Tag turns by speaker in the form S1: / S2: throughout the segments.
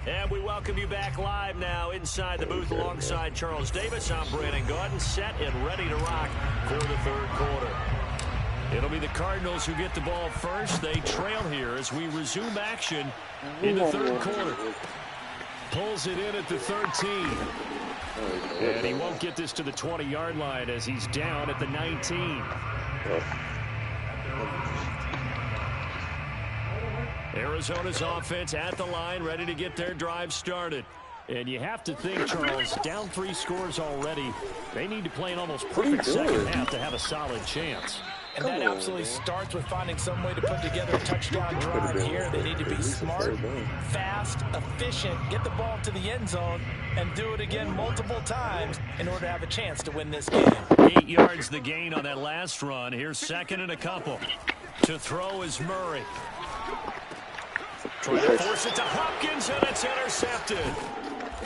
S1: And we welcome you back live now inside the booth alongside Charles Davis. I'm Brandon Gaudin, set and ready to rock for the third quarter. It'll be the Cardinals who get the ball first. They trail here as we resume action in the third quarter. Pulls it in at the 13. And he won't get this to the 20-yard line as he's down at the 19. Arizona's offense at the line, ready to get their drive started. And you have to think, Charles, down 3 scores already. They need to play an almost perfect second half to have a solid chance.
S2: And that absolutely starts with finding some way to put together a touchdown drive here. They need to be smart, fast, efficient, get the ball to the end zone, and do it again multiple times in order to have a chance to win this game.
S1: 8 yards the gain on that last run. Here's second and a couple. To throw is Murray. Trying to force it to Hopkins, and it's intercepted.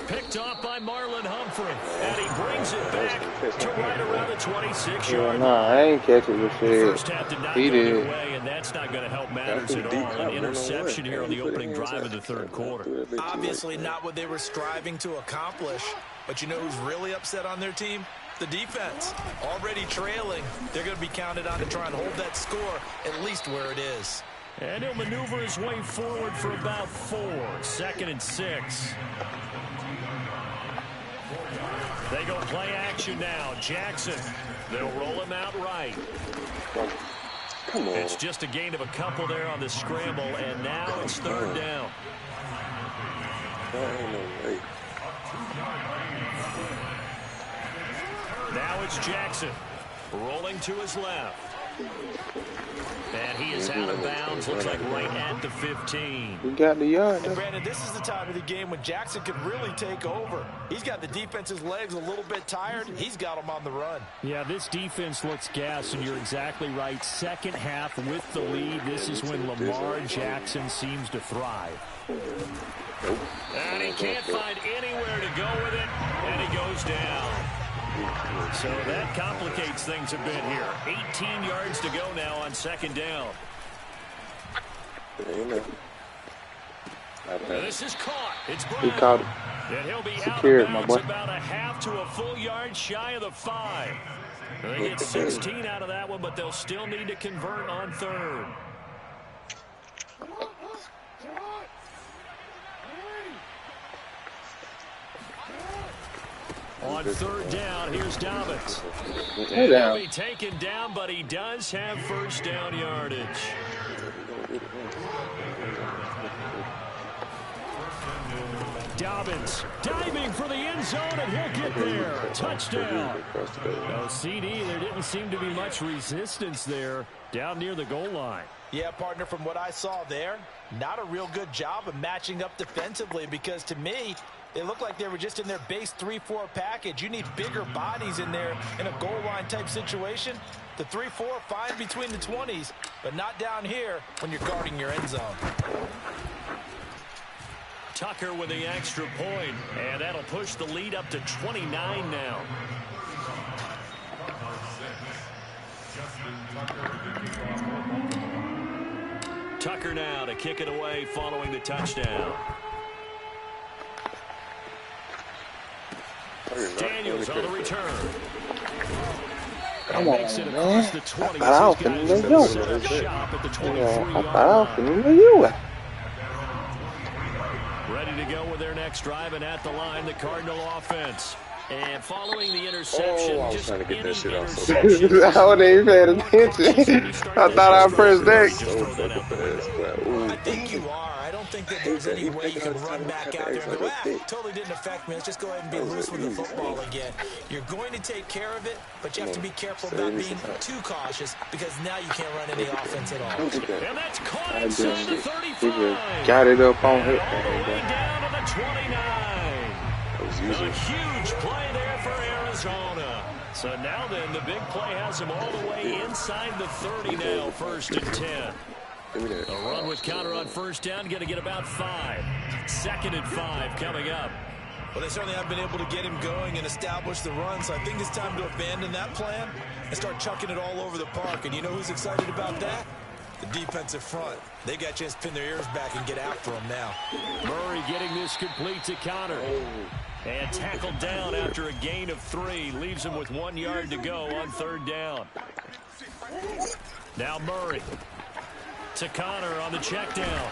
S1: Picked off by Marlon Humphrey, and he brings it back to right around the 26-yard line.
S3: Nah, I ain't catching this shit.
S1: First half did not go their way, and that's not going to help matters at all. An interception here on the opening drive of the third quarter.
S2: Obviously not what they were striving to accomplish, but you know who's really upset on their team? The defense. Already trailing, they're going to be counted on to try and hold that score at least where it is.
S1: And he'll maneuver his way forward for about 4. 2nd and 6. They go play action now. Jackson. They'll roll him out right.
S3: Come on.
S1: It's just a gain of a couple there on the scramble, and now it's third down. Now it's Jackson. Rolling to his left. And he is out of bounds. Looks like right at the 15.
S3: We got the yard.
S2: And Brandon, this is the time of the game when Jackson could really take over. He's got the defense's legs a little bit tired. He's got them on the run.
S1: Yeah, this defense looks gassed, and you're exactly right. Second half with the lead. This is when Lamar Jackson seems to thrive. And he can't find anywhere to go with it, and he goes down. So that complicates things a bit here. 18 yards to go now on second down. This is caught. It's Brown.
S3: He caught it.
S1: And he'll be
S3: Secured,
S1: out
S3: my
S1: of
S3: boy.
S1: bounds about a half to a full yard shy of the 5. They get 16 out of that one, but they'll still need to convert on third. On third down, here's Dobbins. He'll be taken down, but he does have first down yardage. Dobbins diving for the end zone, and he'll get there. Touchdown. No CD. There didn't seem to be much resistance there down near the goal line.
S2: Yeah, partner, from what I saw there, not a real good job of matching up defensively, because to me, they looked like they were just in their base 3-4 package. You need bigger bodies in there in a goal line type situation. The 3-4, fine between the 20s, but not down here when you're guarding your end zone.
S1: Tucker with the extra point, and that'll push the lead up to 29 now. Tucker now to kick it away following the touchdown. Daniels on the return.
S3: Come on,
S1: makes it
S3: man.
S1: across the 20.
S3: I thought I was finna let
S1: Set up shop at the 23
S3: I
S1: yard
S3: thought I was
S1: line.
S3: finna let you.
S1: Ready to go with their next drive, and at the line, the Cardinal offense. And following the interception,
S4: I was
S1: just
S4: trying to get that shit off.
S1: interception.
S3: I wasn't even paying attention. I thought I pressed X.
S2: I think you are. I don't think that there's any way you can run back out there and go, totally didn't affect me. Let's just go ahead and be loose with the football again. You're going to take care of it, but you have to be careful about being too cautious, because now you can't run any offense at all.
S1: And that's caught inside the 35.
S3: He just got it up on him.
S1: All the way down to the 29. A huge play there for Arizona. So now then, the big play has him all the way inside the 30 now, 1st and 10. A run with counter on first down, going to get about 5. 2nd and 5 coming up.
S2: Well, they certainly have been able to get him going and establish the run, so I think it's time to abandon that plan and start chucking it all over the park. And you know who's excited about that? The defensive front, they got a chance to pin their ears back and get after him now.
S1: Murray getting this complete to counter. And tackled down after a gain of 3. Leaves him with 1 yard to go on 3rd down. Now Murray to Connor on the check down.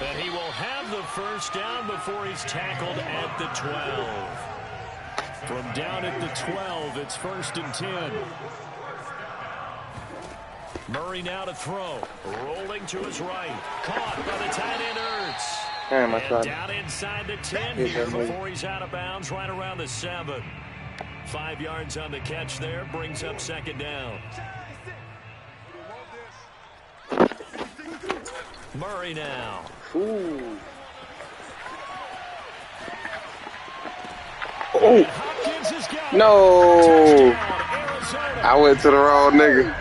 S1: And he will have the 1st down before he's tackled at the 12. From down at the 12, it's 1st and 10. Murray now to throw. Rolling to his right. Caught by the tight end Ertz. And down inside the 10 here before he's out of bounds right around the 7. 5 yards on the catch there. Brings up 2nd down. Murray now.
S3: Ooh. Oh. No. I went to the wrong nigga.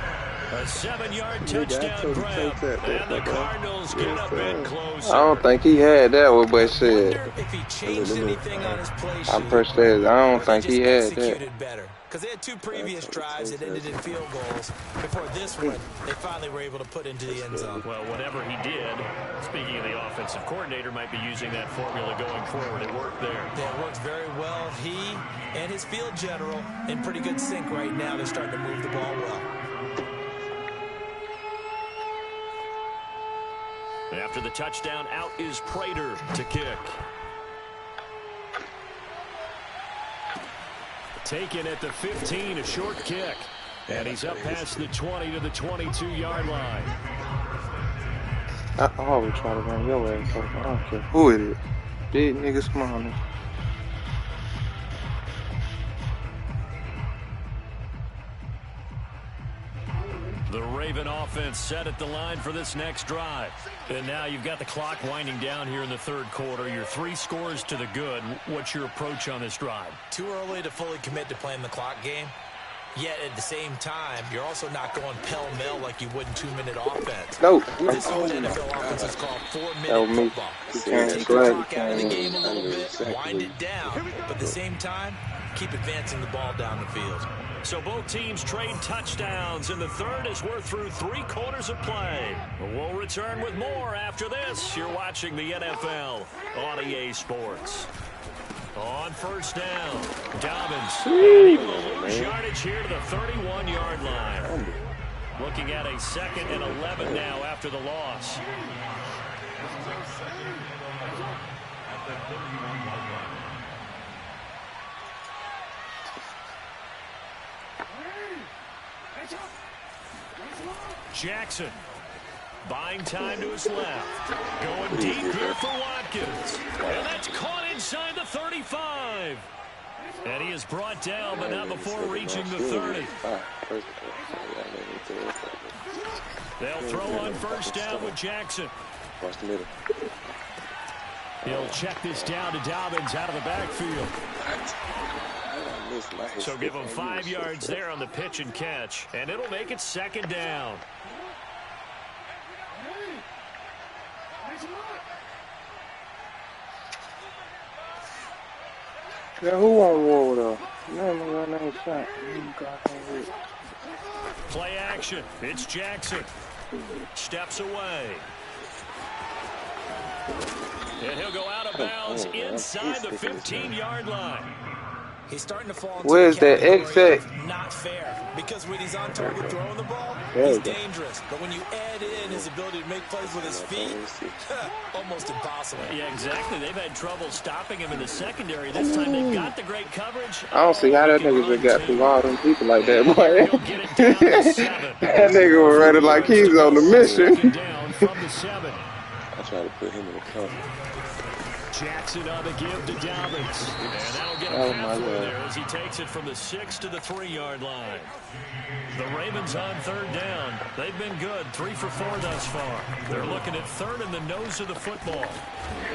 S1: A 7-yard touchdown grab, and the Cardinals get a bit closer.
S3: I don't think he had that one, but shit.
S2: If he changed anything on his play sheet,
S3: I pressed that. I don't think he had that.
S2: Better. Because they had 2 previous drives that ended in field goals. Before this one, they finally were able to put into the end zone.
S1: Well, whatever he did, speaking of the offensive coordinator, might be using that formula going forward. It worked there.
S2: Yeah, it works very well. He and his field general in pretty good sync right now. They're starting to move the ball well.
S1: After the touchdown, out is Prater to kick. Taken at the 15, a short kick. And he's up past the 20 to the 22-yard line.
S3: I always try to run your ass over. I don't care who it is. Big nigga, small nigga.
S1: The Raven offense set at the line for this next drive. And now you've got the clock winding down here in the 3rd quarter. You're 3 scores to the good. What's your approach on this drive?
S2: Too early to fully commit to playing the clock game. Yet at the same time, you're also not going pell-mell like you would in 2-minute offense.
S3: No.
S2: This whole NFL offense is called 4-minute football. Take the clock out of the game a little bit, wind it down, but at the same time, keep advancing the ball down the field.
S1: So both teams trade touchdowns in the 3rd as we're through 3 quarters of play. We'll return with more after this. You're watching the NFL on EA Sports. On 1st down, Dobbins. And he will lose yardage here to the 31-yard line. Looking at a 2nd and 11 now after the loss. Jackson buying time to his left. Going deep here for Watkins. And that's caught inside the 35. And he is brought down, but not before reaching the 30. They'll throw on 1st down with Jackson. He'll check this down to Dobbins out of the backfield. So give him 5 yards there on the pitch and catch. And it'll make it 2nd down.
S3: Yeah, who on war with us?
S1: Play action. It's Jackson. Steps away. And he'll go out of bounds inside the 15-yard line.
S2: He's starting to fall into
S3: Where's that exit?
S2: Not fair. Because when he's on target throwing the ball, he's dangerous. But when you add in his ability to make plays with his feet, almost impossible.
S1: Yeah, exactly. They've had trouble stopping him in the secondary. This time they've got the great coverage.
S3: I don't see how that nigga just got through all them people like that, boy. That nigga was running like he was on the mission.
S1: Down from the 7.
S3: I tried to put him in the cover.
S1: Jackson on the give to Dobbins. And that'll get him halfway there as he takes it from the 6 to the 3-yard line. The Ravens on 3rd down. They've been good. 3 for 4 thus far. They're looking at 3rd in the nose of the football.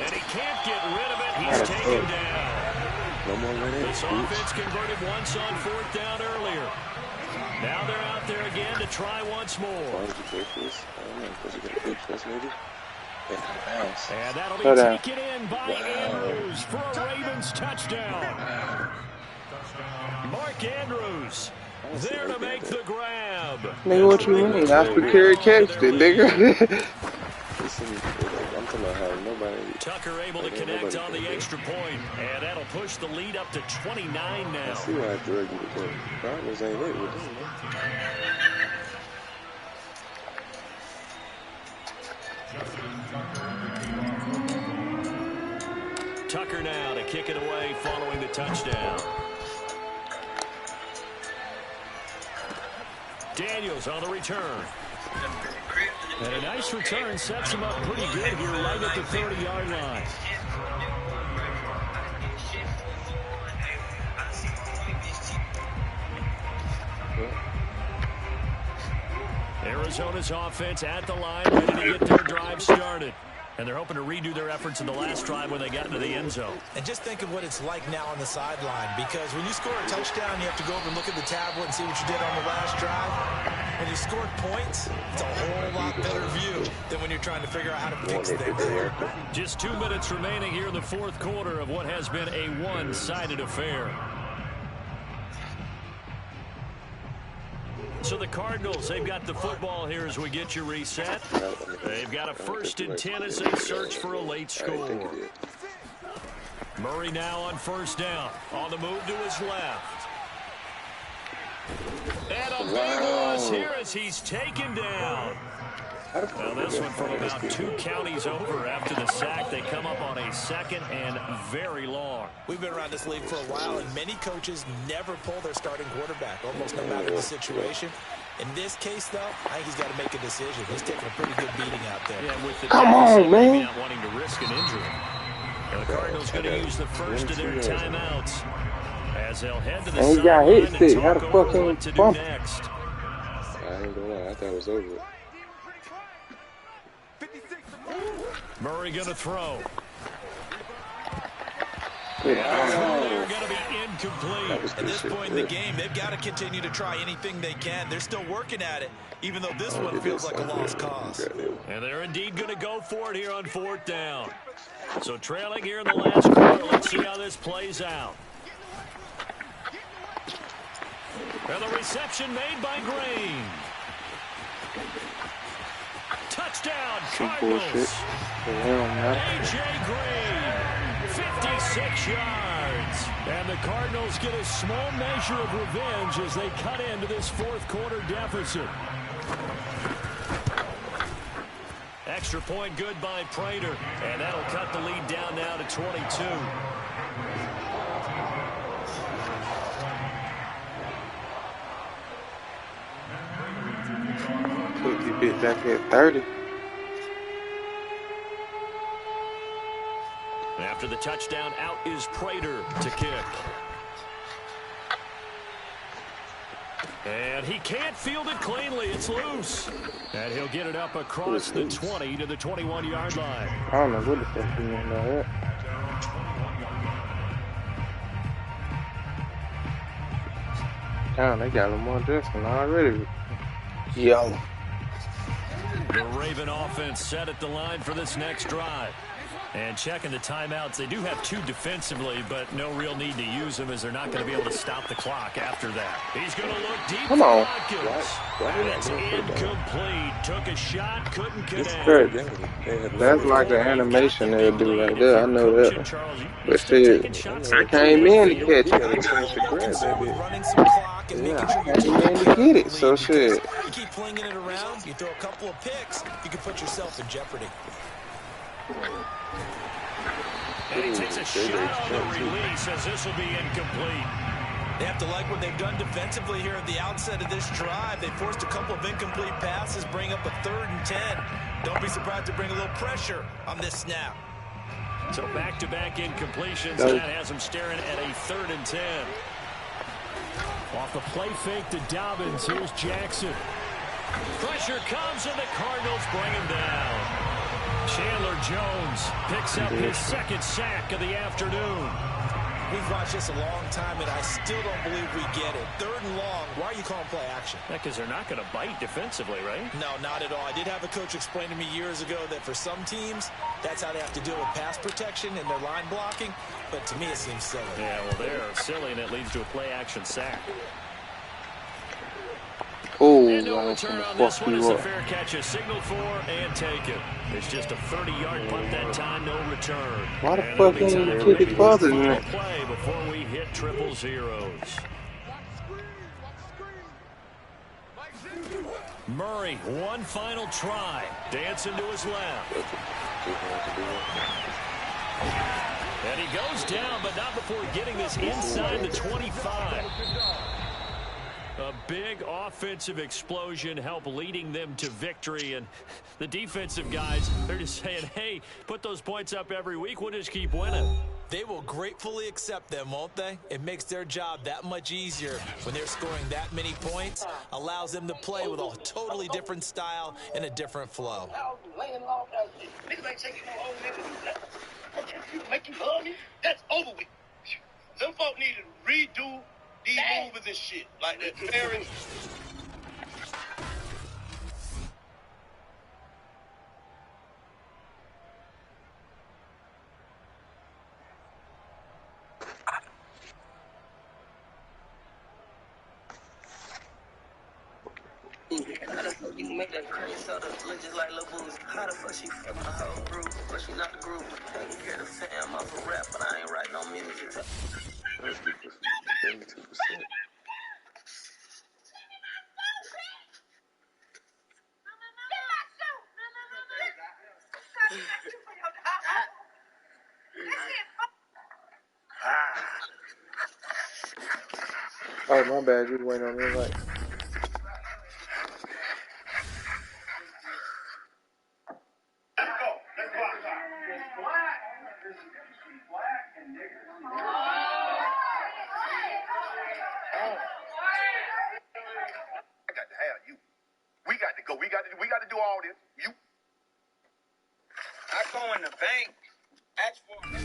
S1: And he can't get rid of it. He's taken down. This offense converted once on 4th down earlier. Now they're out there again to try once more. And that'll be taken in by Andrews for a Ravens touchdown. Mark Andrews There to make the grab.
S3: Nigga, what you mean? I secure catched it, nigga. I'm talking about how nobody.
S1: Tucker able to connect on the extra point, and that'll push the lead up to 29 now.
S3: I see why I drug you to go. Cardinals ain't hit with them.
S1: Tucker now to kick it away following the touchdown. Daniels on the return. And a nice return sets him up pretty good here right at the 30-yard line. Arizona's offense at the line, ready to get their drive started. And they're hoping to redo their efforts in the last drive when they got into the end zone.
S2: And just think of what it's like now on the sideline, because when you score a touchdown, you have to go over and look at the tablet and see what you did on the last drive. When you scored points, it's a whole lot better view than when you're trying to figure out how to fix things.
S1: Just 2 minutes remaining here in the fourth quarter of what has been a one-sided affair. So the Cardinals, they've got the football here as we get you reset. They've got a 1st and 10 as they search for a late score. Murray now on 1st down. On the move to his left. And a big loss here as he's taken down. Now this one from about 2 counties over after the sack. They come up on a 2nd and very long.
S2: We've been around this league for a while, and many coaches never pull their starting quarterback, almost no matter the situation. In this case, though, I think he's got to make a decision. He's taking a pretty good beating out there.
S1: Yeah, with the
S3: Come on, man.
S1: Not wanting to risk an injury. And the Cardinals going to use the first of their timeouts as they'll head to the sideline and talk over what to do next.
S3: I ain't gonna lie, I thought it was over.
S1: Murray going to throw.
S3: They're
S1: going to be incomplete.
S2: At this point in the game, they've got to continue to try anything they can. They're still working at it, even though this one feels like a lost cause.
S1: And they're indeed going to go for it here on 4th down. So trailing here in the last quarter. Let's see how this plays out. And the reception made by Green. Touchdown, Cardinals. A.J. Green, 56 yards. And the Cardinals get a small measure of revenge as they cut into this 4th quarter deficit. Extra point good by Prater. And that'll cut the lead down now to 22.
S3: Bit back at 30.
S1: After the touchdown, out is Prater to kick. And he can't field it cleanly. It's loose. And he'll get it up across the 20 to the 21-yard line.
S3: I don't know what the fuck you mean by that. Damn, they got Lamar Jackson already. Yo.
S1: The Raven offense set at the line for this next drive. And checking the timeouts, they do have 2 defensively, but no real need to use them as they're not going to be able to stop the clock after that. He's going to look deep for Watkins. That's incomplete. Took a shot, couldn't connect.
S3: That's like the animation they'll do right there. I know that. But shit, I came in to catch it. Yeah, I came in to get it. So shit.
S2: You keep flinging it around, you throw a couple of picks, you can put yourself in jeopardy.
S1: And he takes a shot on the release as this will be incomplete.
S2: They have to like what they've done defensively here at the outset of this drive. They forced a couple of incomplete passes, bring up a 3rd and 10. Don't be surprised to bring a little pressure on this snap.
S1: So back-to-back incompletions, and that has them staring at a 3rd and 10. Off the play fake to Dobbins, here's Jackson. Pressure comes, and the Cardinals bring him down. Chandler Jones picks up his 2nd sack of the afternoon.
S2: We've watched this a long time, and I still don't believe we get it. 3rd and long. Why are you calling play action?
S1: Because they're not going to bite defensively, right?
S2: No, not at all. I did have a coach explain to me years ago that for some teams, that's how they have to deal with pass protection and their line blocking. But to me, it seems silly.
S1: Yeah, well, they're silly, and it leads to a play action sack. And no
S3: I'm
S1: return
S3: finna
S1: on this
S3: fuck
S1: one. It's
S3: you
S1: a
S3: up.
S1: fair catch, a signal for, and taken. It's just a 30-yard punt that time, no return.
S3: Why the
S1: And it'll
S3: fuck
S1: be
S3: ain't
S1: time
S3: you
S1: for
S3: kick it
S1: maybe one
S3: further than
S1: final
S3: that?
S1: play before we hit triple zeros. Murray, one final try. Dancing to his left. And he goes down, but not before getting this inside the 25. A big offensive explosion helped leading them to victory. And the defensive guys, they're just saying, hey, put those points up every week. We'll just keep winning.
S2: They will gratefully accept them, won't they? It makes their job that much easier when they're scoring that many points. Allows them to play with a totally different style and a different flow.
S4: That's over with. Them folk need to redo these movies and shit. Like that Ferris.
S5: How the fuck you can make that cream soda look just like Lil Boozy? How the fuck she fucking a whole group, but she not the group? Taking care of the fam, I'm a rap, but I ain't write no music.
S6: That's because 72%.
S3: Oh, my bad. You waiting on me, like.
S4: I got to have you. We got to go. We got to do all this. You.
S5: I go in the bank, ask for a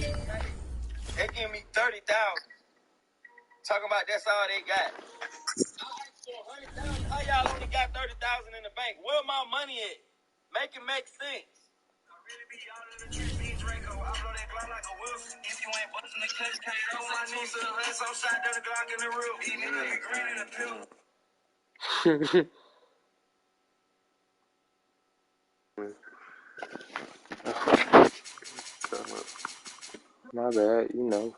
S5: they give me 30,000. Talking about that's all they got. I asked for 100,000. How y'all only got 30,000 in the bank? Where my money at? Make it make sense. I really be out in the trip, me Draco. I blow that Glock like a wolf. If you ain't busting the clutch, can't hold my knees to the left, so shot dirty Glock in the roof. Even though you green in the pill.
S3: My bad, you know.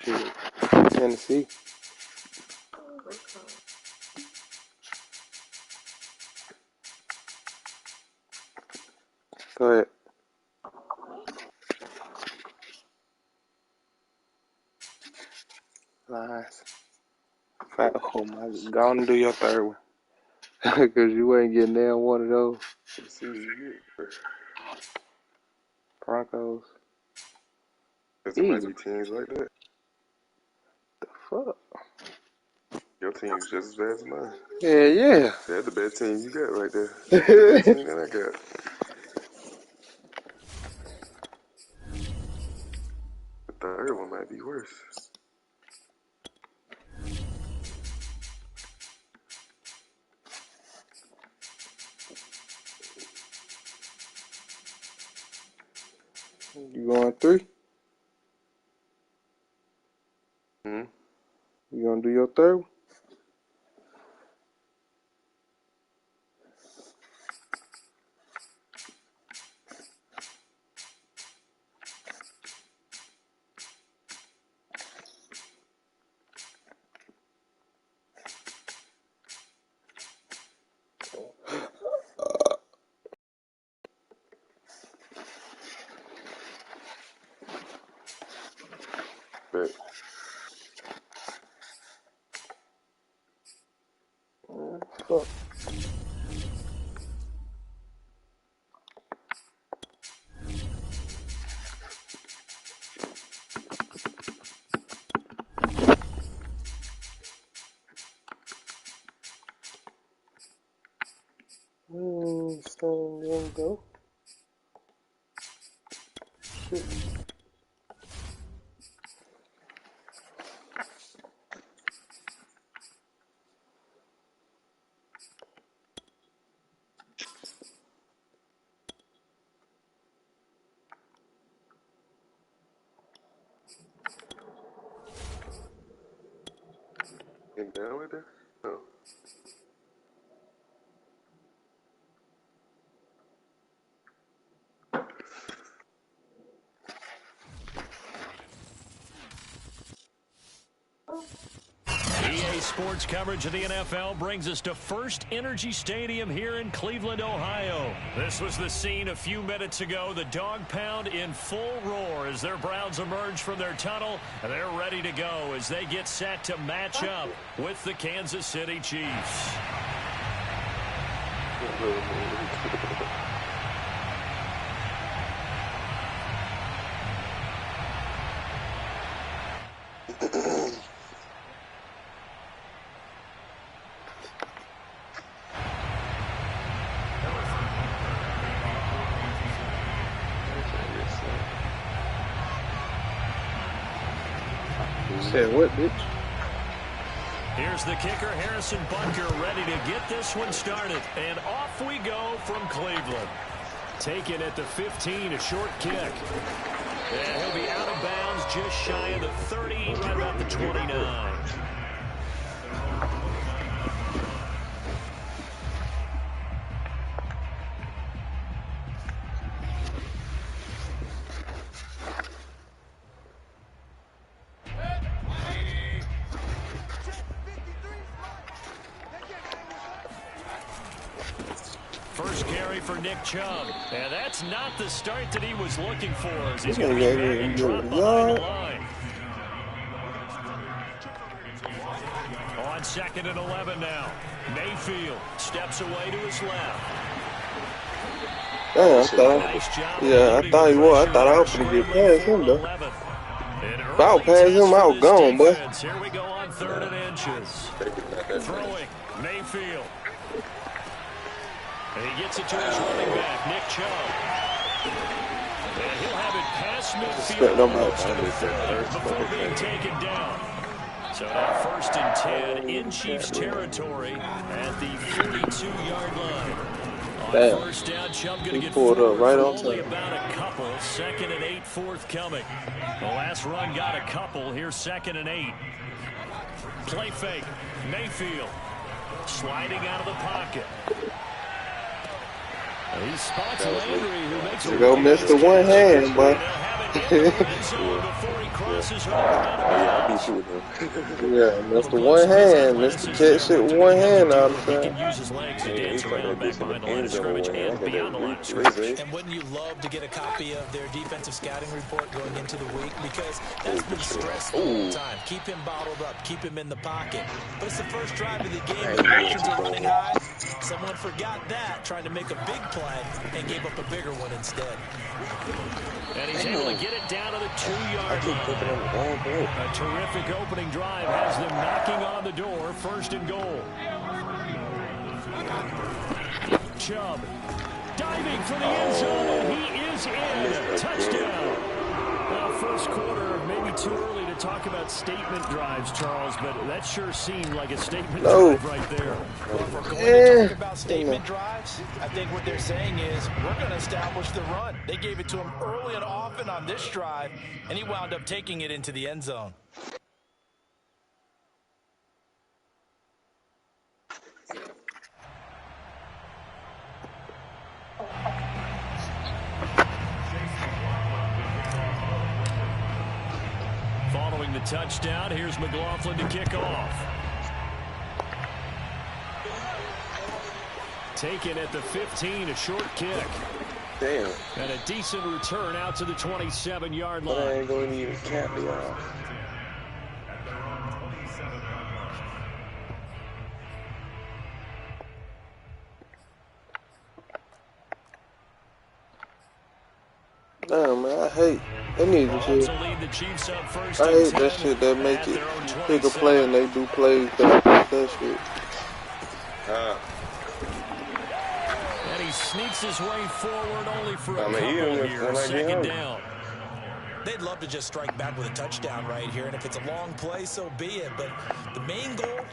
S3: Shit. Tennessee. Go ahead. Nice. Oh my, go on and do your third one. Because you ain't getting down one of those.
S6: Let's see who you get.
S3: Broncos.
S6: Because there might be teams like that.
S3: The fuck?
S6: Your team's just as bad as mine.
S3: Yeah.
S6: That's the best team you got right there. That's the best team that I got. The third one might be worse.
S3: You going 3?
S6: Hmm?
S3: You gonna do your third one?
S6: Bet.
S3: Fuck. So there we go. Shit.
S6: Getting down with that? Oh.
S1: Today's sports coverage of the NFL brings us to First Energy Stadium here in Cleveland, Ohio. This was the scene a few minutes ago. The dog pound in full roar as their Browns emerge from their tunnel. They're ready to go as they get set to match up with the Kansas City Chiefs.
S3: Said what, bitch?
S1: Here's the kicker, Harrison Butker, ready to get this one started. And off we go from Cleveland. Taken at the 15, a short kick. And he'll be out of bounds just shy of the 30, right about the 29. First carry for Nick Chubb. And that's not the start that he was looking for. As he's going to be back and drop behind the line. On 2nd and 11 now. Mayfield steps away to his left.
S3: Damn, I thought he was. I thought I was going to get past him, though. If I was past him, I was gone, boy.
S1: Here we go on 3rd and inches. Throwing, Mayfield. And he gets it to his running back, Nick Chubb. And he'll have it past midfield almost to the 30 before being taken down. So now 1st and 10 in Chiefs territory at the 42-yard line.
S3: Damn.
S1: On 1st down, Chubb going to get
S3: pulled up right on
S1: only
S3: time.
S1: about a couple. 2nd and 8 forthcoming. The last run got a couple. Here's 2nd and 8. Play fake. Mayfield sliding out of the pocket. He spots Landry, who makes a
S3: Go miss the one hand, boy. Yeah, miss the one hand. Miss the catch shit with one hand out of
S1: He can use his legs to dance around back behind the line of scrimmage and beyond the line of scrimmage.
S2: And wouldn't you love to get a copy of their defensive scouting report going into the week? Because that's been stressful all the time. Keep him bottled up. Keep him in the pocket. But it's the first drive of the game. The emotions are running high. Someone forgot that, trying to make a big play, and gave up a bigger one instead.
S1: And he's able to get it down to the 2-yard line. A terrific opening drive has them knocking on the door. 1st and goal. Chubb diving for the end zone, and he is in. Touchdown. Well, 1st quarter, maybe too early to talk about statement drives, Charles, but that sure seemed like a statement drive right there.
S2: Well, if we're going to talk about statement drives, I think what they're saying is we're going to establish the run. They gave it to him early and often on this drive, and he wound up taking it into the end zone.
S1: Following the touchdown, here's McLaughlin to kick off. Taken at the 15, a short kick.
S6: Damn.
S1: And a decent return out to the 27-yard line.
S6: But I ain't going to even cap me off.
S3: Damn, man, I hate. They need to shit. I hate that shit that make it pick a play and they do plays that shit.
S1: And he sneaks his way forward only for a couple here. 2nd down.
S2: They'd love to just strike back with a touchdown right here, and if it's a long play, so be it. But the main goal,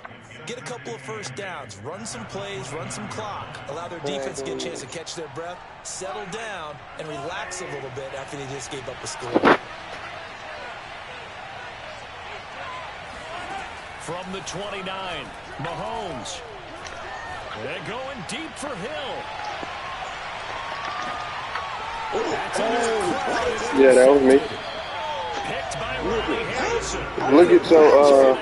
S2: get a couple of 1st downs, run some plays, run some clock, allow their defense to get a chance to catch their breath, settle down, and relax a little bit after they just gave up the score.
S1: From the 29, Mahomes. They're going deep for Hill.
S3: Yeah, that was me.
S1: Picked by Ronnie Harrison.
S3: Look at your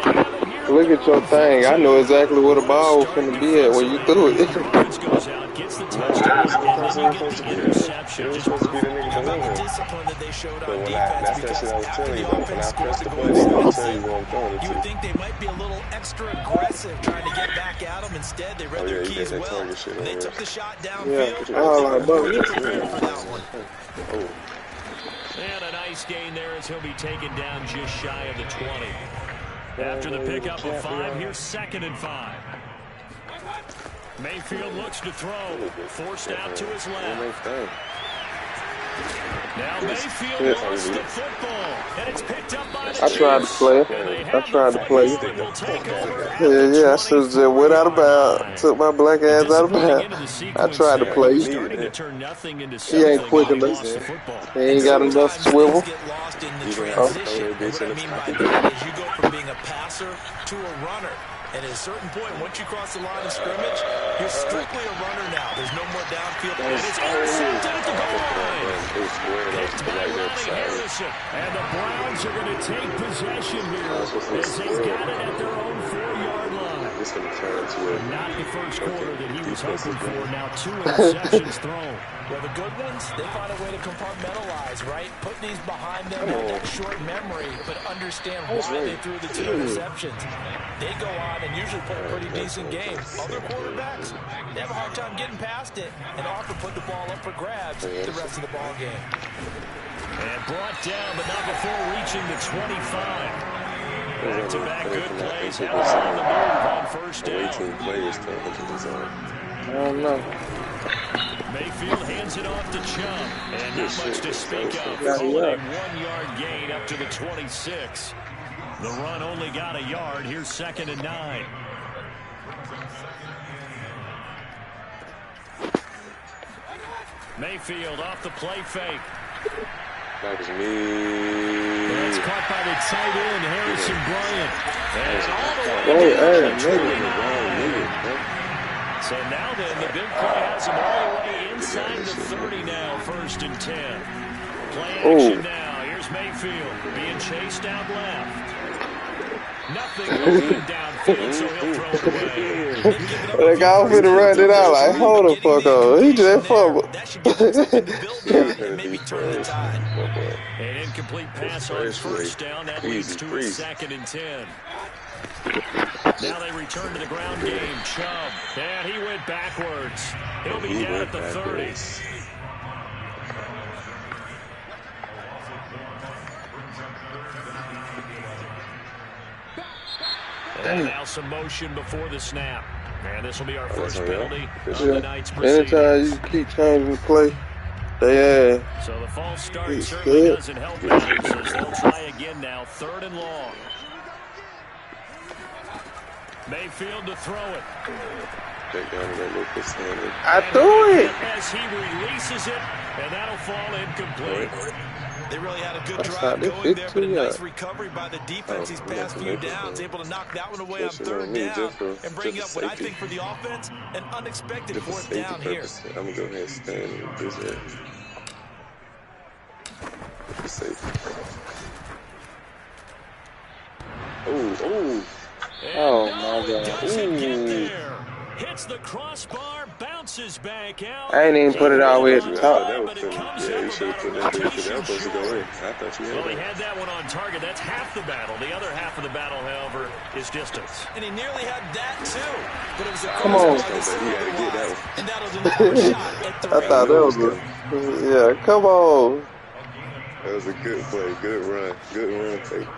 S3: Look at your thing. I know exactly where the ball was going to be at when you threw it.
S1: Goes out, gets the touchdown, and then you get the interception. Just perfect.
S2: How about the discipline that they showed on defense?
S6: That's that shit I was
S2: After
S6: telling
S2: the
S6: you about. When
S2: offense
S6: I
S2: scored
S6: press
S2: the
S6: the
S2: goal,
S6: button, it's going to tell you who I'm throwing it
S2: you
S6: to.
S2: would think they might be a little extra aggressive trying to get back at them. Instead, they read their keys well. They took the shot downfield.
S3: Yeah.
S2: They were prepared for that one.
S6: Oh.
S1: And a nice gain there as he'll be taken down just shy of the 20. After the pickup of 5, here's 2nd and 5. Mayfield looks to throw. Forced out to his left. Now Mayfield lost the football, and it's picked up by the Chiefs.
S3: I tried to play it. Yeah, I should have just went out of bounds. Took my black ass out of bounds. I tried to play. He ain't quick enough. He ain't got enough swivel.
S2: What I mean by that is you go from being a passer to a runner. And at a certain point, once you cross the line of scrimmage, you're strictly a runner now. There's no more downfield. And it's intercepted at the goal line. Picked by Ronnie Harrison. And the Browns are going to take possession here as they've got it at their own 4-yard line. Not the first quarter that he was hoping for. Now 2 interceptions thrown. Well, the good ones, they find a way to compartmentalize, right? Put these behind them, have that short memory, but understand why they threw the 2 interceptions. They go on and usually play a pretty decent game. Other quarterbacks, they have a hard time getting past it and often put the ball up for grabs the rest of the ball game. And brought down, but not before reaching the 25. Back-to-back good plays. Have us on the move on first down.
S3: I don't know.
S1: Mayfield hands it off to Chubb. And not much to speak of. Calling a 1-yard gain up to the 26. The run only got a yard. Here's 2nd and 9. Mayfield off the play fake.
S6: That was me.
S1: That's caught by the tight end, Harrison Bryant. So now then, the big play has him all the way inside the 30 now, 1st and 10. Play action now. Here's Mayfield being chased down left. Nothing moving downfield, so he'll throw it away.
S3: Like, I was finna run it out like, hold the fuck on. He just fumbled.
S2: That should give us something to build on and maybe turn the tide.
S1: An incomplete pass on first down. That leads to a 2nd and 10. Now they return to the ground game. Chubb. And he went backwards. He'll be down at the 30. And now some motion before the snap. And this will be our first penalty of the night's proceedings.
S3: Anytime you keep changing the play, they add.
S1: So the false start certainly doesn't help matters as they'll try again now. 3rd and long. Mayfield to throw it.
S3: I threw it.
S1: As he releases it, and that'll fall incomplete.
S2: They really had a good drive going there, but a nice recovery by the defense these past few downs, able to knock that one away on 3rd down and bring up what I think for the offense, an unexpected 4th down here.
S6: I'm going to go ahead and stand with this head.
S3: Oh my God.
S1: Hits the crossbar, bounces back out.
S3: I ain't even put it all the way at the top.
S6: That was yeah, you should have put that there because that was supposed to go in. I thought you had
S1: Well, he had that one on target. That's half the battle. The other half of the battle, however, is distance.
S2: And he nearly had that too. But it was a
S3: Come on.
S6: You got to get that one.
S2: And that was another shot at the
S3: I thought that was good. Yeah, come on.
S6: That was a good play, good run fake.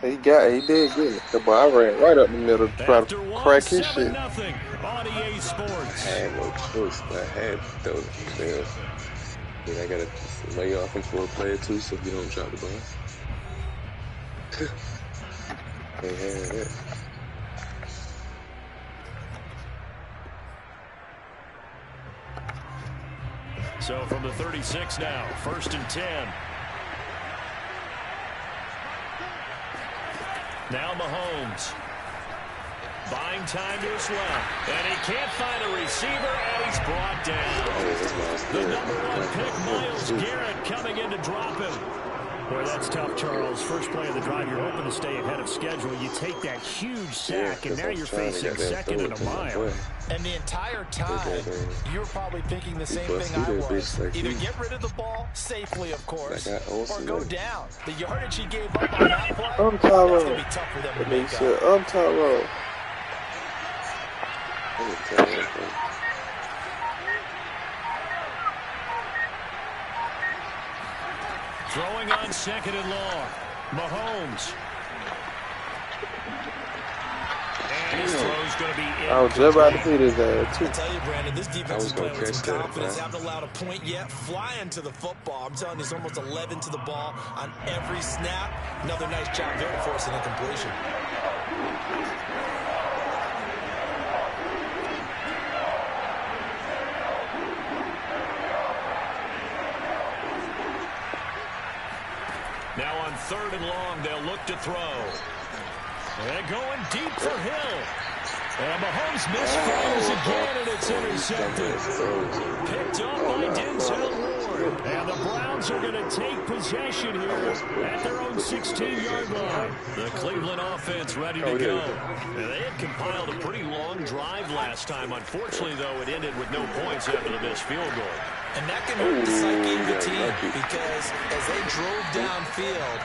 S3: He did get it. But I ran right up the middle to try to crack his shit.
S1: On EA Sports.
S6: I had no choice, but I had those. Then I gotta lay off him for a player too, so you don't drop the ball. Can't have that.
S1: So from the 36 now, 1st and 10. Now Mahomes. Buying time to his left. And he can't find a receiver, and he's brought down. The number 1 pick, Myles Garrett, coming in to drop him. Boy, that's tough, Charles. First play of the drive, you're hoping to stay ahead of schedule. You take that huge sack, and now you're facing second and a mile.
S2: And the entire time, you're probably thinking the same thing I was. Either get rid of the ball safely, of course, or go down. The yardage he gave up on that play, that's going to be tough for them to make up.
S3: I'm Tyrone.
S1: Throwing on second and long. Mahomes. And his throw's going to be in.
S3: I was just about to hit his ass, too.
S2: I tell you, Brandon, this defense is playing with some confidence. Haven't allowed a point yet. Flying to the football. I'm telling you, it's almost 11 to the ball on every snap. Another nice job there forcing a completion.
S1: Now on third and long, they'll look to throw. They're going deep for Hill. And Mahomes misfires again, and it's intercepted. Picked up by Denzel Ward. And the Browns are going to take possession here at their own 16-yard line. The Cleveland offense ready to go. And they had compiled a pretty long drive last time. Unfortunately, though, it ended with no points after the missed field goal.
S2: And that can hurt the psyche of the team because as they drove downfield,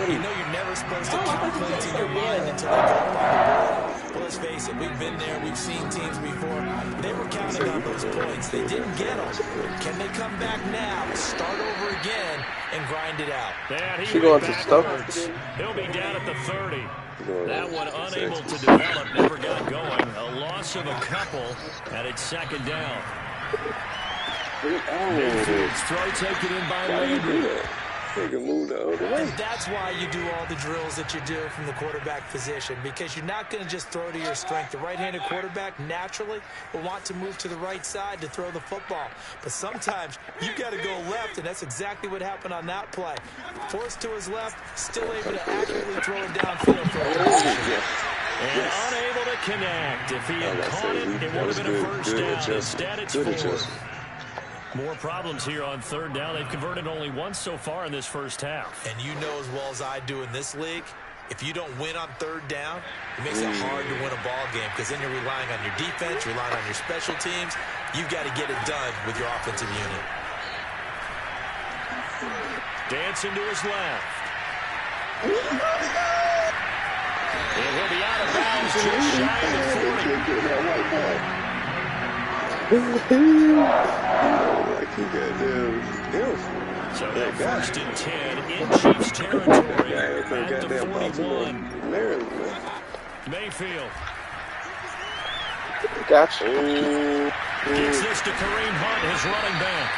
S2: you know you're never supposed to count points in your mind until they go on the board. Well, let's face it, we've been there, we've seen teams before. They were counting on those points. They didn't get them. Can they come back now, start over again, and grind it out?
S3: She going to stuff.
S1: He'll be down at the 30. That one unable to develop, never got going. A loss of a couple, and it's second down. Mayfield's throw taken in by Landry.
S2: And that's why you do all the drills that you do from the quarterback position, because you're not going to just throw to your strength. The right-handed quarterback naturally will want to move to the right side to throw the football. But sometimes you've got to go left, and that's exactly what happened on that play. Forced to his left, still able to accurately throw it downfield for a touchdown.
S1: And unable to connect. If he had caught it, it would have been a first down. Instead, it's fourth. More problems here on third down. They've converted only once so far in this first half.
S2: And you know as well as I do in this league, if you don't win on third down, it makes it hard to win a ball game because then you're relying on your defense, you're relying on your special teams. You've got to get it done with your offensive unit.
S1: Dancing to his left. And he'll be out of bounds just shy of the 40. So that first and 10 in Chiefs territory at the 41. Mayfield.
S3: Gotcha.
S1: Gets this to Kareem Hunt, his running back.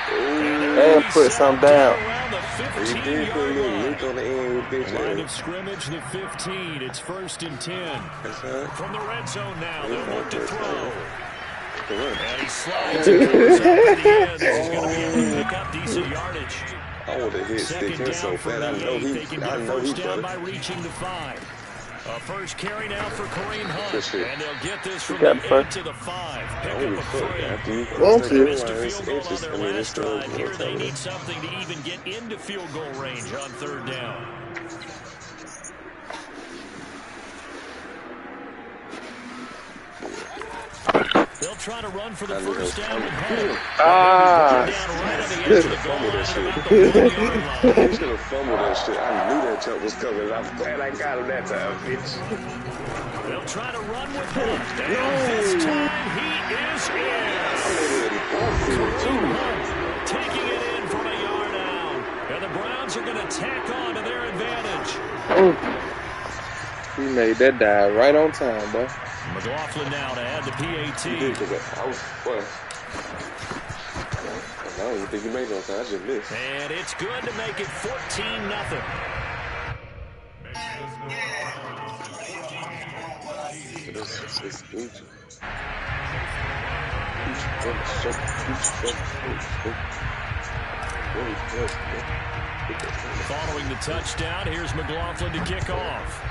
S3: And put some down.
S1: Line of scrimmage, the 15. It's first and 10. From the red zone now, they'll look to throw. And he slides and goes up at the end. He's going to be able to pick up decent yardage.
S6: I would have hit stick him so bad. I know he
S1: down by reaching the 5. A first carry now for Kareem Hunt. And they'll get this from the 8 to the 5. Pick up a 3. They missed a field goal on their last drive. Here they need something to even get into field goal range on third down. They'll try to run for the first down.
S6: He's gonna fumble that shit. He's gonna fumble that shit. I knew that jump was coming. I'm glad I got him that time, bitch.
S1: They'll try to run with Hunt. And this time he is in. Taking it in from a yard down. And the Browns are going to tack on to their advantage.
S3: He made that dive right on time, boy.
S1: McLaughlin now to add the PAT.
S6: I don't even think he made no time. I just missed.
S1: And it's good to make it 14-0. Following the touchdown, here's McLaughlin to kick off.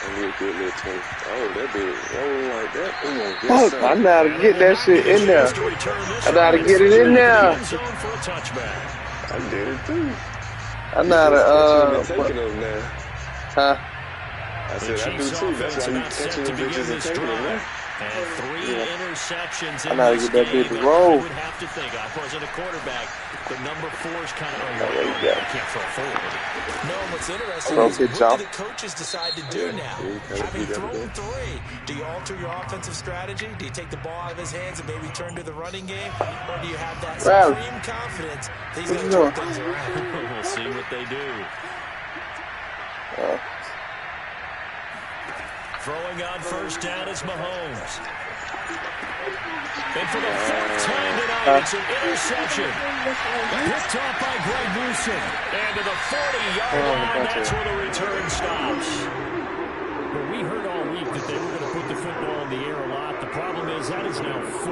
S3: I know how to get that shit in there. I know how to get it in there.
S6: I did it too.
S3: I'm not
S6: taking them now.
S3: Huh?
S6: I said I do too. That's why you catching them bitches and taking them now.
S1: And 3 interceptions
S3: in this game. I
S1: would have to think, if I wasn't a quarterback, the number 4's kind of I can't throw forward.
S2: No, what's interesting is what do the coaches decide to do now? Having thrown 3, do you alter your offensive strategy? Do you take the ball out of his hands and maybe turn to the running game? Or do you have that supreme confidence that he's going to turn things around?
S1: We'll see what they do. Throwing on first down is Mahomes. And for the 4th time tonight, it's an interception. Picked off by Greg Newsom. And to the 40-yard line, that's where the return stops. Well, we heard all week that they were going to put the football in the air a lot. The problem is that is now 4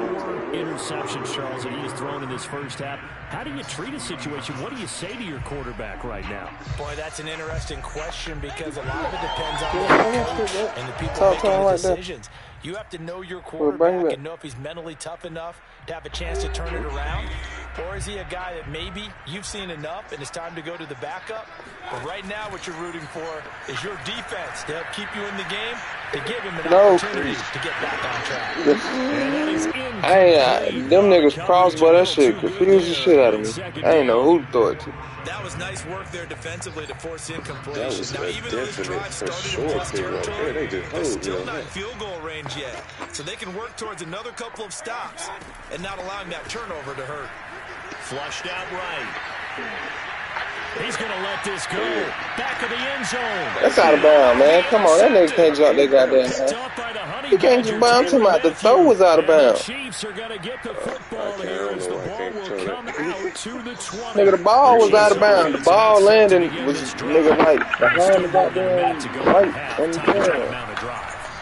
S1: interceptions, Charles, that he has thrown in this first half. How do you treat a situation? What do you say to your quarterback right now?
S2: Boy, that's an interesting question because a lot of it depends on the coach and the people making the decisions. You have to know your quarterback and know if he's mentally tough enough to have a chance to turn it around. Or is he a guy that maybe you've seen enough and it's time to go to the backup? But right now what you're rooting for is your defense to help keep you in the game, to give him an opportunity to get back on track.
S3: Them niggas crossbar that shit confused the shit out of me. I ain't know who threw it to.
S2: That was nice work there defensively to force incompletion.
S6: That was
S2: now, even though this drive started in plus territory, they're still not in field goal range yet. So they can work towards another couple of stops and not allowing that turnover to hurt.
S1: Flushed out right. He's going to let this go. Back of the end zone.
S3: That's out of bounds, man. Come on, that nigga can't drop that goddamn hand. He can't just bounce him out. The throw was out of bounds.
S1: The Chiefs are going to get the football here as the ball will come out to the 20.
S3: Nigga, the ball was out of bounds. The ball landing was, nigga, like, behind the goddamn right on the field.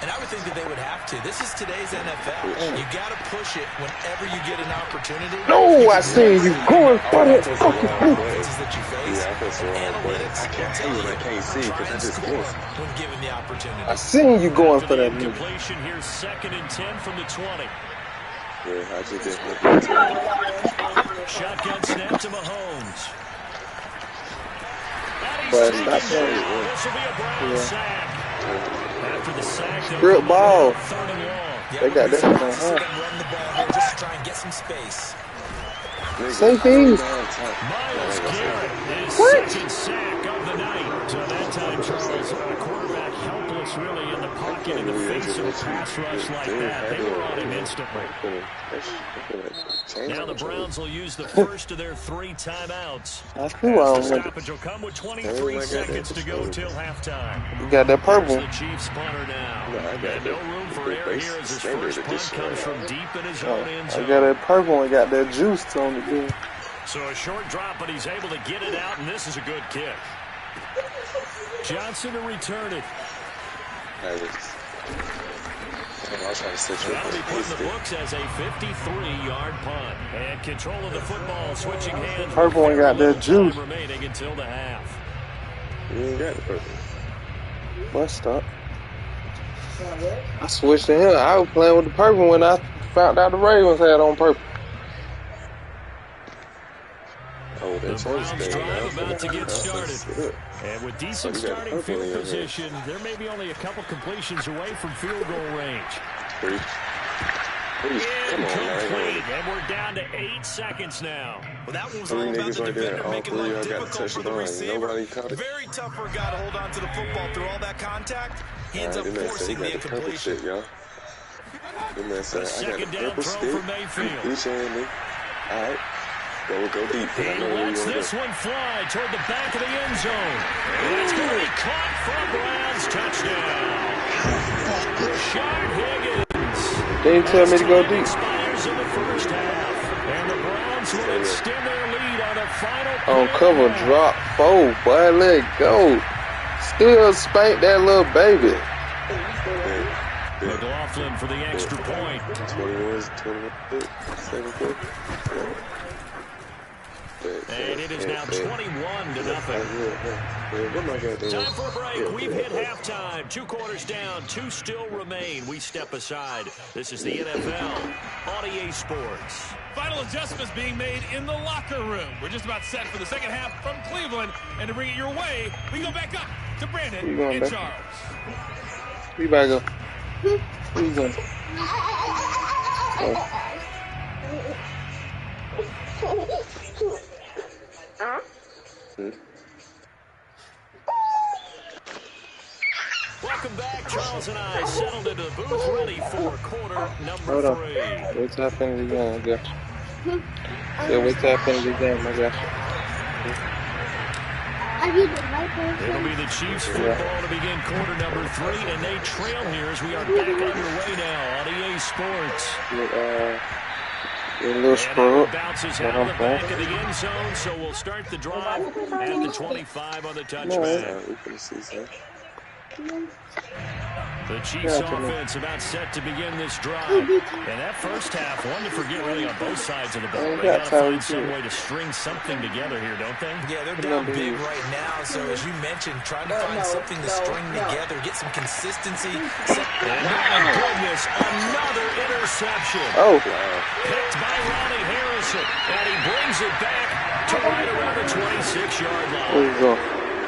S2: And I would think that they would have to. This is today's NFL. You got to push it whenever you get an opportunity.
S3: No, I seen you going for it.
S2: That you face. Analytics
S6: I can't tell you what I can't see because I just missed.
S2: When given the opportunity.
S3: I seen you going for that.
S1: Completion here, 2nd and 10 from the 20.
S6: Yeah, I just did.
S1: Shotgun snap to Mahomes.
S3: But stop playing.
S1: This will be a Brown sack. After the sack,
S3: Real ball.
S1: 3rd and long.
S3: They got that on
S2: run the ball here just to try and get some space.
S3: Safeties.
S1: Myles Garrett, his 2nd sack of the night. So that time, Charles, quarterback helpless really in the pocket in the face of a pass rush like that. They were on him instantly. Now the Browns will use the first of their 3 timeouts.
S3: That's cool.
S1: The stoppage will come with 23 seconds to go till halftime.
S3: You got that purple.
S1: The Chiefs punter now. No room for error here as his first punt comes from deep in his own end zone.
S3: I got that purple and got that juice on it, dude.
S1: So a short drop, but he's able to get it out, and this is a good kick. Johnson to return it. That'll be put in the books as a 53-yard punt. And control of the football switching hands.
S3: Purple one got that juice.
S1: Remaining until the half.
S6: You ain't got the purple.
S3: Bust up. I switched to him. I was playing with the purple when I found out the Ravens had on purple.
S6: Oh,
S1: the Browns drive about to get started. And with decent starting field position, there may be only a couple completions away from field goal range. Incomplete, and we're down to 8 seconds now.
S2: Well, that one was all about the defender making life difficult for the receiver. Very tough for a guy to hold on to the football through all that contact. He ends up forcing the incompletion.
S1: The second down throw for Mayfield.
S6: All right. Go deep.
S1: He lets this one fly toward the back of the end zone. And it's going to be caught from Browns. Touchdown. Rashard Higgins.
S3: They didn't tell me to go deep.
S1: Expires in the first half. And the Browns will extend their lead on a final
S3: on cover drop 4. Boy, let it go. Still spank that little baby.
S1: McLaughlin for the extra point.
S6: 21,
S1: And it is now 21-0. Time for a break. We've hit halftime. 2 quarters down. 2 still remain. We step aside. This is the NFL on EA Sports.
S7: Final adjustments being made in the locker room. We're just about set for the second half from Cleveland. And to bring it your way, we go back up to Brandon and Charles.
S3: We back up. Where you going? Oh.
S1: Welcome back. Charles and I settled into the booth, ready for quarter number 3.
S3: Wait till I finish the game, I guess. Yeah, wait till I finish the game, I guess.
S1: It'll be the Chiefs football to begin quarter number 3, and they trail here as we are back underway now on EA Sports.
S3: A little screw up.
S1: Bounces out of the back of the end zone, so we'll start the drive at the 25 on the touchback. The Chiefs offense about set to begin this drive. And that first half, one to forget really on both sides of the ball. They got to find some way to string something together here, don't they?
S2: Yeah, they're down big right now. So as you mentioned, trying to find something to string together, get some consistency.
S1: And my goodness, another interception.
S3: Oh.
S1: Picked by Ronnie Harrison. And he brings it back to right around the 26-yard line.
S3: Where you go?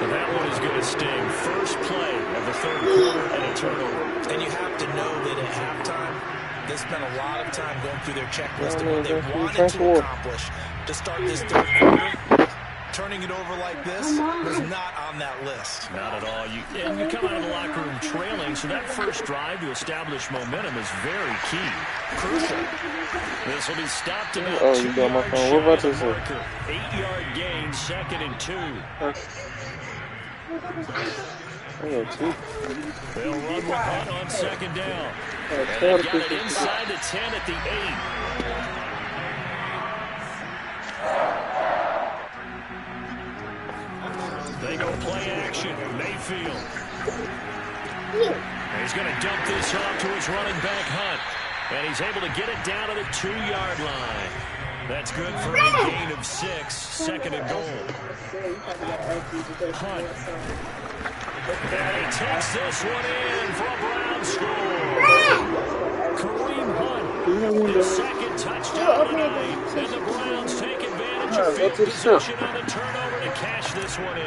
S1: But that one is going to sting. First play of the third quarter and a turnover.
S2: And you have to know that at halftime, they spent a lot of time going through their checklist of what they wanted to accomplish to start this third quarter. Turning it over like this was not on that list.
S1: Not at all. And you come out of the locker room trailing, so that first drive to establish momentum is very key. Crucial. This will be stopped about 2 yards shy of the marker. 8-yard gain, 2nd and 2. They'll run with Hunt on 2nd down. And they've got it inside the 10 at the 8. They go play action. Mayfield. And he's going to dump this off to his running back, Hunt. And he's able to get it down to the 2-yard line. That's good for a gain of 6. 2nd and goal. Hunt. And he takes this one in for a Brown score. Kareem Hunt, his 2nd touchdown tonight. And the Browns take advantage of field position on the turnover to cash this one in.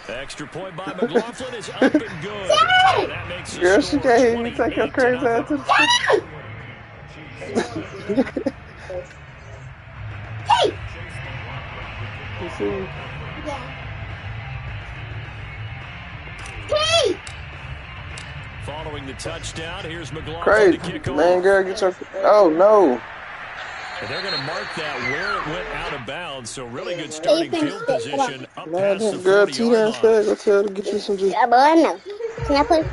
S1: Extra point by McLaughlin is up and good. And that makes the
S3: Girl, she can't hear you take her
S1: 28
S3: crazy ass to the
S8: Hey!
S3: You see?
S8: Hey!
S1: Following the touchdown, here's McLaughlin
S3: Crazy.
S1: to kick off.
S3: Man, girl, get your... Oh, no.
S1: And they're going to mark that where it went out of bounds. So really good starting field position up past the 40-yard line.
S3: Go tell her to get you some juice.
S8: Can I play?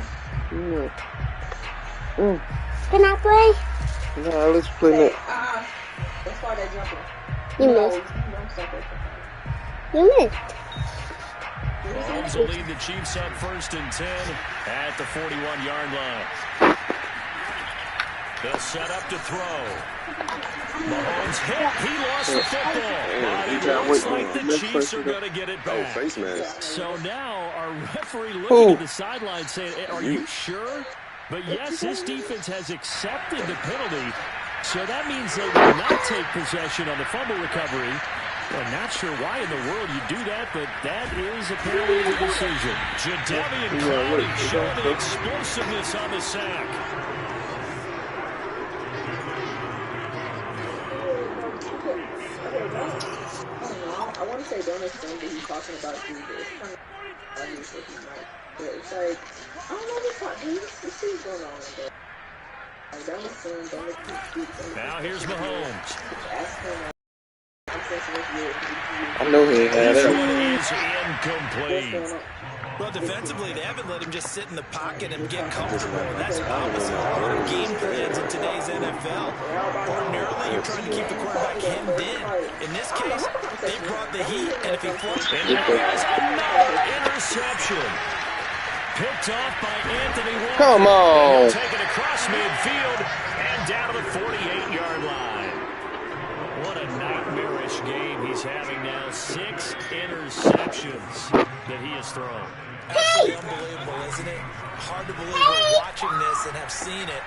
S8: Can I play?
S3: Nah, let's play that.
S8: You missed. You missed.
S1: Mahomes will lead the Chiefs up 1st and 10 at the 41-yard line. They'll set up to throw. Mahomes hit. He lost the football. It looks like the Chiefs are going to get it back.
S6: Face mask.
S1: So now our referee looking at the sideline saying, are you sure? But yes, this defense has accepted the penalty. So that means they will not take possession on the fumble recovery. I'm not sure why in the world you do that, but that is apparently the decision. Jadeveon Clowney showing the explosiveness on the sack.
S9: I want to say don't assume that he's talking about Jesus. Kind of obvious what he might, but it's like I don't know what he's going on with it. Like, don't assume, don't assume.
S1: Now here's Mahomes.
S3: I know he had
S1: This
S3: it.
S1: one is incomplete.
S2: Well, defensively, they haven't let him just sit in the pocket and get comfortable. And that's opposite of a lot of game plans in today's NFL. Ordinarily, you're trying to keep the quarterback hemmed in. In this case, they brought the heat, and if he floats...
S1: And now here's another interception. Picked off by Anthony Walker.
S3: Come on.
S1: Taken across midfield and down to the 48-yard line. What a nightmarish game he's having now. 6 interceptions that he has thrown.
S2: Absolutely unbelievable, isn't it? Hard to believe we're watching this and have seen it,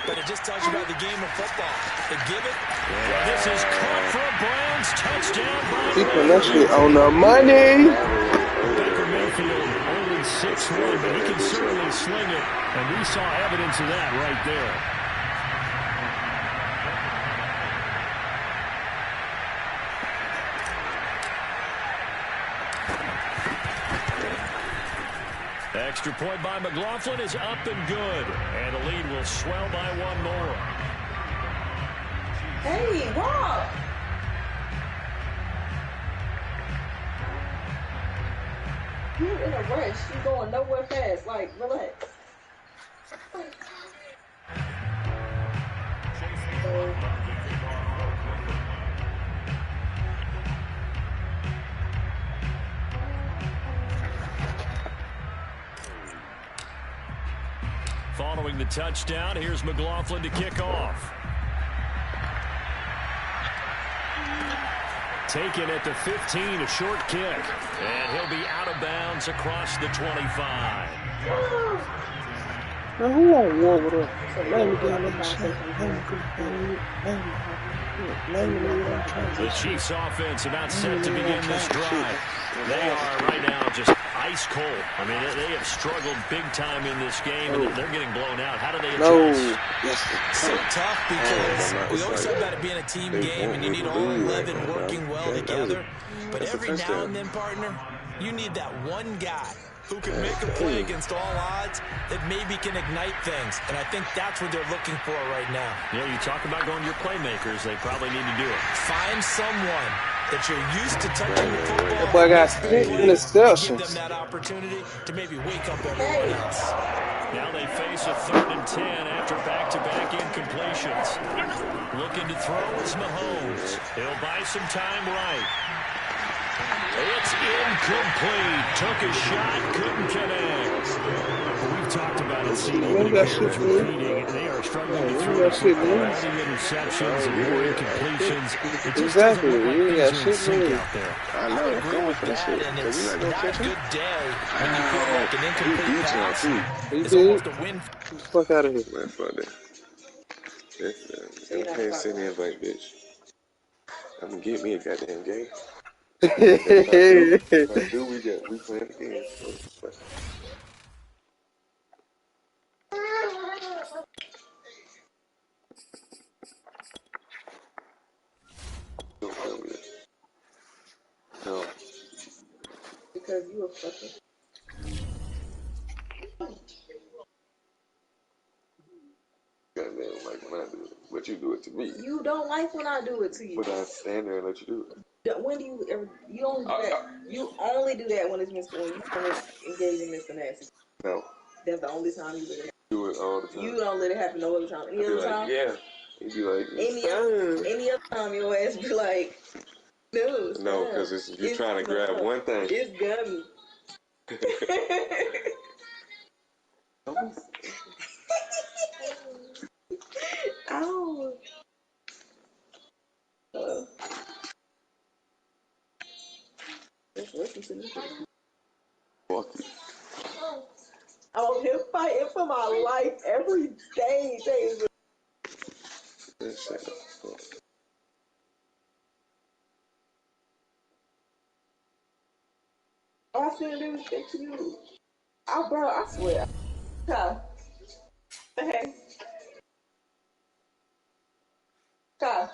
S2: but it just tells you about the game of football. They give it.
S1: And this is caught for a Browns touchdown by
S3: He put that shit on the money.
S1: Baker Mayfield only 6'1", but he can certainly sling it, and we saw evidence of that right there. Extra point by McLaughlin is up and good. And the lead will swell by 1 more.
S9: Hey, walk! You're in a rush. You're going nowhere fast. Like, relax.
S1: Following the touchdown, here's McLaughlin to kick off. Taken at the 15, a short kick. And he'll be out of bounds across the 25.
S3: Now, who on war with us?
S1: The Chiefs offense about set to begin this drive. They are right now just ice cold. I mean, they have struggled big time in this game, and they're getting blown out. How do they adjust?
S2: So tough because we always talk about it being a team game, and you need all 11 working well together. But every now and then, partner, you need that one guy who can make a play against all odds that maybe can ignite things. And I think that's what they're looking for right now.
S1: Yeah, you talk about going to your playmakers. They probably need to do it.
S2: Find someone that you're used to touching the football.
S3: That boy got 6 interceptions.
S2: Give them that opportunity to maybe wake up everyone else.
S1: Now they face a 3rd and 10 after back-to-back incompletions. Looking to throw is Mahomes. He'll buy some time right. It's incomplete. Took a shot, couldn't connect. We've talked about it. See, repeating. They are struggling to throw the football. All the interceptions and more incompletions. It just doesn't look like things are in sync out there.
S2: I agree with that, and it's not a good day when you feel like an incomplete pass is almost a win.
S3: Get the fuck out of here.
S6: Man, fuck that. I can't send the invite, bitch. I'm gonna get me a goddamn game. If I do, we playing again. No.
S9: Because you were fucking.
S6: Goddamn, like when I do it. But you do it to me.
S9: You don't like when I do it to you.
S6: But I stand there and let you do it.
S9: When do you ever? You only do that. You only do that when it's Mr. When you engage in Mr. Nasty.
S6: No.
S9: That's the only time you let it.
S6: Do it all the time.
S9: You don't let it happen no other time. Any other time?
S6: Yeah. You be like,
S9: any other time your ass be like, no.
S6: No, because you're trying to grab one thing.
S9: It's gummy. Ow. Hello. Let's listen to this.
S6: Fuck you.
S9: I'm over here fighting for my life every day. All I said to do was fix you. Bro, I swear. Okay. Kai.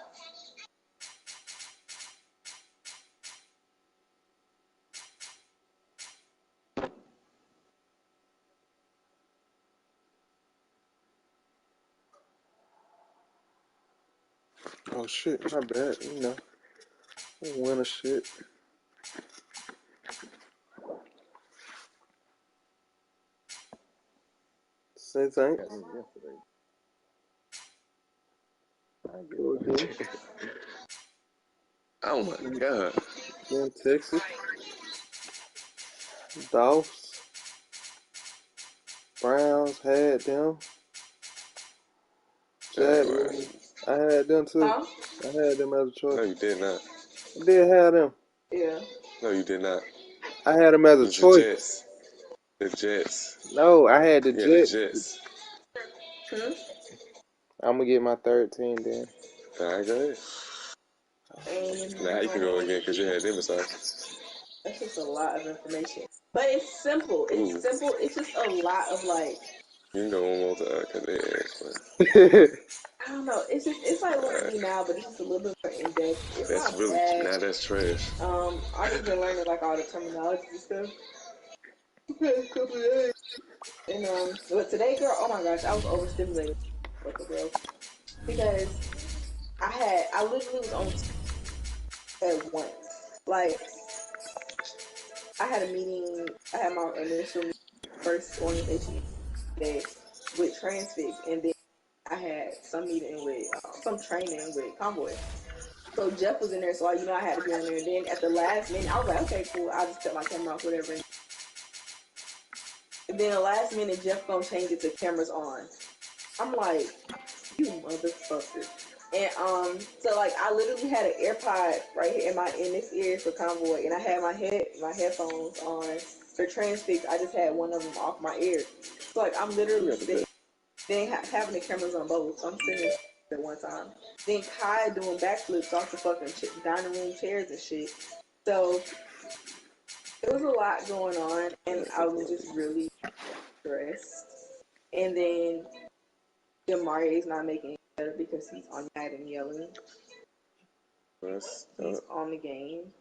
S3: Oh shit, my bad, you know. Winner shit. Same thing.
S6: Oh my god.
S3: In Texas. Dolphs. Browns had them. Jaguars. I had them too.
S9: Huh?
S3: I had them as a choice.
S6: No, you did not.
S3: I did have them.
S9: Yeah.
S6: No, you did not.
S3: I had them as a choice.
S6: The Jets. The Jets.
S3: No, I had the
S6: Yeah,
S3: Jets.
S6: the Jets.
S3: I'm gonna get my third team then.
S6: All right, go ahead. Now you can go again because you had them aside.
S9: That's just a lot of information. But it's simple. It's simple. It's just a lot of like.
S6: You can go one more time because they asked, man.
S9: I don't know. It's just it's like what we do now, but it's just a little bit more in depth. It's
S6: That's
S9: not
S6: really
S9: bad.
S6: now that's trash.
S9: I just been learning like all the terminology and stuff. Okay, couple of days. And but today, girl, oh my gosh, I was overstimulated. What the girl? Because I literally was on at once. Like I had a meeting. I had my initial first orientation day with Transfix, and then I had some meeting with some training with Convoy. So Jeff was in there, so I had to be on there. And then at the last minute, I was like, okay, cool. I'll just cut my camera off, whatever. And then the last minute, Jeff gonna change it to cameras on. I'm like, you motherfucker. And so like I literally had an AirPod right here in this ear for Convoy, and I had my headphones on for Transfix. I just had one of them off my ear. So like I'm literally sitting, then having the cameras on both. So I'm sitting at one time. Then Kai doing backflips off the fucking dining room chairs and shit. So it was a lot going on, and I was just really stressed. And then Jamari is not making it better because he's on Madden yelling. He's on the game.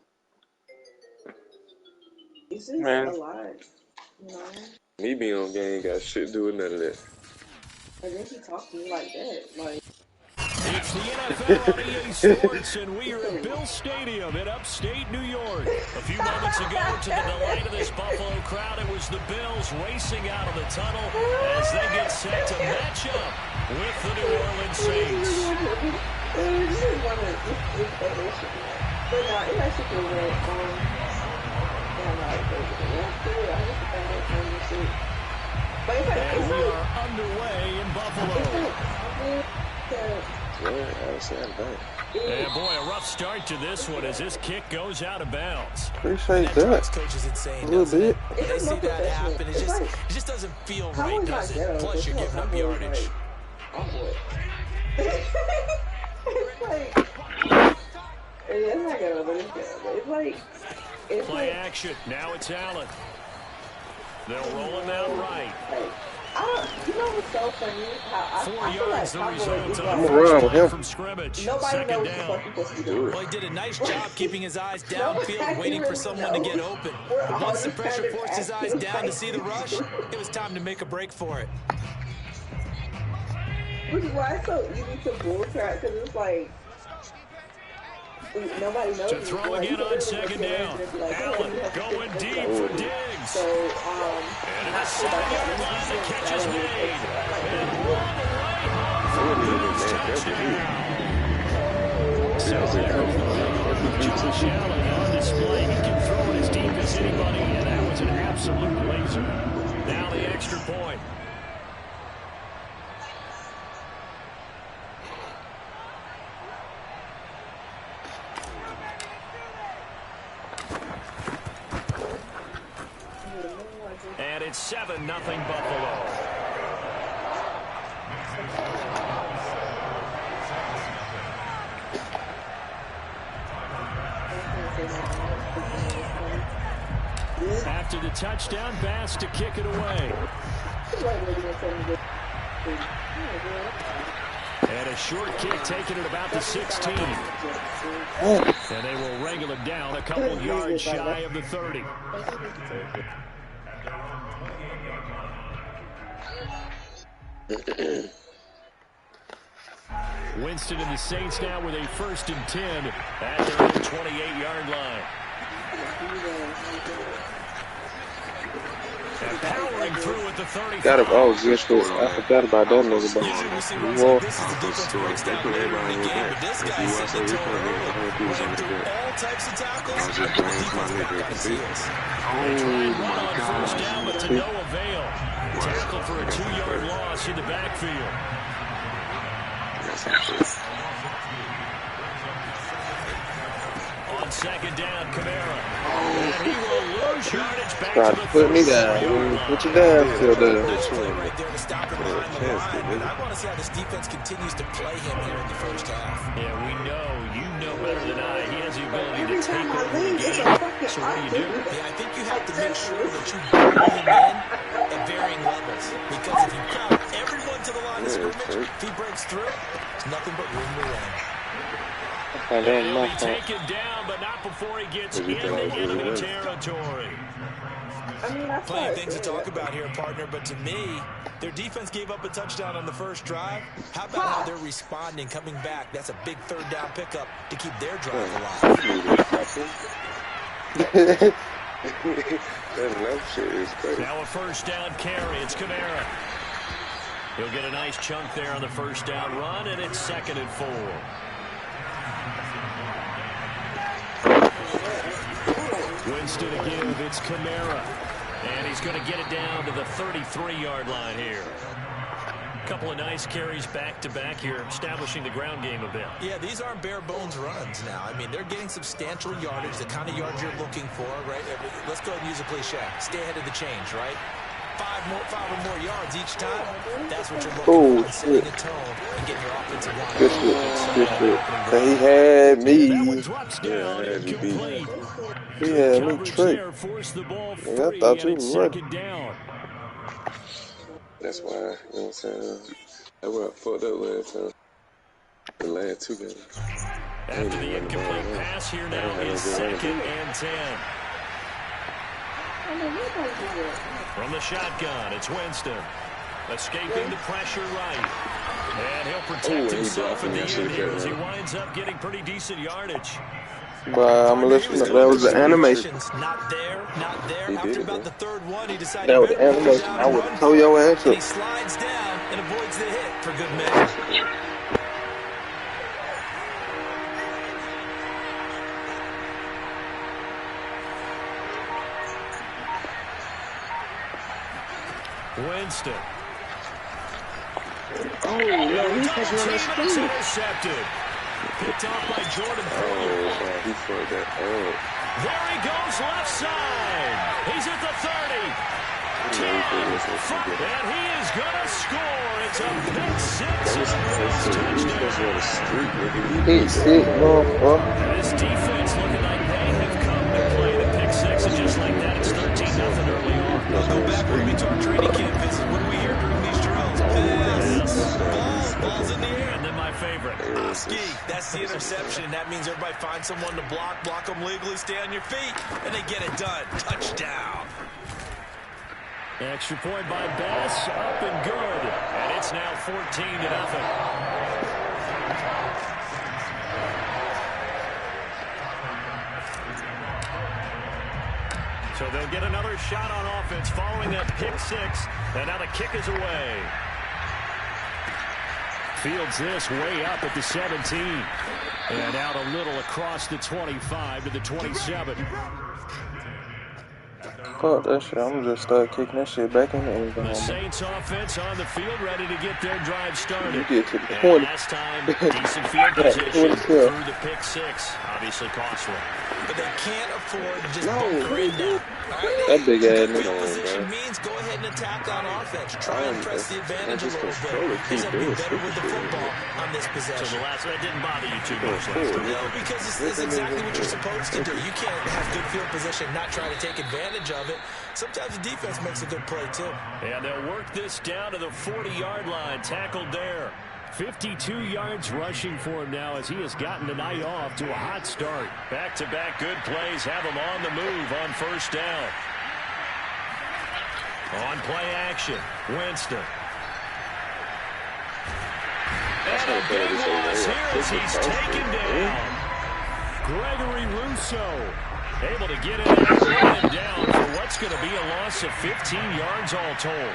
S9: It's just a lot, you know?
S6: Me being on game got shit to do with none of that.
S9: And then he talked to me like that, like.
S1: It's the NFL on EA Sports, and we are at Bill Stadium in upstate New York. A few moments ago, to the delight of this Buffalo crowd, it was the Bills racing out of the tunnel as they get set to match up with the New Orleans Saints. And we are underway in Buffalo. And boy, a rough start to this one as this kick goes out of bounds.
S3: Appreciate that.
S2: Coach is insane,
S3: a little bit.
S2: They see that happen. It just doesn't feel right, does it? Plus, you're giving up yardage.
S9: It's like, it's not ghetto, but it's ghetto. It's like,
S1: Play action. Now it's Allen. They'll roll him out right.
S9: You know what's so funny? How
S1: 4 yards the result
S3: I'm around with him.
S1: from scrimmage.
S9: Nobody knows
S1: down.
S9: what the fuck he's supposed to do.
S2: Well, he did a nice job keeping his eyes downfield, waiting for someone to get open. But once the pressure forced his eyes down to see the rush, it was time to make a break for it.
S9: Which is why it's so easy to bull track, because it's like, nobody knows.
S1: To throw again on second down. Allen going deep for Diggs.
S9: So,
S1: and a 7-yard line, the catch is made. And all the way home for Bills touchdown. So there is the power of Josh Allen on display. He can throw it as deep as anybody, and that was an absolute laser. Now the extra point. And it's 7-0 Buffalo. After the touchdown, Bass to kick it away. And a short kick taken at about the 16. And they will wrangle it down a couple yards shy of the 30. Winston and the Saints now with a 1st and 10 at their own 28-yard line. And powering through at the 35.
S3: Got it. Oh, just this. I forgot about that nigga.
S2: Usually we see runs like this is the defense breaks down later in the game, but this guy set the tone early, went through all types of tackles, and the defense back on his heels.
S1: They tried one on 1st down, but to no avail. Tackle for a 2-yard loss in the backfield. On second down, Kamara. And he will lose yardage back
S3: Try
S1: to
S3: to
S1: the
S3: put me down. Put you down still there.
S2: Nice play right there to stop him behind the line. And I want to see how this defense continues to play him here in the first half.
S1: Yeah, we know. You know better than I. He has the ability to take over the game. So what do?
S2: Yeah, I think you have to make sure that you bring him in at varying levels. Because if you crowd everyone to the line of scrimmage, if he breaks through, it's nothing but room to run.
S1: He'll be taken down, but not before he gets into enemy territory.
S2: Plenty of things to talk about here, partner, but to me, their defense gave up a touchdown on the first drive. How about how they're responding, coming back? That's a big third down pickup to keep their drive alive.
S6: That left shit is crazy.
S1: Now a first down carry. It's Kamara. He'll get a nice chunk there on the first down run, and it's 2nd and 4. Winston to give. It's Kamara. And he's going to get it down to the 33-yard line here. A couple of nice carries back-to-back here, establishing the ground game a bit.
S2: Yeah, these aren't bare-bones runs now. I mean, they're getting substantial yardage, the kind of yards you're looking for, right? Let's go ahead and use a cliche. Stay ahead of the change, right? 5 or more yards each time. That's what you're looking for, setting a tone and getting your offensive line.
S3: Good shit. So he had me. He had me tricked. Yeah, I thought you was running.
S6: That's why, you know what I'm saying? That's where I fucked up last time. The last 2 games.
S1: After the incomplete pass here now is 2nd and 10. From the shotgun, it's Winston. Escaping the pressure right. And he'll protect himself in the end here as he winds up getting pretty decent yardage.
S3: But I'm listening. That was the animation.
S2: Not there. After about the third one, he decided
S3: that was the animation. I would throw your ass up.
S2: He slides down and avoids the hit for good measure.
S1: Winston.
S8: Oh, no, he's catching on the screen.
S1: Intercepted. Picked off by Jordan.
S6: He fucked that up.
S1: There he goes, left side. He's at the 30. 10, 5, and he is going to score. It's a pick 6 and a touchdown.
S3: Pick 6, motherfucker.
S1: This defense looking like they have come to play. The pick 6 is just like that. It's 13-0 early on.
S2: We'll go back when we to our training camp visits. What do we hear during these drills? Balls in the air.
S1: And then my favorite.
S2: Ski. That's the interception. That means everybody finds someone to block them legally, stay on your feet, and they get it done. Touchdown.
S1: Extra point by Bess, up and good. And it's now 14-0. So they'll get another shot on offense following that pick 6. And now the kick is away. Fields this way up at the 17. And out a little across the 25 to the 27.
S3: Fuck that shit. I'm gonna just start kicking that shit back in the end.
S1: The Saints offense on the field ready to get their drive started.
S3: You get to the 20.
S1: Last time, decent field position through the pick 6. Obviously costly.
S2: But they can't afford to just bunker in now.
S3: That big ass
S2: field position means go ahead and attack on offense. Try and press the advantage a little bit. They have to be better with the football on this possession.
S1: So the last one didn't bother you too much.
S2: No, because this is exactly what you're supposed to do. You can't have good field position, not try to take advantage of it. Sometimes the defense makes a good play too.
S1: And they'll work this down to the 40-yard line. Tackled there. 52 yards rushing for him now as he has gotten the night off to a hot start. Back-to-back good plays have him on the move on first down. On play action, Winston. And a big loss here as he's taken down. Gregory Rousseau able to get it and run him down for what's going to be a loss of 15 yards all told.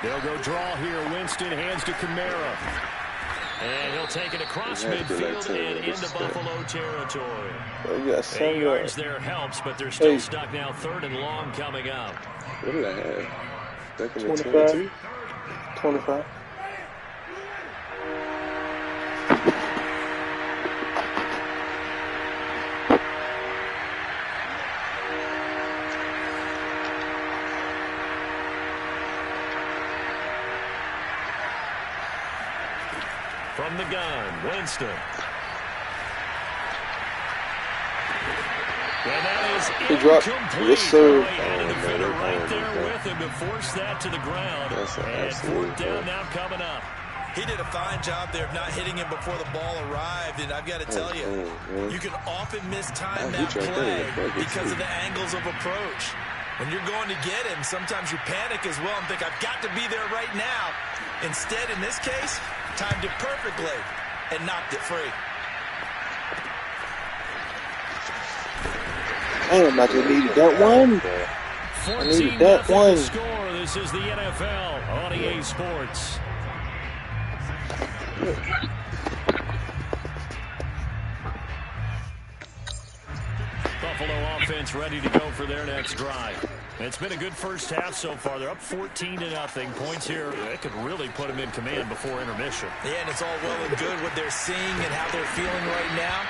S1: They'll go draw here. Winston hands to Kamara. And he'll take it across midfield and into Buffalo territory. 8 yards there helps, but they're still stuck now. 3rd and long coming up.
S6: What did I have?
S3: 25. 25.
S1: From the gun, Winston. And that is incomplete.
S3: Yes, sir.
S1: He had a defender right there with him to force that to the ground. And fourth down now coming up.
S2: He did a fine job there of not hitting him before the ball arrived, and I've got to tell you, you can often mistime that play because of the angles of approach. When you're going to get him, sometimes you panic as well and think, I've got to be there right now. Instead, in this case, timed it perfectly and knocked it free.
S3: Damn, I just needed that one. I needed that one.
S1: Score. This is the NFL on EA Sports. Buffalo offense ready to go for their next drive. It's been a good first half so far. They're up 14-0. Points here, they could really put them in command before intermission.
S2: Yeah, and it's all well and good what they're seeing and how they're feeling right now.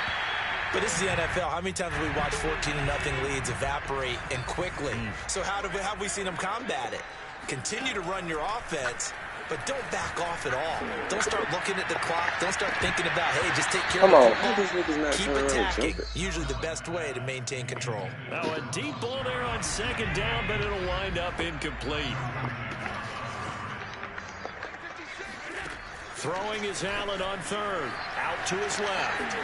S2: But this is the NFL. How many times have we watched 14-0 leads evaporate and quickly? So how have we seen them combat it? Continue to run your offense, but don't back off at all. Don't start looking at the clock. Don't start thinking about, hey, just take care of the football. Keep attacking. Usually the best way to maintain control.
S1: Now a deep ball there on second down, but it'll wind up incomplete. Throwing is Allen on third. Out to his left.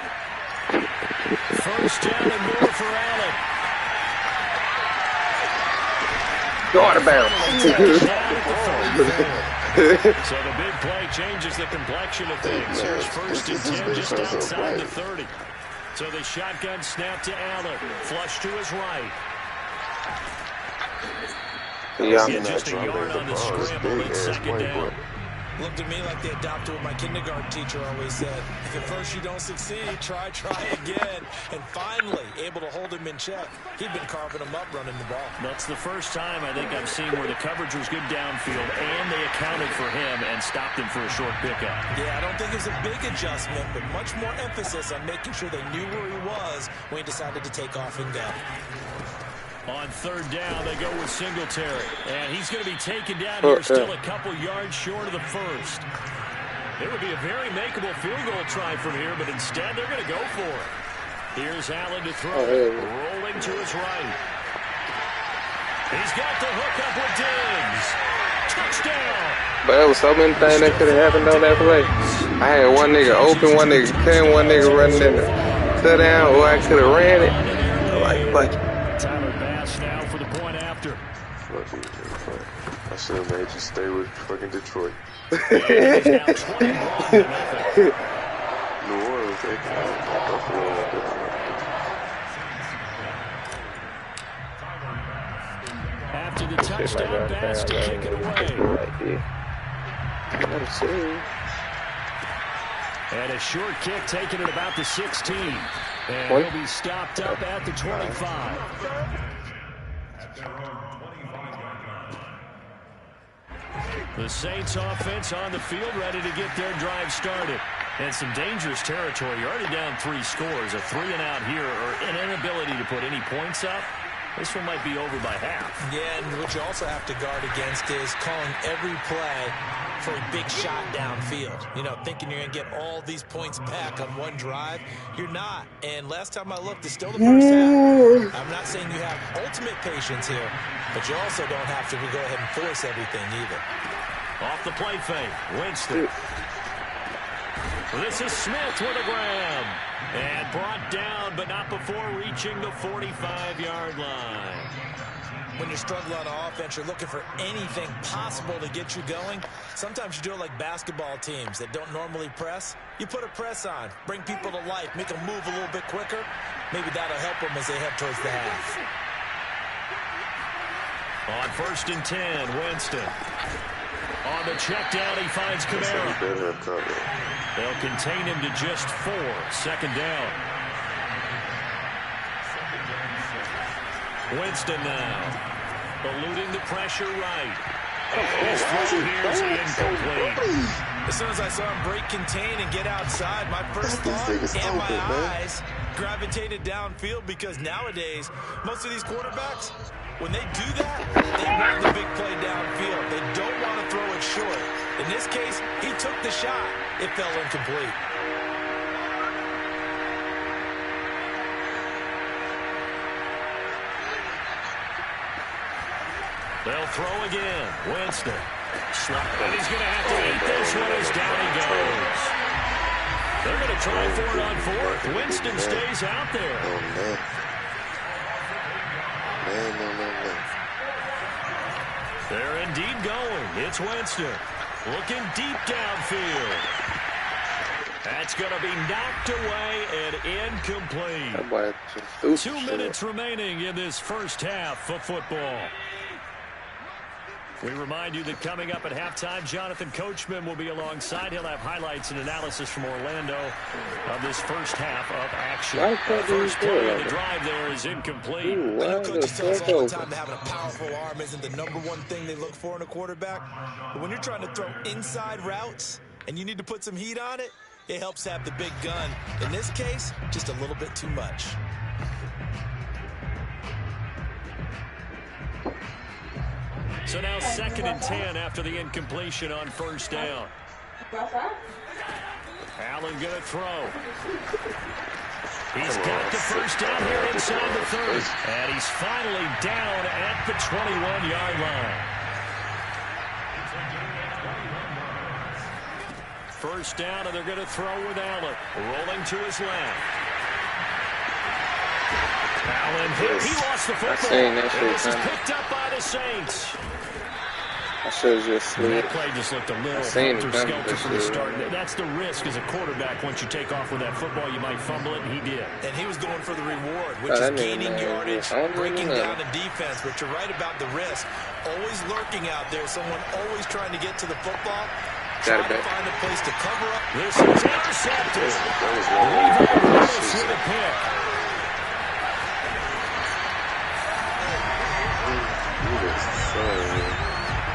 S1: First down and more for Allen.
S3: Daughter barrel.
S1: So the big play changes the complexion of things. Here's first and 10 just outside the 30. So the shotgun snap to Allen. Flush to his right.
S3: Yeah,
S1: just a yard on the scramble at second down.
S2: Looked at me like they adopted what my kindergarten teacher always said. If at first you don't succeed, try again. And finally, able to hold him in check. He'd been carving him up running the ball.
S1: That's the first time I think I've seen where the coverage was good downfield and they accounted for him and stopped him for a short pickup.
S2: Yeah, I don't think it was a big adjustment, but much more emphasis on making sure they knew where he was when he decided to take off and go.
S1: On third down, they go with Singletary. And he's going to be taken down here, still a couple yards short of the first. It would be a very makeable field goal try from here, but instead they're going to go for it. Here's Allen to throw. Rolling to his right. He's got the hook up with Diggs. Touchdown.
S3: But there was so many things that could have happened on that play. I had one nigga open, one nigga cutting, one nigga running in the touchdown, or I could have ran it. I'm like, fuck it.
S1: Now for the point after.
S6: Fuck you, fuck. I should have made you stay with fucking Detroit.
S1: New
S6: Orleans, they Buffalo.
S1: After the touchdown pass to kick it away. And a short kick taken at about the 16. And he'll be stopped up at the 25. The Saints offense on the field ready to get their drive started. And some dangerous territory. You're already down 3 scores. A 3-and-out here or an inability to put any points up. This one might be over by half.
S2: Yeah, and what you also have to guard against is calling every play for a big shot downfield. You know, thinking you're going to get all these points back on one drive. You're not. And last time I looked, it's still the first half. I'm not saying you have ultimate patience here, but you also don't have to go ahead and force everything either.
S1: Off the play fake, Winston. This is Smith with a grab. And brought down, but not before reaching the 45-yard line.
S2: When you're struggling on offense, you're looking for anything possible to get you going. Sometimes you do it like basketball teams that don't normally press. You put a press on, bring people to life, make them move a little bit quicker. Maybe that'll help them as they head towards the half.
S1: On first and 10, Winston. On the check down, he finds Kamara. They'll contain him to just 4. Second down. Winston now. Eluding the pressure right. And his throw here is incomplete.
S2: As soon as I saw him break contain and get outside, my first thought and my eyes gravitated downfield because nowadays, most of these quarterbacks, when they do that, they want the big play downfield. They don't want to throw it short. In this case, he took the shot. It fell incomplete.
S1: They'll throw again. Winston. And he's going to have to eat this one as down he goes. They're going to try for it on fourth. Winston stays out there.
S3: Oh, man. No.
S1: They're indeed going. It's Winston. Looking deep downfield. That's going to be knocked away and incomplete. 2 minutes remaining in this first half of football. We remind you that coming up at halftime, Jonathan Coachman will be alongside. He'll have highlights and analysis from Orlando of this first half of action. First play of the drive there is incomplete.
S2: I know coaches tell us all the time that having a powerful arm isn't the number one thing they look for in a quarterback. But when you're trying to throw inside routes and you need to put some heat on it, it helps have the big gun. In this case, just a little bit too much.
S1: So now 2nd and 10 after the incompletion on first down. Allen going to throw. He's got the first down here inside the 30. And he's finally down at the 21-yard line. First down, and they're going to throw with Allen. Rolling to his left. Allen hit. He lost the football. This is picked up by the Saints.
S3: I should have just slid.
S1: That play just looked a little helter-skelter from the start. That's the risk as a quarterback. Once you take off with that football, you might fumble it, and he did.
S2: And he was going for the reward, which is gaining yardage, breaking down the defense. But you're right about the risk. Always lurking out there. Someone always trying to get to the football. Trying to find a place to cover up.
S1: This is intercepted. Levi with a pick.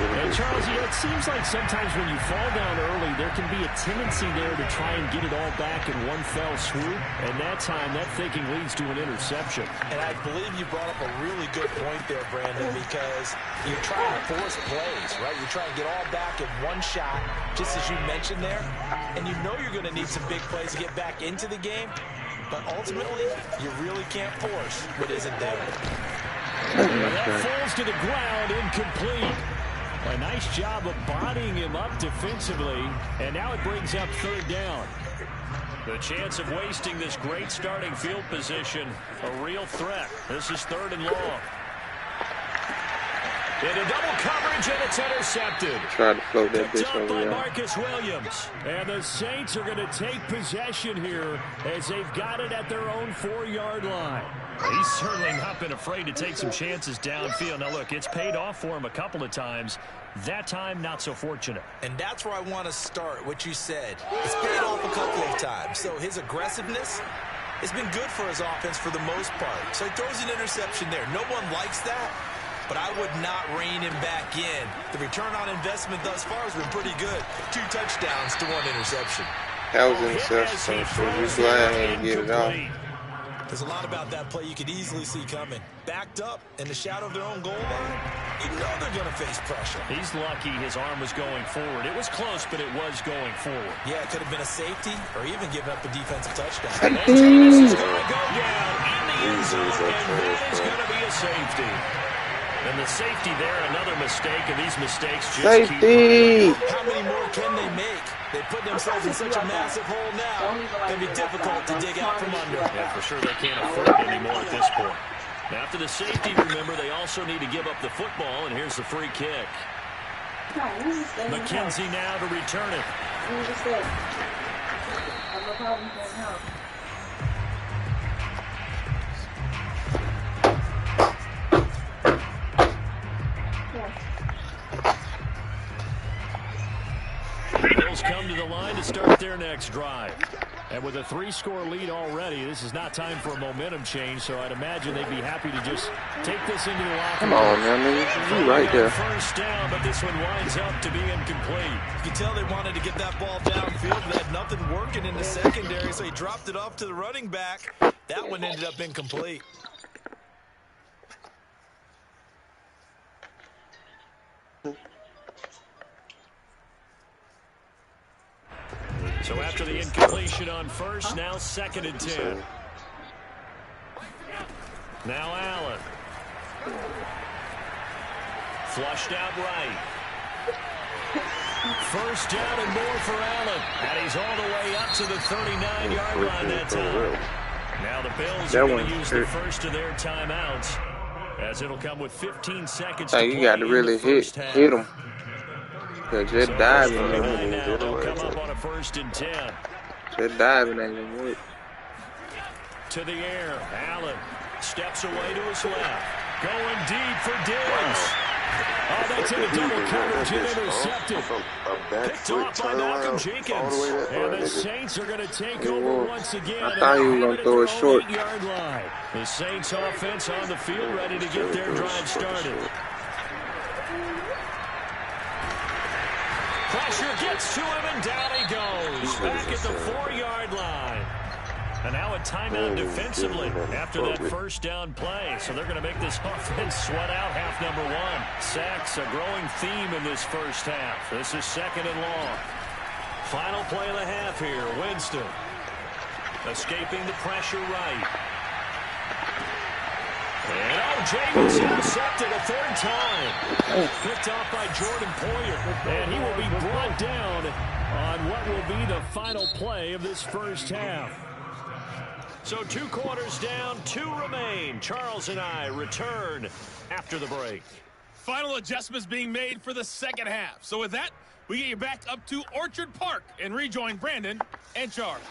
S1: And Charles, it seems like sometimes when you fall down early, there can be a tendency there to try and get it all back in one fell swoop. And that time, that thinking leads to an interception.
S2: And I believe you brought up a really good point there, Brandon, because you're trying to force plays, right? You're trying to get all back in one shot, just as you mentioned there. And you know you're going to need some big plays to get back into the game. But ultimately, you really can't force what isn't there.
S1: That falls to the ground, incomplete. A nice job of bodying him up defensively, and now it brings up third down. The chance of wasting this great starting field position, a real threat. This is 3rd and long. Into double coverage, and it's intercepted.
S3: Try to float that bitch over
S1: by
S3: there.
S1: Marcus Williams. And the Saints are going to take possession here as they've got it at their own 4-yard line. He's certainly not been afraid to take some chances downfield. Now, look, it's paid off for him a couple of times. That time, not so fortunate.
S2: And that's where I want to start, what you said. It's paid off a couple of times. So his aggressiveness has been good for his offense for the most part. So he throws an interception there. No one likes that, but I would not rein him back in. The return on investment thus far has been pretty good. 2 touchdowns to 1 interception.
S3: That was an interception, so we're glad I didn't get it off.
S2: There's a lot about that play you could easily see coming. Backed up in the shadow of their own goal line, you know they're going to face pressure.
S1: He's lucky his arm was going forward. It was close, but it was going forward.
S2: Yeah, it could have been a safety or even giving up a defensive touchdown.
S1: And James is going to go down in the end zone, and that is going to be a safety. And the safety there, another mistake, and these mistakes just keep.
S2: How many more can they make? They put themselves in such a massive hole now. It's going to be difficult to dig out from under.
S1: Yeah, for sure they can't afford it anymore at this point. After the safety, remember, they also need to give up the football, and here's the free kick. McKenzie now to return it. Bills come to the line to start their next drive. And with a 3-score lead already, this is not time for a momentum change, so I'd imagine they'd be happy to just take this into the locker room.
S3: Come on, man. You right there.
S1: First down, but this one winds up to be incomplete.
S2: You can tell they wanted to get that ball downfield, but had nothing working in the secondary, so he dropped it off to the running back. That one ended up incomplete.
S1: So after the incompletion on first, now 2nd and 10. Now Allen. Flushed out right. First down and more for Allen. And he's all the way up to the 39-yard line that time. Now the Bills are going to use the first of their timeouts, as it'll come with 15 seconds to play.
S3: You got to really hit him. Just diving ain't
S1: gonna they'll come up on a 1st and 10.
S3: Just diving ain't gonna work.
S1: To the air, Allen steps away to his left, going deep for Diggs. Oh, that's in a double coverage and intercepted. Picked off by Malcolm Jenkins. And the Saints are going to take over once again.
S3: I thought he was going to throw it short.
S1: Line. The Saints offense on the field, ready to get their drive started. Pressure gets to him, and down he goes. Back at the 4-yard line. And now a timeout defensively after that first down play. So they're going to make this offense sweat out half number 1. Sacks, a growing theme in this first half. This is 2nd and long. Final play of the half here. Winston escaping the pressure right. And James intercepted a 3rd time. Picked off by Jordan Poyer. And he will be brought down on what will be the final play of this first half. So 2 quarters down, 2 remain. Charles and I return after the break.
S7: Final adjustments being made for the second half. So with that, we get you back up to Orchard Park and rejoin Brandon and Charles.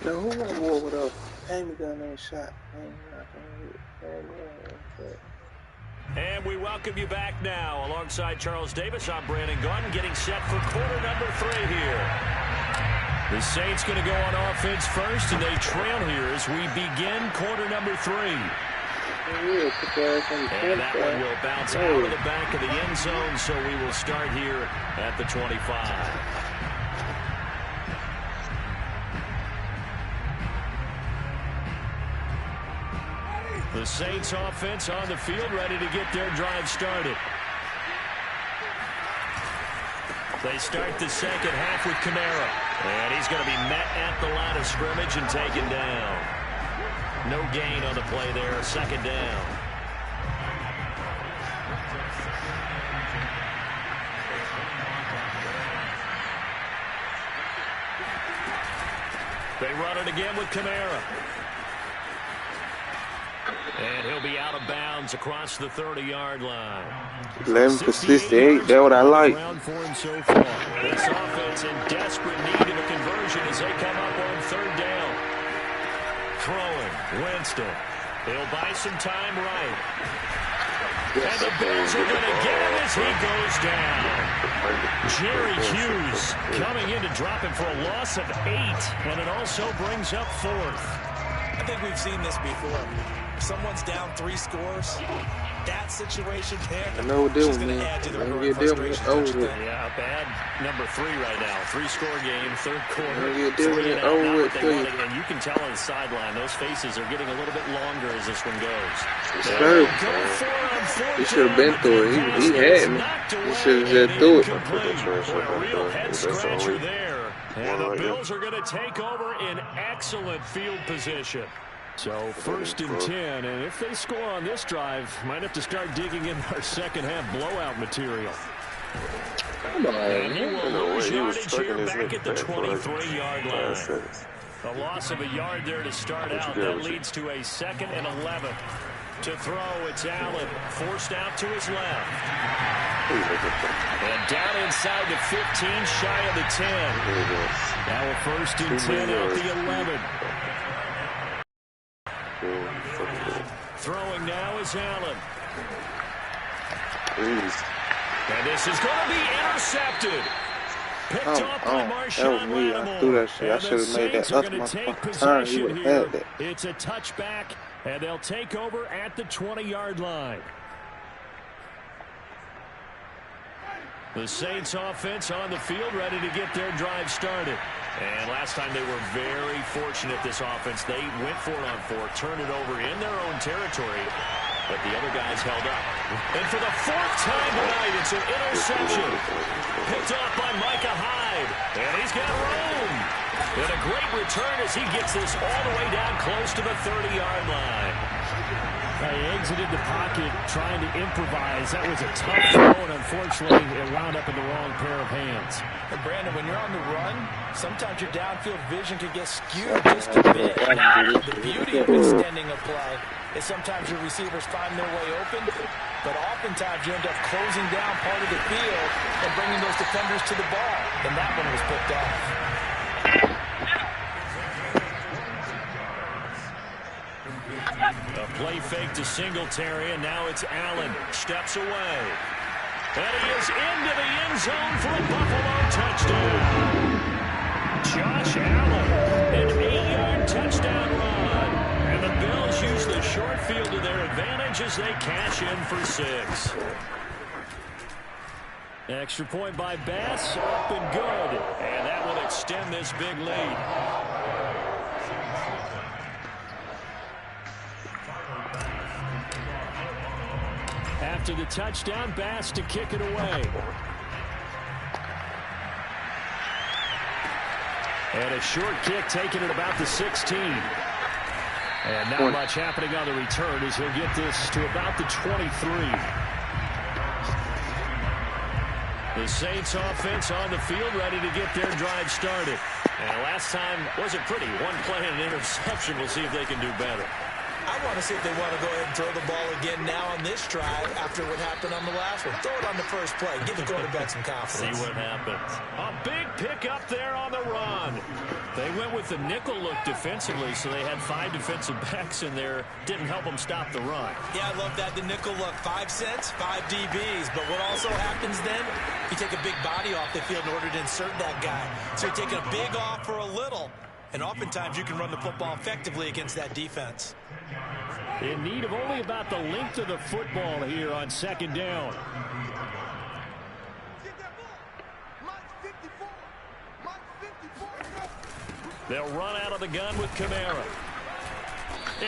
S3: Now, who won the war with a hand gun and shot?
S1: And we welcome you back now. Alongside Charles Davis, I'm Brandon Gordon, getting set for quarter number 3 here. The Saints going to go on offense first, and they trail here as we begin quarter number 3. And that one will bounce out of the back of the end zone, so we will start here at the 25. The Saints offense on the field, ready to get their drive started. They start the second half with Kamara. And he's going to be met at the line of scrimmage and taken down. No gain on the play there, 2nd down. They run it again with Kamara. And he'll be out of bounds across the 30-yard line.
S3: 11 for 68, that's what I like.
S1: So far. This offense in desperate need of a conversion as they come up on 3rd down. Throwing, Winston. He'll buy some time right. And the Bills are going to get him as he goes down. Jerry Hughes coming in to drop him for a loss of 8. And it also brings up 4th.
S2: I think we've seen this before. Someone's down 3 scores. That situation there.
S3: I know what they're going to add to the frustration.
S1: Yeah, bad number 3 right now. 3-score game, 3rd quarter. And you can tell on the sideline, those faces are getting a little bit longer as this one goes.
S3: He should have been through it. He had me. He should have just threw it.
S1: A real head scratcher there. And the Bills are going to take over in excellent field position. So 1st and 10, and if they score on this drive, might have to start digging in our second half blowout material.
S3: Come on,
S1: and he will lose yardage here back at the 23-yard line. A loss of a yard there to start out. That leads to a 2nd and 11. To throw, it's Allen, forced out to his left. And down inside the 15, shy of the 10. Now a 1st and 10 at the 11. Throwing now is Allen. And this is going to be intercepted. Picked off by Marshawn Lattimore.
S3: I threw that shit. I should have made that up my fucking turn. He would have had that.
S1: It's a touchback, and they'll take over at the 20-yard line. The Saints offense on the field, ready to get their drive started. And last time they were very fortunate, this offense. They went for it on 4th, turned it over in their own territory, but the other guys held up. And for the 4th time tonight, it's an interception. Picked off by Micah Hyde. And he's got room. And a great return as he gets this all the way down close to the 30-yard line.
S10: He exited the pocket trying to improvise. That was a tough throw, and unfortunately, it wound up in the wrong pair of hands.
S2: And Brandon, when you're on the run, sometimes your downfield vision can get skewed just a bit. The beauty of extending a play is sometimes your receivers find their way open, but oftentimes you end up closing down part of the field and bringing those defenders to the ball. And that one was picked off.
S1: A play fake to Singletary, and now it's Allen. Steps away. And he is into the end zone for a Buffalo touchdown. Josh Allen, an 8-yard touchdown run. And the Bills use the short field to their advantage as they cash in for 6. Extra point by Bass, up and good. And that will extend this big lead. After the touchdown, Bass to kick it away. And a short kick taken at about the 16. And not much happening on the return as he'll get this to about the 23. The Saints offense on the field ready to get their drive started. And last time wasn't pretty. One play and an interception. We'll see if they can do better.
S2: I want to see if they want to go ahead and throw the ball again now on this drive after what happened on the last one. Throw it on the first play. Give the quarterback some confidence.
S1: See what happens. A big pickup there on the run. They went with the nickel look defensively, so they had 5 defensive backs in there. Didn't help them stop the run.
S2: Yeah, I love that, the nickel look. 5 cents, 5 DBs. But what also happens then, you take a big body off the field in order to insert that guy. So you're taking a big off for a little. And oftentimes you can run the football effectively against that defense.
S10: In need of only about the length of the football here on second down.
S1: They'll run out of the gun with Kamara.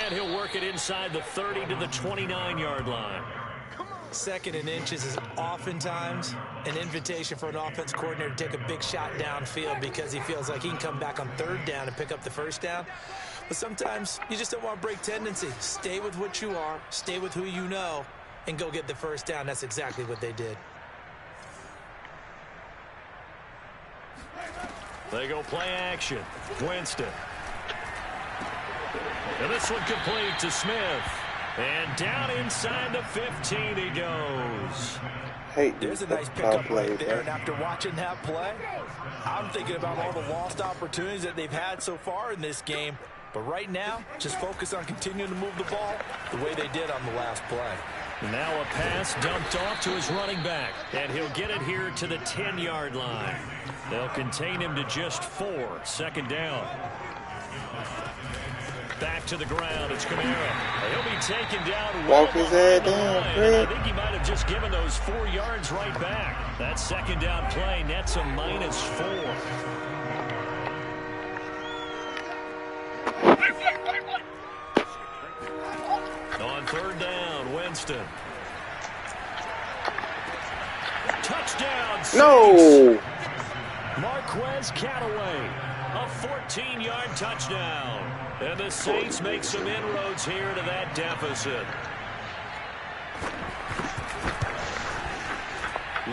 S1: And he'll work it inside the 30 to the 29-yard line.
S2: 2nd and inches is oftentimes an invitation for an offense coordinator to take a big shot downfield because he feels like he can come back on 3rd down and pick up the 1st down. But sometimes you just don't want to break tendency. Stay with what you are, stay with who you know, and go get the 1st down. That's exactly what they did.
S1: They go play action. Winston. And this one complete to Smith. And down inside the 15 he goes.
S2: There's a nice pickup right there, and after watching that play, I'm thinking about all the lost opportunities that they've had so far in this game. But right now, just focus on continuing to move the ball the way they did on the last play.
S1: Now a pass dumped off to his running back, and he'll get it here to the 10-yard line. They'll contain him to just 4. 2nd down. Back to the ground. It's Kamara. He'll be taken down.
S3: Walk his head down,
S1: I think he might have just given those 4 yards right back. That 2nd down play nets a -4. On 3rd down, Winston. Touchdown.
S3: No.
S1: Marquez Callaway. A 14-yard touchdown. And the Saints make some inroads here to that deficit.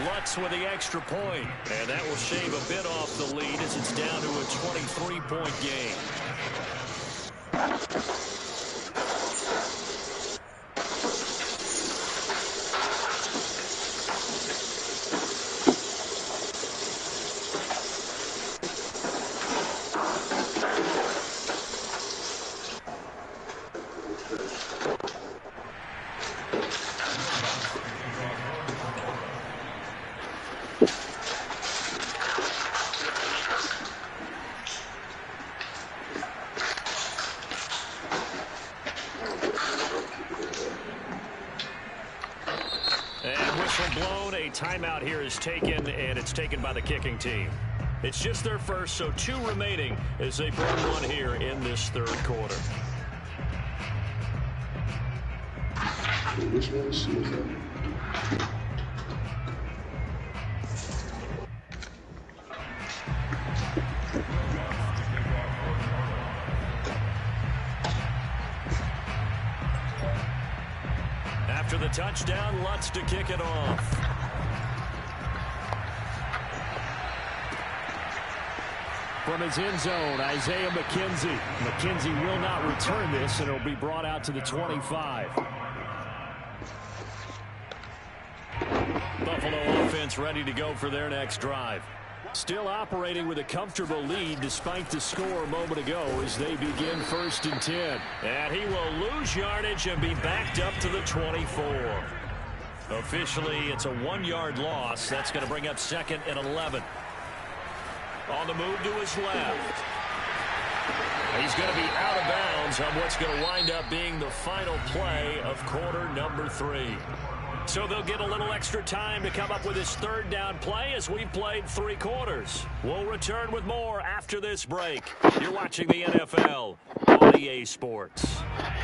S1: Lutz with the extra point. And that will shave a bit off the lead as it's down to a 23-point game. Timeout here is taken, and it's taken by the kicking team. It's just their first, so 2 remaining as they burn one here in this 3rd quarter. a touchdown. Lutz to kick it off.
S10: From his end zone, Isaiah McKenzie. McKenzie will not return this, and it'll be brought out to the 25.
S1: Buffalo offense ready to go for their next drive. Still operating with a comfortable lead despite the score a moment ago as they begin 1st and 10. And he will lose yardage and be backed up to the 24. Officially, it's a 1-yard loss. That's going to bring up 2nd and 11. On the move to his left. He's going to be out of bounds on what's going to wind up being the final play of quarter number 3. So they'll get a little extra time to come up with his 3rd down play as we've played 3 quarters. We'll return with more after this break. You're watching the NFL on EA Sports.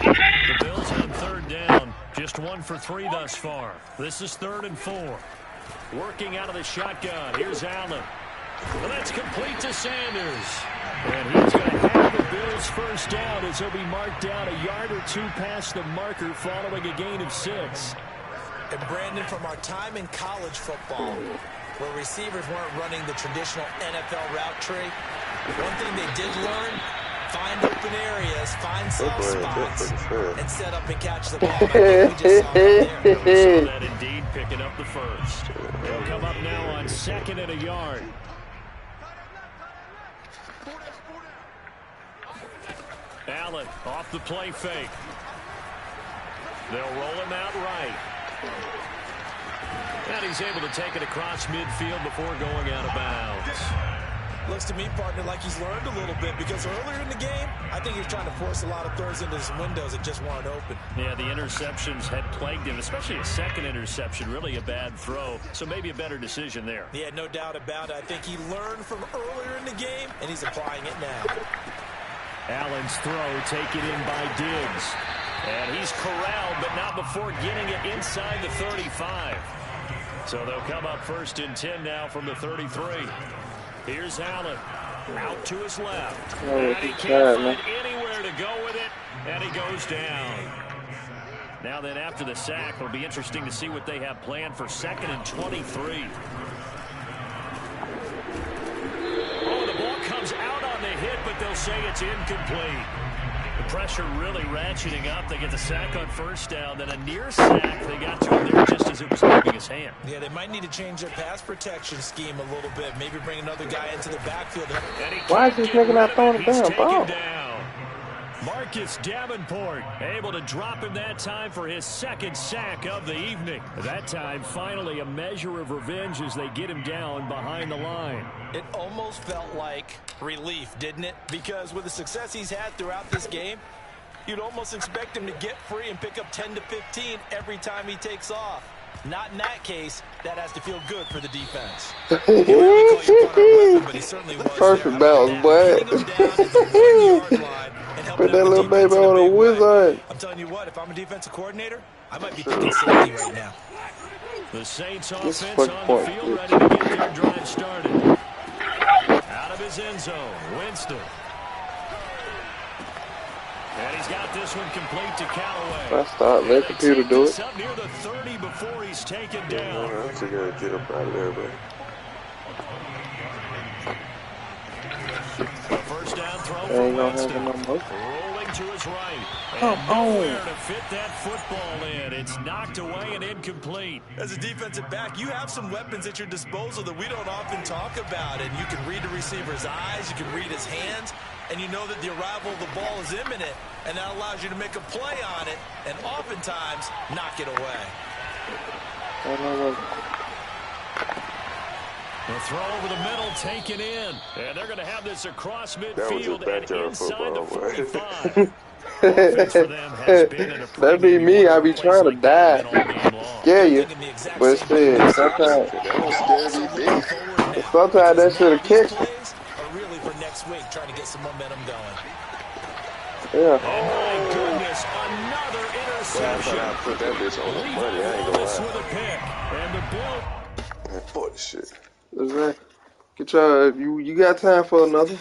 S1: The Bills on 3rd down. Just 1 for 3 thus far. This is 3rd and 4. Working out of the shotgun. Here's Allen. Well, that's complete to Sanders. And he's going to have the Bills' 1st down as he'll be marked down a yard or 2 past the marker following a gain of 6.
S2: And Brandon, from our time in college football, where receivers weren't running the traditional NFL route tree, one thing they did learn, find open areas, find soft spots, and set up and catch the ball. I think we just saw that there.
S1: We saw that indeed, picking up the 1st. They'll come up now on 2nd and a yard. Allen off the play fake. They'll roll him out right. And he's able to take it across midfield before going out of bounds.
S2: Looks to me, partner, like he's learned a little bit because earlier in the game, I think he was trying to force a lot of throws into some windows that just weren't open.
S1: Yeah, the interceptions had plagued him, especially a 2nd interception, really a bad throw. So maybe a better decision there.
S2: Yeah, no doubt about it. I think he learned from earlier in the game, and he's applying it now.
S10: Allen's throw taken in by Diggs.
S1: And he's corralled, but not before getting it inside the 35. So they'll come up 1st and 10 now from the 33. Here's Allen. Out to his left. And he can't find anywhere to go with it. And he goes down. Now then, after the sack, it'll be interesting to see what they have planned for 2nd and 23. Oh, the ball comes out on the hit, but they'll say it's incomplete. The pressure really ratcheting up. They get the sack on 1st down, then a near sack. They got to him there just as it was leaving his hand.
S2: Yeah, they might need to change their pass protection scheme a little bit. Maybe bring another guy into the backfield.
S3: Why is this nigga not throwing a damn ball?
S1: Marcus Davenport able to drop him that time for his 2nd sack of the evening. That time, finally, a measure of revenge as they get him down behind the line.
S2: It almost felt like relief, didn't it? Because with the success he's had throughout this game, you'd almost expect him to get free and pick up 10 to 15 every time he takes off. Not in that case. That has to feel good for the defense.
S3: First and bounds, boy. Put that little baby on a wizard.
S2: I'm telling you what, if I'm a defensive coordinator, I might be thinking safety right now.
S1: The Saints offense on the field ready to get their drive started. Out of his end zone, Winston. And he's got this one complete to Callaway.
S3: I start let the computer do it.
S1: Up near the 30 before he's taken down.
S6: I think I gotta get up out of there, but.
S1: The 1st down throw for Winston. Rolling to his right. And nowhere to fit that football in. It's knocked away and incomplete.
S2: As a defensive back, you have some weapons at your disposal that we don't often talk about. And you can read the receiver's eyes, you can read his hands, and you know that the arrival of the ball is imminent, and that allows you to make a play on it and oftentimes knock it away.
S1: The throw over the middle taken in. And they're going to have this across midfield and inside the 45.
S3: That'd be me. I be trying to dive. Scare you. But still, sometimes that should have catch me.
S2: Really for next week, trying to get some momentum going.
S3: Yeah.
S1: Oh my goodness, another interception.
S6: I put that bitch on the money. I ain't gonna lie.
S1: With a pick. And the Bill.
S6: Fuck this shit.
S3: Exactly. Get your, you got time for another?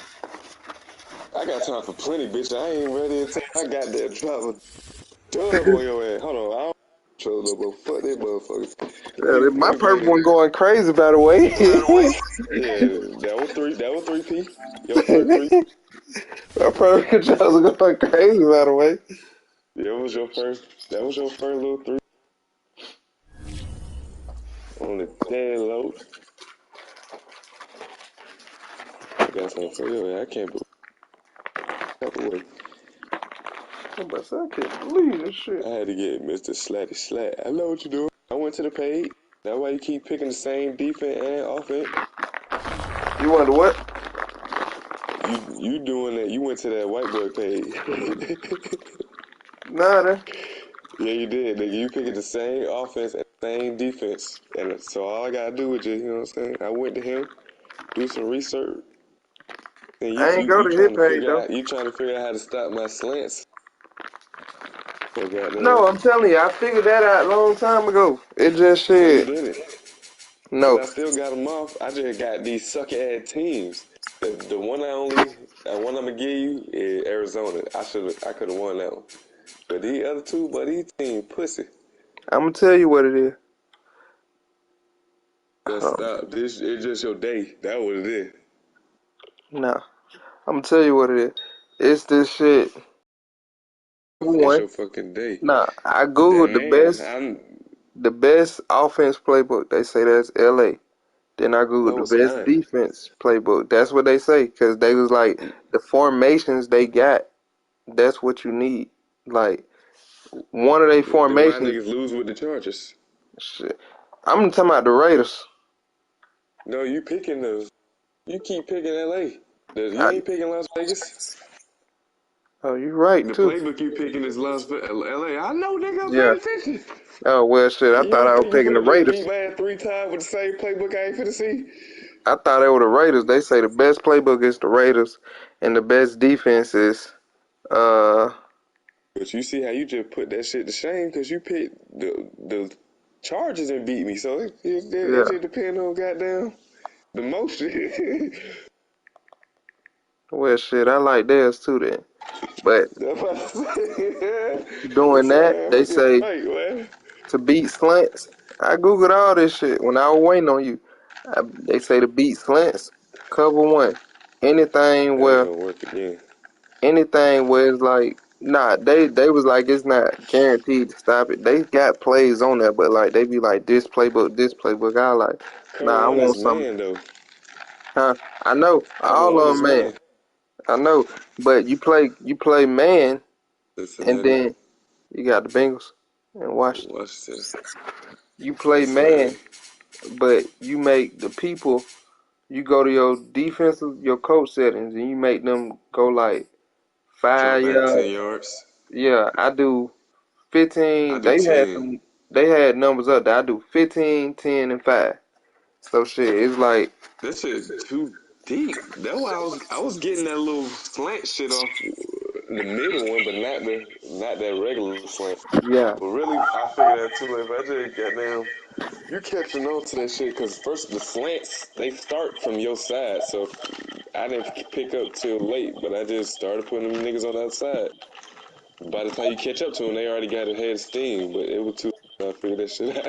S6: I got time for plenty, bitch. I ain't ready until I got that drop. Dub on your ass. Hold on. Fuck that motherfucker.
S3: My purple one going crazy, by the way.
S6: Yeah, that was 3. That was 3P. Your first 3.
S3: My purple controller going crazy, by the way.
S6: That was your first. That was your first little 3. On the dead low. I got something for you. I can't believe.
S3: I can't believe this shit.
S6: I had to get Mr. Slatty Slat. I know what you're doing. I went to the page. That's why you keep picking the same defense and offense.
S3: You wonder what?
S6: You doing that? You went to that white boy page.
S3: Nah,
S6: Yeah, you did, nigga. You picking the same offense and same defense. And so all I gotta do is just, you know what I'm saying? I went to him, do some research. And
S3: I ain't go to his page, though.
S6: you trying to figure out how to stop my slants.
S3: No, I'm telling you, I figured that out a long time ago. It just
S6: No, you
S3: said,
S6: didn't.
S3: no.
S6: Because I still got them off. I just got these sucker-ass teams. The one I'm gonna give you is Arizona. I could have won that one. But these other two, these teams pussy.
S3: I'm going to tell you what it is.
S6: Stop. It's just your day. That's what it is.
S3: Nah. I'm going to tell you what it is. It's this shit.
S6: It's your fucking day.
S3: Nah, I Googled the best offense playbook. They say that's LA. Then I Googled the best defense playbook. That's what they say. Because they was like, the formations they got, that's what you need. Like, one of their formations.
S6: Then why niggas lose with the Chargers?
S3: Shit. I'm talking about the Raiders.
S6: No, you picking those. You keep picking LA. You ain't picking Las Vegas.
S3: Oh, you right,
S6: the
S3: too.
S6: The playbook you picking is LA. I know, nigga. I'm
S3: paying
S6: attention.
S3: Oh, well, shit. I thought I was picking the Raiders.
S6: You beat my 3 times with the same playbook I ain't finna see.
S3: I thought they were the Raiders. They say the best playbook is the Raiders, and the best defense is,
S6: But you see how you just put that shit to shame because you picked the Chargers and beat me. So it just depends on goddamn the motion.
S3: Well, shit, I like theirs too then. But doing that, they say to beat slants. I Googled all this shit when I was waiting on you. They say to beat slants, cover one. Anything where it's like, nah, they was like, it's not guaranteed to stop it. They got plays on there, but like they be like, this playbook. I like, nah, I want something.
S6: Though.
S3: Huh? I know. All of them, man. I know. But you play man, and then you got the Bengals and Washington. You play man, but you make the people, you go to your defensive, your coach settings, and you make them go like 5 yards.
S6: 10 yards.
S3: Yeah, I do 15. They had numbers up there. I do 15, 10, and 5. So shit, it's like
S6: this shit too deep. That's why I was getting that little slant shit off the middle one, but not that regular slant.
S3: Yeah.
S6: But really, I figured that too. If I just goddamn, you catching on to that shit because first the slants they start from your side, so I didn't pick up till late, but I just started putting them niggas on the outside. By the time you catch up to them, they already got a head of steam, but it was too. I figured that shit out.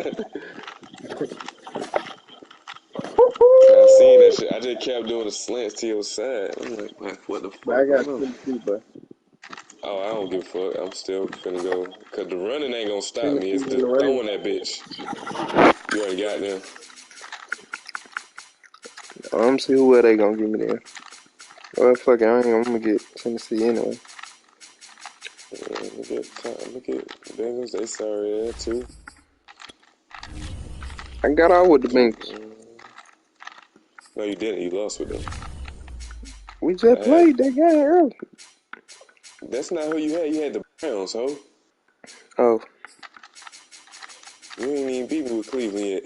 S6: I seen that shit. I just kept doing the slants to your side. I'm like, man, what the fuck?
S3: I got 22, but
S6: oh, I don't give a fuck. I'm still finna go. Because the running ain't gonna stop me. It's the throwing that bitch. You already got them.
S3: Let me see who they gonna give me there. Well, fuck it. I'm gonna get Tennessee anyway.
S6: Look at Bengals. They sorry there, too.
S3: I got out with the Bengals.
S6: No, you didn't. You lost with them.
S3: We just played that game early.
S6: That's not who you had. You had the Browns, ho.
S3: Oh.
S6: You ain't even beat me with Cleveland yet.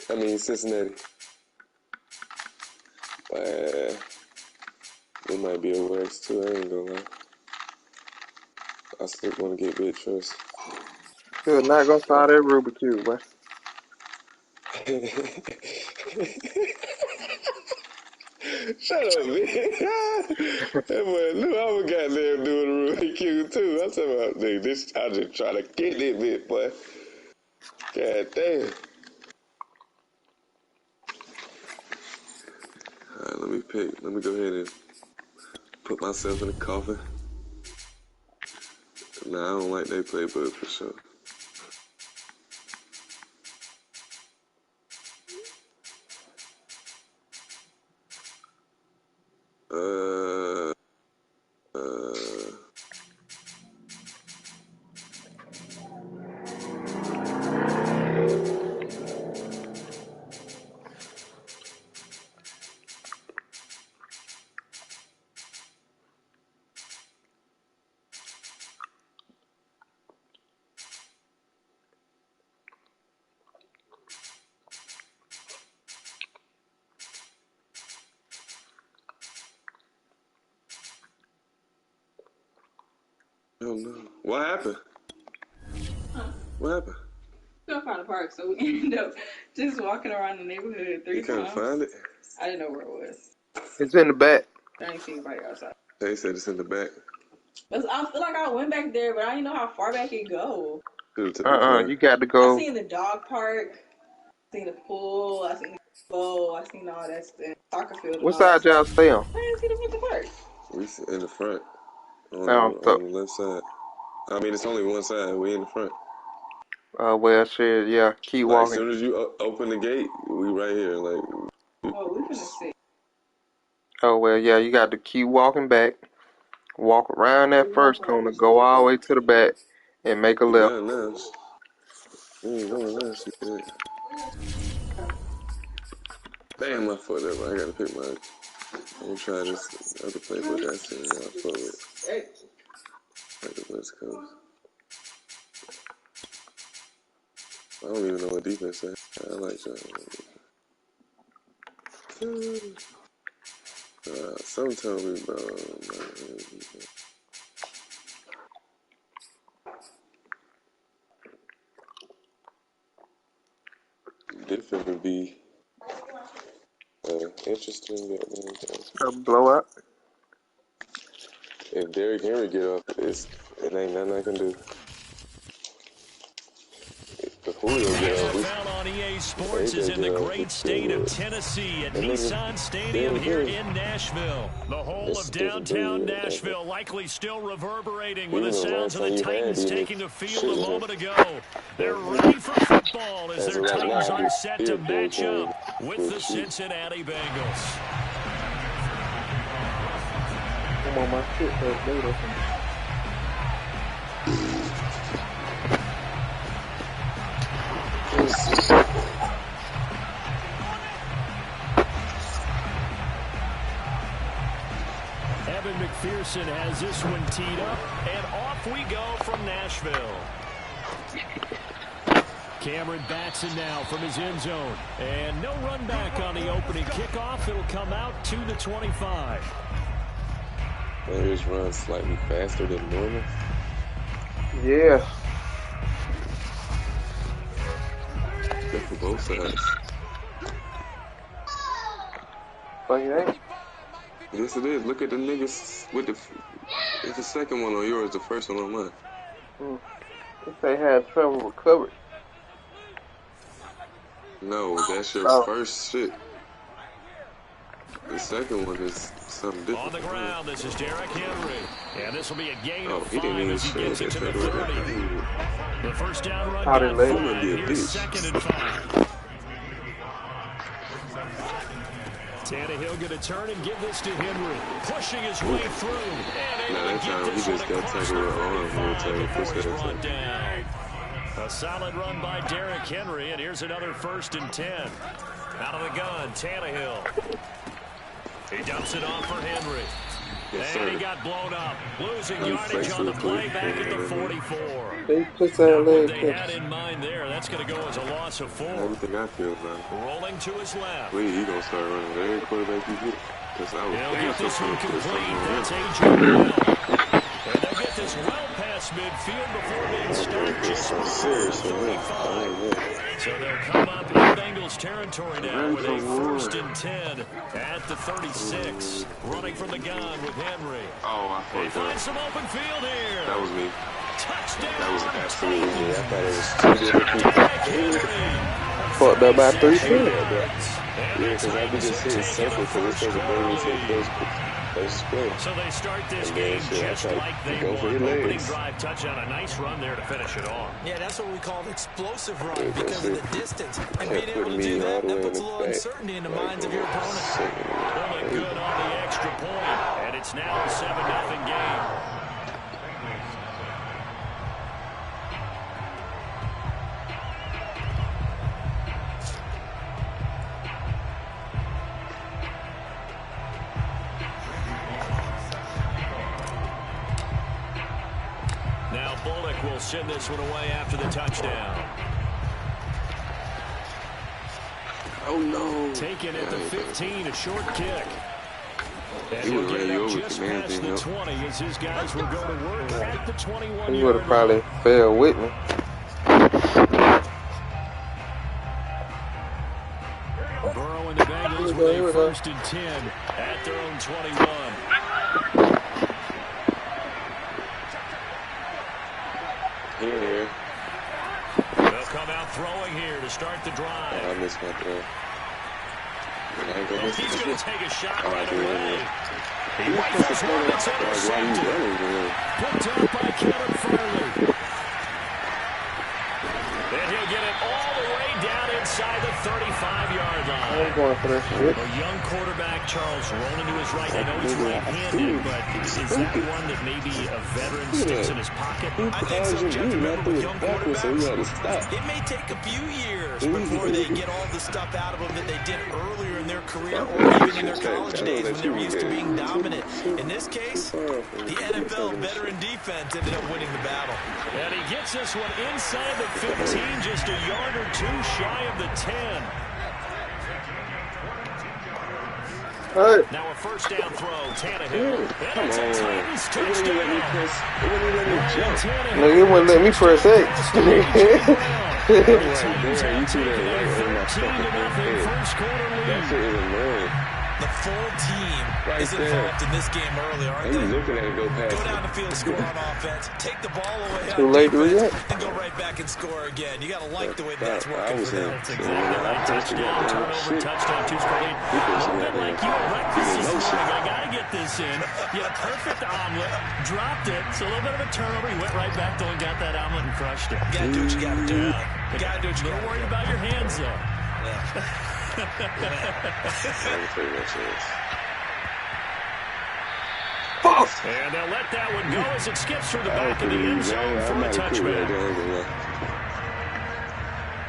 S6: I mean, Cincinnati. It might be a worse, too. I ain't gonna lie. I still want to get good trust.
S3: You're not gonna start that Rubik Cube, boy.
S6: Shut up, man. That boy knew I was goddamn doing the Rubik Cube too. I'm talking about, nigga, this, I just try to get this bit, boy. God damn. Alright, let me go ahead and put myself in the coffin. Nah, I don't like they playbook for sure. Oh no. What happened? What happened?
S9: We couldn't find a park, so we ended up just walking around the neighborhood 3 times.
S6: You couldn't find it?
S9: I didn't know where it was.
S3: It's in the back.
S9: I didn't see anybody outside.
S6: They said it's in the back.
S9: But I feel like I went back there, but I didn't know how far back it go.
S3: You got to go.
S9: I seen the dog park, I seen the pool, I seen the bowl, I seen all that stuff. Soccer field.
S3: What side y'all stay on?
S9: I didn't see the fucking park.
S6: We in the front. On
S3: So,
S6: the left side. I mean, it's only one side. We in the front.
S3: Well, shit, yeah. Keep walking.
S6: As soon as you open the gate, we right here. Like.
S9: Oh, we finna see.
S3: Oh, well, yeah, you got to keep walking back. Walk around that first corner, go all the way to the back, and make a left.
S6: Damn, my foot up. I gotta pick my. I'm gonna try this other playbook I seen y'all fuck with. Like the West Coast. I don't even know what defense is. I like y'all. Some tell me, bro. Different would be interesting.
S3: A blowout.
S6: If Derrick Henry get up, it ain't nothing I can do. If Julio get up,
S1: NFL on EA Sports is in the great state of Tennessee at Nissan Stadium here in Nashville. The whole of downtown Nashville likely still reverberating with the sounds of the Titans taking the field a moment ago. They're ready for football as their Titans are set to match up with the Cincinnati Bengals.
S3: Come on, my shit felt later.
S1: Evan McPherson has this one teed up, and off we go from Nashville. Cameron Batson now from his end zone, and no run back on the opening kickoff. It'll come out to the 25.
S6: Players run slightly faster than normal.
S3: Yeah.
S6: Good for both sides.
S3: Fuck it ain't.
S6: Yes, it is. Look at the niggas with the. It's the second one on yours, the first one on mine.
S3: If they had trouble recovered.
S6: No, that's your first shit. The second one is something different.
S1: On the ground, this is Derrick Henry. And this will be a gain of 5
S6: as
S1: he gets it to the 30. The first down run got 5. Here's 2nd and 5. Tannehill going to turn and give this to Henry. Pushing his way through. And
S6: that time he just got tackled with arm.
S1: Down. A solid run by Derrick Henry. And here's another 1st and 10. Out of the gun, Tannehill. He dumps it off for Henry.
S6: Yes,
S1: and he got blown up. Losing yardage on the play back at the 44.
S3: They put that
S1: what they had in mind there, that's going to go as a loss of 4.
S6: Everything I feel, man.
S1: Rolling to his left.
S6: Wait, he going to start running every quarterback he hit. Because I was
S1: He'll get this one complete. That's A.J. Brown. And they'll get this well past midfield before being stopped just
S6: Seriously,
S1: 35. So they'll come up in Bengals territory now with a 1st and 10 at the 36. Running from the gun with Henry.
S6: Oh, I
S1: They
S6: fucked
S1: find
S6: up.
S1: some open field here.
S6: That was me.
S1: Touchdown.
S6: That was absolutely me. I thought it was 2 different people.
S3: Fucked up by 3
S6: Yeah,
S3: points.
S6: because I be just hitting circle because it's supposed to bring me to the first play.
S1: So they start this
S6: And then,
S1: game
S6: shit, I
S1: just
S6: tried
S1: like
S6: to
S1: they
S6: go for
S1: won.
S6: your
S1: Opening
S6: legs.
S1: drive touchdown, a nice run there to finish it off.
S2: Yeah, that's what we call an explosive run
S6: Yeah,
S2: because of the distance. And being able to
S6: putting
S2: do
S6: me all
S2: that,
S6: the way
S2: that
S6: in
S2: puts a
S6: the
S2: little
S6: back.
S2: uncertainty in the minds of your opponent.
S1: Pulling good on the extra point, and it's now a 7-0 game. Now Bullock will send this one away after the touchdown.
S6: Oh, no.
S1: Taken at the 15, a short kick. And
S6: He
S1: he'll
S6: was
S1: get
S6: ready
S1: it up
S6: over
S1: just
S6: command
S1: past
S6: thing,
S1: the
S6: though.
S1: 20 as his guys will go to work at the 21-yard
S3: He would have probably
S1: line.
S3: failed with me.
S1: Burrow and the Bengals with a 1st and 10 at their own 21.
S6: Here.
S1: They'll come out throwing here to start the drive.
S6: I missed my throw. I ain't gonna miss
S1: He's
S6: it.
S1: going to take a shot
S6: Oh, I
S1: right
S6: do,
S1: away.
S6: yeah.
S1: He
S6: You
S1: waits
S6: supposed to
S1: for
S6: throw
S1: one
S6: that.
S1: that's
S6: Like, why you
S1: intercepted.
S6: running, man?
S1: Picked up by Kevin Farley. And he'll get it all the way down inside the 35-yard line.
S3: I'm going for that shit.
S1: A young quarterback, Charles, rolling to his right. I know he's right-handed, but is that one that maybe a veteran sticks in his pocket?
S2: I think so, Jeff. Remember with young quarterbacks, it may take a few years before they get all the stuff out of them that they did earlier in their career or even in their college days when they were used to being dominant. In this case, the NFL veteran defense ended up winning the battle.
S1: And he gets this one inside the 15, just a yard or two shy of the 10.
S3: Hey.
S1: Now a 1st down throw, Tannehill.
S6: Come
S1: It's a
S6: on.
S1: Titans
S6: It wouldn't even let me
S1: touchdown.
S6: press. It wouldn't even let me jump.
S3: Nigga, it wouldn't let me press X.
S6: Right there, you threw that right over my fucking head.
S1: First quarter
S6: That
S1: lead.
S6: shit is annoying.
S2: The full team
S6: Right
S2: is
S6: there.
S2: involved in this game early, aren't
S6: And you
S2: they?
S6: looking at it go past
S2: Go down
S6: it.
S2: the field, score on offense, take the ball away
S3: Too
S2: on
S3: late to
S2: defense,
S3: react.
S2: and go right back and score again. You got to like the way that's
S6: I
S2: working
S6: was
S2: for
S6: in.
S2: them.
S1: That's exactly right. Touchdown, turnover, touchdown, two-score lead. A little bit like you at breakfast this morning. I got to get this in. You had a perfect omelet, dropped it, so a little bit of a turnover. You went right back, though, and got that omelet and crushed it.
S2: You got to do what you got to do. You got to do what you got
S1: Don't
S2: to
S1: worry
S2: do.
S1: about your hands, though.
S6: That's pretty much it.
S1: And they'll let that one go as it skips through the back of the end zone for a touchback.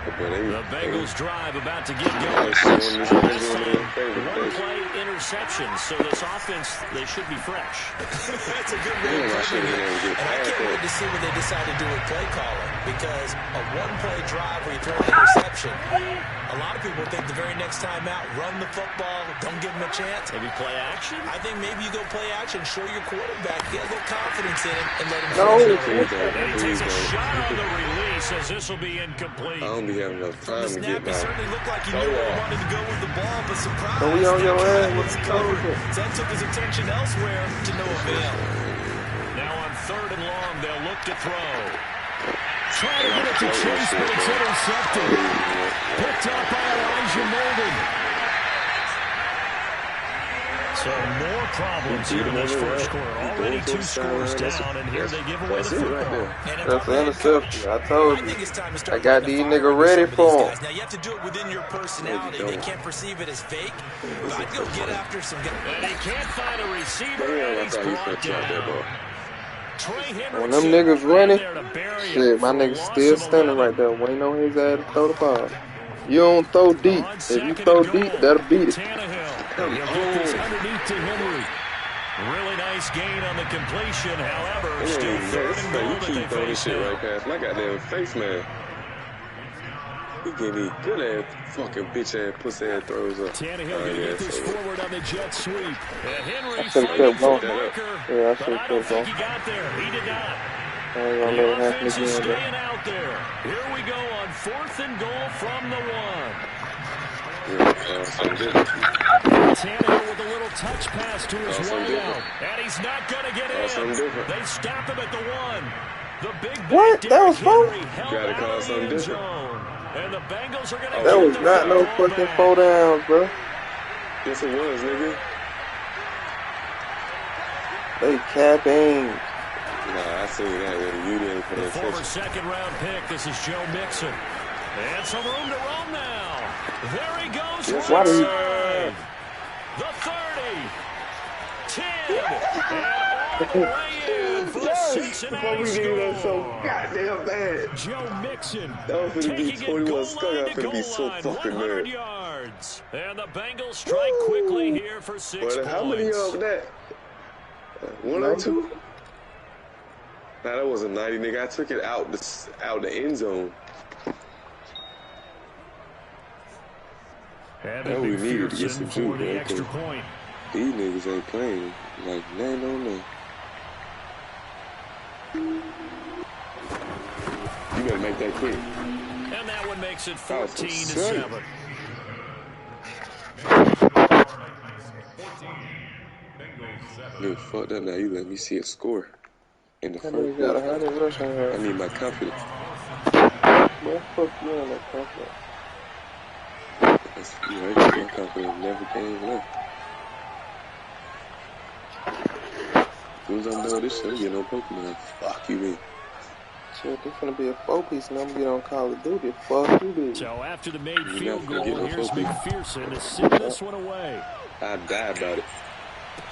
S1: The Bengals drive about to get going. This time, one-play interception, so this offense, they should be fresh.
S2: That's a good way of putting it. And I can't wait to see what they decide to do with play calling, because a one-play drive where you throw an interception, a lot of people think the very next time out, run the football, don't give them a chance.
S1: Maybe play action?
S2: I think maybe you go play action, show your quarterback, get a little confidence in him, and let him
S3: No.
S2: finish it.
S1: And he takes a shot on the release as this will be incomplete.
S6: I don't be having enough
S2: From
S6: time
S2: the
S6: to
S2: snap,
S6: get
S2: he
S6: my.
S2: certainly looked like he knew where he wanted to go with the ball, but surprise,
S3: So we on your
S2: that
S3: ass
S2: guy
S3: with
S2: was
S3: the
S2: covered.
S3: cover.
S2: So that took his attention elsewhere to no avail.
S1: Now on 3rd and long, they'll look to throw. Trying to get it to Chase, but it's intercepted. Picked up by Elijah Molden. So more problems here in this first quarter. Already 2 scores down, and here they give away the football.
S3: That's an interception. I told
S2: I
S3: you.
S2: think it's time to
S3: I
S2: start
S3: got
S2: getting
S3: these
S2: the
S3: niggas
S2: fire
S3: ready
S2: under some
S3: for
S2: of these
S3: 'em.
S2: guys. Now, you have to do it within your personality. They can't perceive it as fake. But I'd go get after some guys.
S1: And he can't find a receiver, and he's brought down.
S3: When them niggas running, shit, my nigga's still standing right there, waiting on his ass to throw the ball. You don't throw deep. If you throw deep, that'll beat it.
S1: He'll get this underneath to Henry. Really nice gain on the completion. However, still 3rd and goal
S6: You
S1: that they
S6: keep throwing
S1: face
S6: shit
S1: now.
S6: right past my goddamn face, man. He gave me good ass fucking bitch ass pussy ass throws up.
S1: Tannehill going to get this forward on the jet sweep. And Henry
S3: should've
S1: fighting
S3: kept
S1: for
S3: going.
S1: the marker.
S3: Yeah, I
S1: but
S3: should
S1: I don't think
S3: have.
S1: he got there. He did not.
S3: I ain't gonna
S1: The
S3: let it happen
S1: offense is
S3: again,
S1: staying out there. Here we go on 4th and goal from the 1. Tannehill with a little touch pass to his wideout. And he's not going to get in. They stop him at the 1. The big
S3: what? That was
S1: Henry
S3: four?
S1: held out of the end zone. And the Bengals are going to
S3: That was not no fucking 4 downs, bro.
S6: Yes, it was, nigga.
S3: They capping.
S6: Nah, I seen that when you didn't pay attention.
S1: Former second-round pick. This is Joe Mixon. And some room to roam now. There he goes.
S3: Yes,
S1: right side. The 30. 10. And all the way in for the Cincinnati score.
S6: So goddamn bad.
S1: Joe Mixon
S6: taking it goal line to goal line. 100
S1: yards. And the Bengals strike quickly here for 6 points.
S6: How many of that? 1 or 2? Nah, that wasn't 90, nigga. I took it out the end zone. That we needed to get some juke, man.
S1: Extra point.
S6: These niggas ain't playing like nothing on that. You better make that quick.
S1: And that one makes it 14-7.
S6: Nigga, fuck that now. You let me see a score in the first quarter. I need my confidence.
S3: Well, fuck you on that confidence.
S6: That's right. My confidence never came left. As soon as I'm done with this shit, I'm getting on Pokemon. Fuck you, man.
S3: Shit, this gonna be a 4-piece and I'm gonna get on Call of Duty. Fuck you, dude.
S1: So after the made field goal, here's McPherson to send this one away.
S6: I die about it.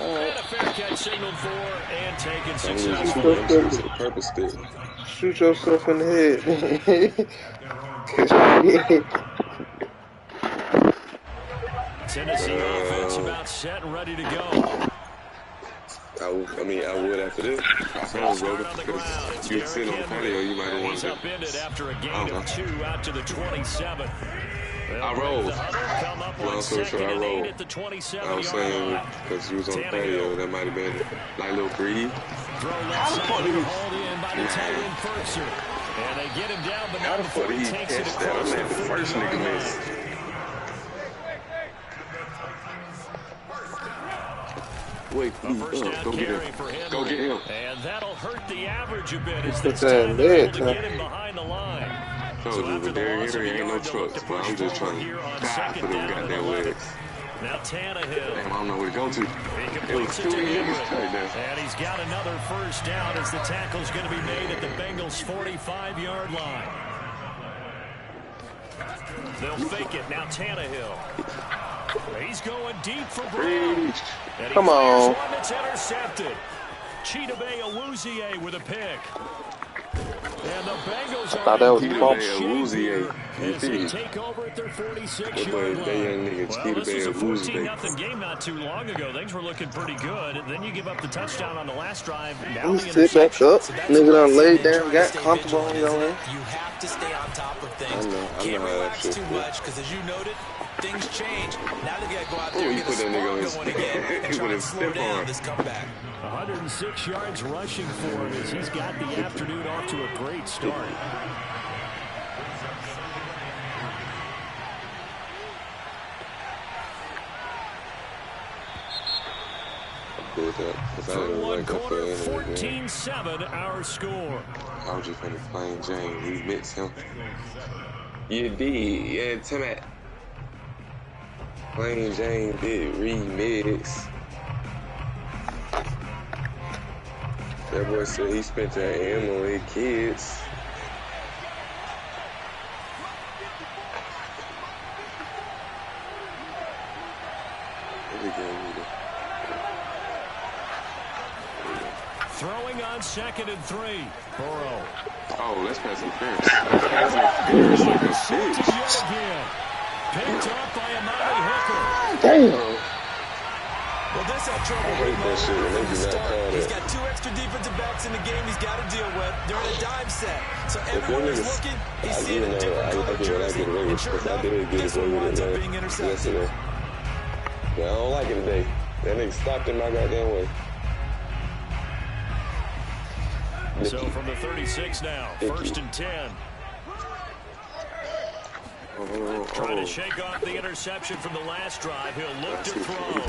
S1: And a fair catch signaled for and taken successfully.
S3: Shoot yourself in the head.
S1: Tennessee offense about set and ready to go.
S6: I would after this. Because you sit on patio, you might have wanted to.
S1: Upended after a gain of 2 out to the 27.
S6: I rolled. Long story short, I rolled. I was saying because you was on the patio, that might have been like a little breathe.
S1: How the fuck did he hauled in by the tight end Firkser. And they get him down, but not before he takes it across the
S6: first nigga miss. Wait, please, go get him. Go get him.
S1: And that'll hurt the average a bit as
S3: Put
S1: it's
S3: that
S1: time
S3: in
S1: to
S3: there,
S1: get him behind the line.
S6: Told you, but Derrick Henry ain't no trucks, but I'm just trying to die for them goddamn legs.
S1: Now Tannehill.
S6: Damn, I don't know where to go to.
S1: He completes it to Henry. And he's got another first down as the tackle's going to be made at the Bengals' 45-yard line. They'll fake it. Now Tannehill. He's going deep for Brown.
S3: Come on.
S1: One that's intercepted. Chidobe Awuzie with a pick. And the Bengals are
S3: that was
S1: as they take over at their 46-yard line. Well, this was a 14-0 game not too long ago. Things were looking pretty good. And then you give up the touchdown on the last drive. Now
S3: sit back up. Nigga done laid down, got comfortable on your end.
S2: You have to stay on top of things.
S6: Can't
S2: relax too much because, as you noted, things change. Now they got to go out there and get a spark going again and try and slow down this comeback.
S1: 106 yards rushing for him as he's got the afternoon off to a great start. Through one quarter, 14-7 our score.
S6: I was just finna plain Jane. We mix him. You did, yeah, tell me. Plain Jane did remix. That boy said he spent that M on his kids.
S1: Throwing on 2nd and 3. Burrow.
S6: Oh, let's pass interference. Pass interference like a bitch.
S1: Yet again. Picked up by Amari Hooker.
S3: Damn.
S2: Well, this had trouble with from the start. He's got 2 extra defensive backs in the game he's got to deal with during a dime set. So everyone is looking. He's seeing a different color jersey. And sure enough, this one winds up being intercepted.
S6: Yeah, I don't like it today. That nigga stopped in my goddamn way.
S1: So from the 36 now, 1st and 10. Trying to shake off the interception from the last drive. He'll look to throw.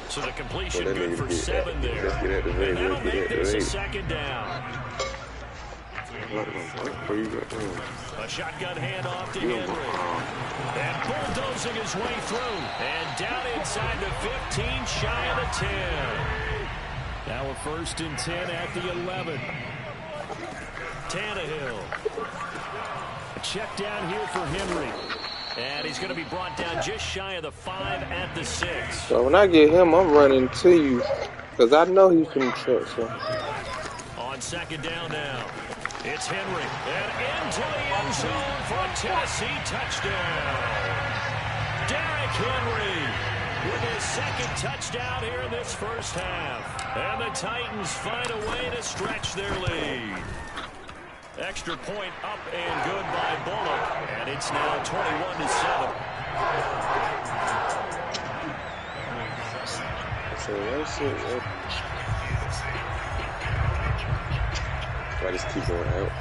S1: So the completion good for 7 there. And that'll make this a 2nd down. A shotgun handoff to Henry. And bulldozing his way through. And down inside the 15, shy of the 10. Now a 1st and 10 at the 11. Tannehill. Check down here for Henry. And he's going to be brought down just shy of the 5 at the 6.
S3: So when I get him, I'm running to you. Because I know he's from the truck. So.
S1: On 2nd down now. It's Henry. And into the end zone for a Tennessee touchdown. Derrick Henry with his 2nd touchdown here in this 1st half. And the Titans find a way to stretch their lead. Extra point up and good by Bullock. And it's now 21-7.
S6: I just keep going out.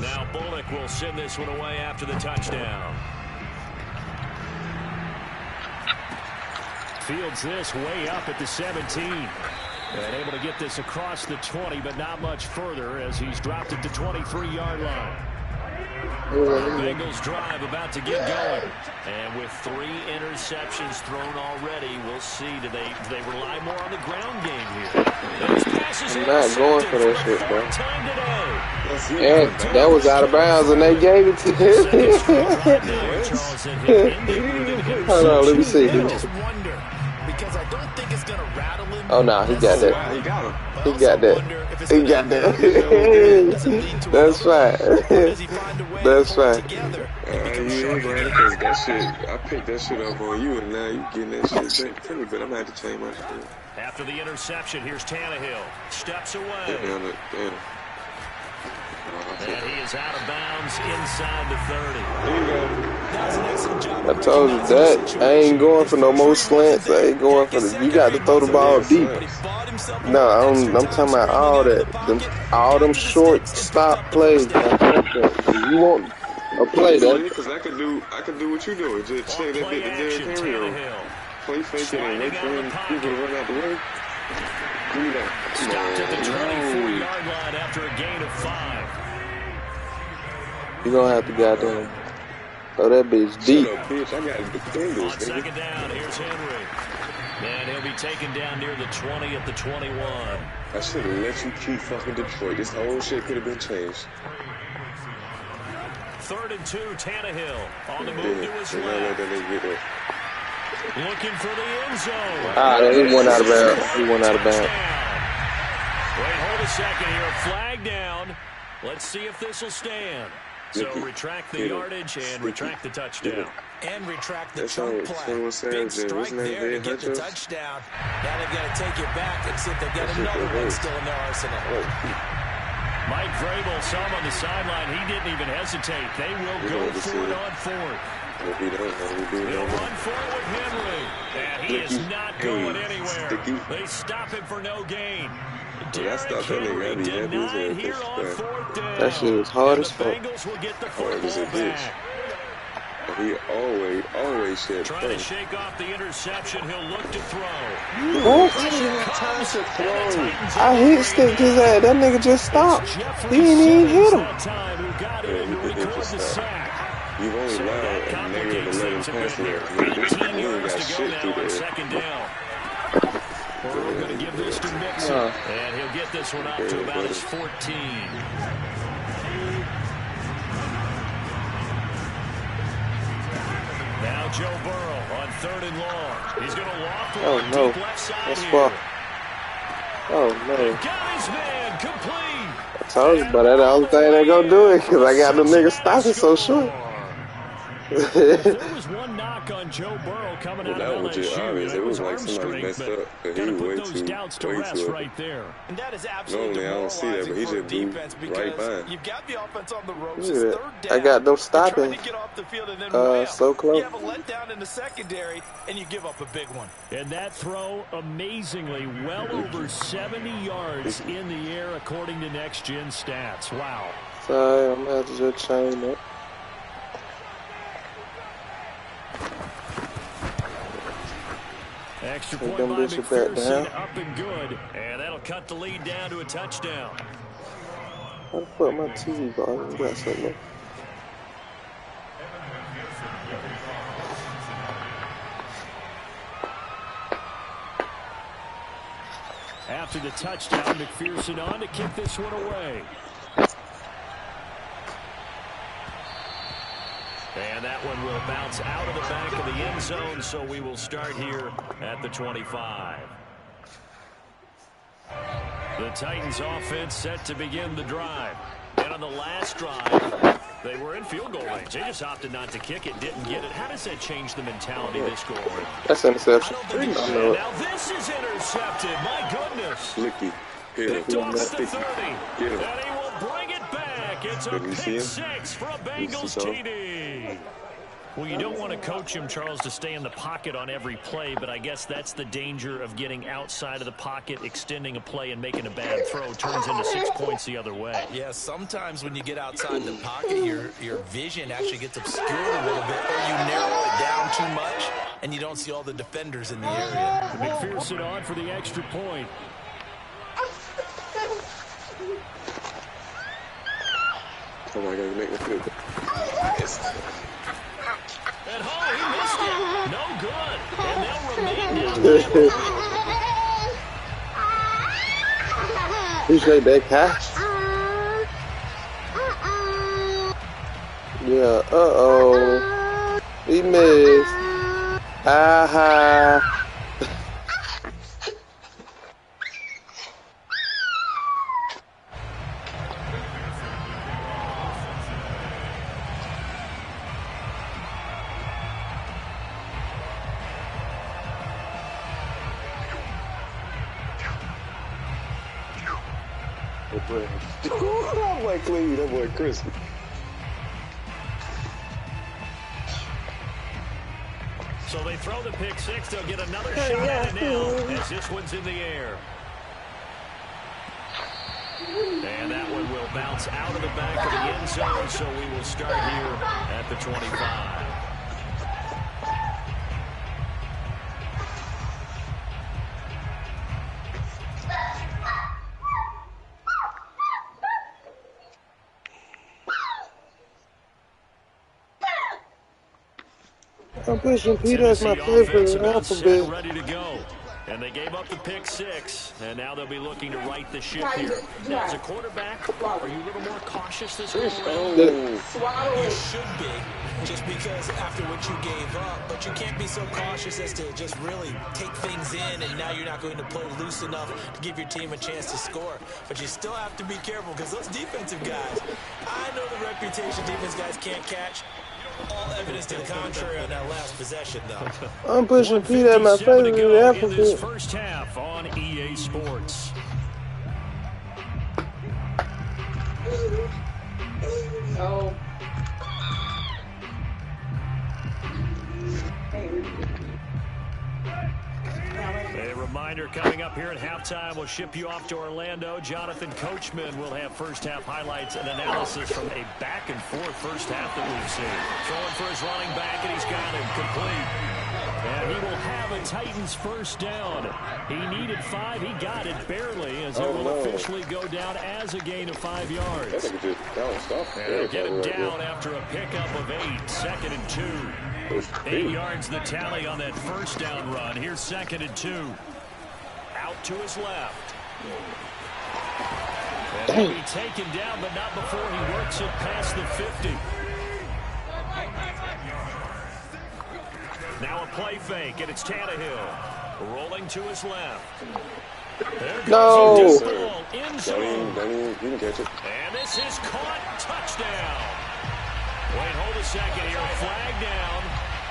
S1: Now Bullock will send this one away after the touchdown. Fields this way up at the 17. And able to get this across the 20, but not much further as he's dropped it to 23-yard line. Bengals drive about to get going. And with 3 interceptions thrown already, we'll see. Do they rely more on the ground game here?
S3: I'm not going for that shit, bro. And that was out of bounds, and they gave it to him. Hold on, let me see.
S2: Because I don't think it's going to rattle him.
S3: Oh, no, he got that. He got him. He got that. He got that. That's fine. That's fine.
S6: You ain't going because that shit, I picked that shit up on you, and now you getting that shit pretty good. I'm going to have to change my shit.
S1: After the interception, here's Tannehill. Steps away.
S6: Damn.
S1: And he is out of bounds inside the 30.
S3: I told you that. I ain't going for no more slants. I ain't going for the. You got to throw the ball deep. No, I'm talking about all that. All them short stop plays. You want a play that?
S6: Because I could do what you do. Just say that bit to Derrick Henry. Play fake it and wait for him people to run out the way.
S1: Stopped at the 24-yard line after a gain of 5.
S3: You're going to have to goddamn throw that bitch deep.
S6: Shut up, bitch. I got the fingers,
S1: on 2nd down, here's Henry. And he'll be taken down near the 20 at the 21.
S6: I should have let you keep fucking Detroit. This whole shit could have been changed.
S1: 3rd and 2, Tannehill on the move to his left. Looking for the end zone.
S3: He went out of bounds. He went out of bounds.
S1: Wait, hold a second here. Flag down. Let's see if this will stand. So retract the yardage and retract the touchdown.
S2: And retract the chunk play. Big strike there to get the touchdown. Now they've got to take it back and see if they've got another one still in their arsenal.
S1: Mike Vrabel saw him on the sideline. He didn't even hesitate. They will go for it on 4th. They'll run for it with Henry. And he is not going anywhere. They stop him for no gain. Derrick Henry denied here on 4th down.
S3: That shit was hard as fuck.
S1: Bengals will get the football back.
S6: He always said
S1: trying to shake off the interception. He'll look to throw.
S3: What? I hit stick his ass. That nigga just stopped. He didn't even hit him.
S6: You've only allowed a negative 11 passing yards. You ain't got shit through there.
S1: 2nd down. We're going to give this to Mixon. And he'll get this one up to about his 14. Now Joe Burrow on 3rd and long. He's going to loft one deep left side here.
S3: Oh, no.
S1: Got his man complete.
S3: I told you, but that's the only thing they gonna do it because I got the nigga stopping so short.
S10: If there was one knock on Joe Burrow coming out of LSU, it was arm strength, but got to put those doubts to rest right there.
S2: And that is absolutely demoralizing for defense because you've got the offense on the ropes. It's third down.
S3: I got them stopping so close.
S2: You have a letdown in the secondary, and you give up a big one.
S10: And that throw, amazingly, well over 70 yards in the air, according to Next Gen Stats. Wow.
S3: Sorry, I'm going to have to just change that.
S1: Extra point by McPherson, up and good. And that'll cut the lead down to a touchdown.
S3: How the fuck my TV volume got something?
S10: After the touchdown, McPherson on to kick this one away. And that one will bounce out of the back of the end zone, so we will start here at the 25. The Titans offense set to begin the drive. And on the last drive, they were in field goal range. They just opted not to kick it, didn't get it. How does that change the mentality of this goal?
S3: That's interception.
S1: Now this is intercepted. My goodness. Picked off at the 30. And he will bring it back. It's a pick six for a Bengals TD. Well, you don't want to coach him, Charles, to stay in the pocket on every play, but I guess that's the danger of getting outside of the pocket, extending a play, and making a bad throw. Turns into 6 points the other way.
S2: Yeah, sometimes when you get outside the pocket, your vision actually gets obscured a little bit, or you narrow it down too much, and you don't see all the defenders in the area.
S10: McPherson on for the extra point.
S6: Oh my God, you make me feel good.
S1: And he missed it. No good. And they'll remain down.
S3: Appreciate that catch. Yeah, he missed. Aha.
S6: That boy clean, that boy crispy.
S1: So they throw the pick six. They'll get another shot at it now as this one's in the air. And that one will bounce out of the back of the end zone, so we will start here at the 25.
S3: I'm pushing Peter as my favorite alphabet.
S1: Ready to go. And they gave up the pick six, and now they'll be looking to right the ship here. Now, as a quarterback, are you a little more cautious this time around?
S2: You should be, just because after what you gave up, but you can't be so cautious as to just really take things in, and now you're not going to play loose enough to give your team a chance to score. But you still have to be careful, because those defensive guys, I know the reputation defense guys can't catch. All evidence to the contrary on that last possession, though.
S3: I'm pushing Pete at my favorite alphabet.
S1: In this first half on EA Sports.
S9: Oh.
S1: A reminder coming up here at halftime. We'll ship you off to Orlando. Jonathan Coachman will have first half highlights and analysis from a back and forth first half that we've seen. Throwing for his running back, and he's got him complete. And he will have a Titans first down. He needed 5. He got it barely, as it will officially go down as a gain of 5 yards.
S6: And
S1: they'll get him down after a pickup of 8. 2nd and 2. 8 yards the tally on that first down run. Here's 2nd and 2. Out to his left. And he'll be taken down, but not before he works it past the 50. Now a play fake, and it's Tannehill rolling to his left. There goes the ball in zone.
S6: You can catch it.
S1: And this is caught. Touchdown. Wait, hold a second here. Flag down.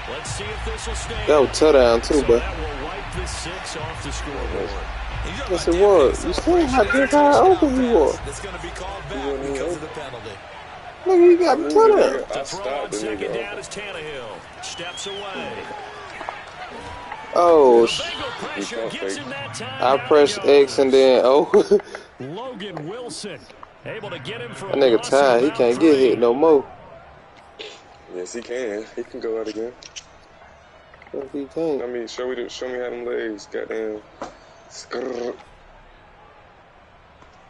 S1: Let's see if this will stay.
S3: That was touchdown too, but
S1: that will wipe the 6 off the scoreboard.
S3: yes, it was. You see how open he was.
S2: That's going to be called back because of the penalty.
S3: Look, he got the touchdown.
S1: To throw on second down is Tannehill. Steps away.
S3: Oh, I pressed X and then
S1: Logan Wilson able to get him for
S3: that nigga tired. He can't get hit no more.
S6: Yes, he can. He can go out again.
S3: Yes, he can.
S6: I mean, show me how them legs. Goddamn. Skrrr.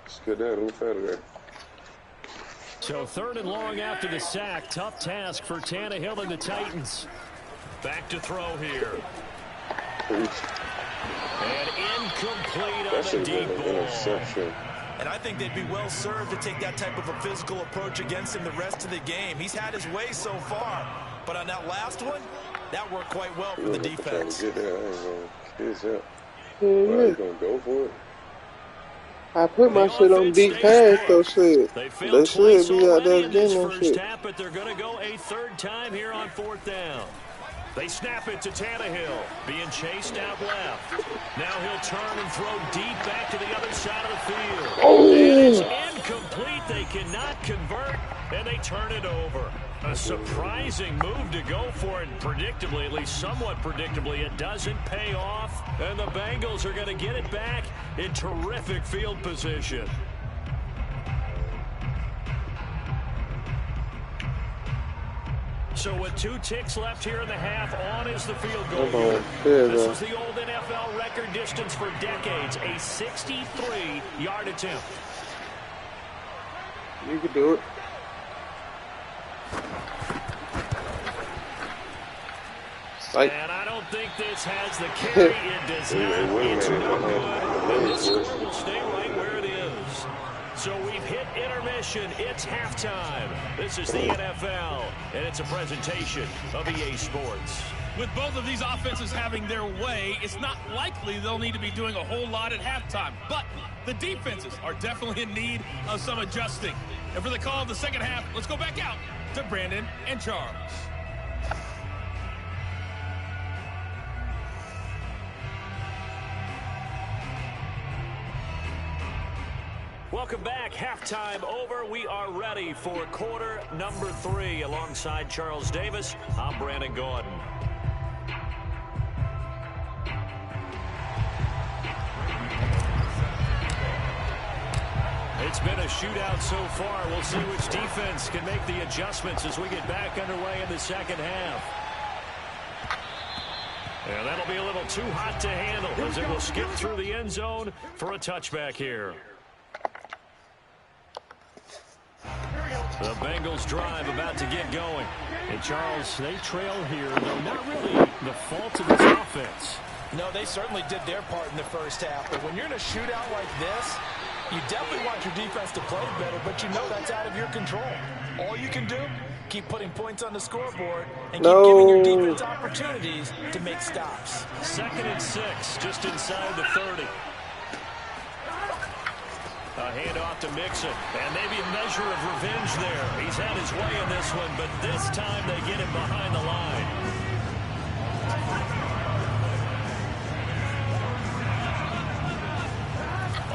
S6: Just get that roof out of there.
S1: So 3rd and long after the sack. Tough task for Tannehill and the Titans. Back to throw here. And incomplete on the deep ball.
S6: Interception.
S2: And I think they'd be well served to take that type of a physical approach against him the rest of the game. He's had his way so far, but on that last one, that worked quite well for the defense.
S6: Get there. I ain't gonna kiss up. Well, gonna go for it.
S3: I put my shit on deep pass, though, shit. They should be out there getting that shit.
S1: But they're going to go a 3rd time here on 4th down. They snap it to Tannehill, being chased out left. Now he'll turn and throw deep back to the other side of the field.
S3: Oh.
S1: And it's incomplete. They cannot convert, and they turn it over. A surprising move to go for it, and predictably, at least somewhat predictably, it doesn't pay off. And the Bengals are going to get it back in terrific field position. So with 2 ticks left here in the half, on is the field goal. This was the old NFL record distance for decades, a 63-yard attempt.
S3: You can do it.
S1: And I don't think this has the carry. It does not. It's no good. And this score will stay right where it is. So we've hit intermission. It's halftime. This is the NFL, and it's a presentation of EA Sports.
S7: With both of these offenses having their way, it's not likely they'll need to be doing a whole lot at halftime. But the defenses are definitely in need of some adjusting. And for the call of the second half, let's go back out to Brandon and Charles.
S1: Welcome back. Halftime over. We are ready for quarter number 3. Alongside Charles Davis, I'm Brandon Gordon. It's been a shootout so far. We'll see which defense can make the adjustments as we get back underway in the second half. And that'll be a little too hot to handle as it will skip through the end zone for a touchback here. The Bengals drive about to get going. And Charles, they trail here, though not really the fault of this offense.
S2: No, they certainly did their part in the first half. But when you're in a shootout like this, you definitely want your defense to play better, but you know that's out of your control. All you can do, keep putting points on the scoreboard and keep giving your defense opportunities to make stops.
S1: 2nd and 6, just inside the 30. A handoff to Mixon, and maybe a measure of revenge there. He's had his way in this one, but this time they get him behind the line.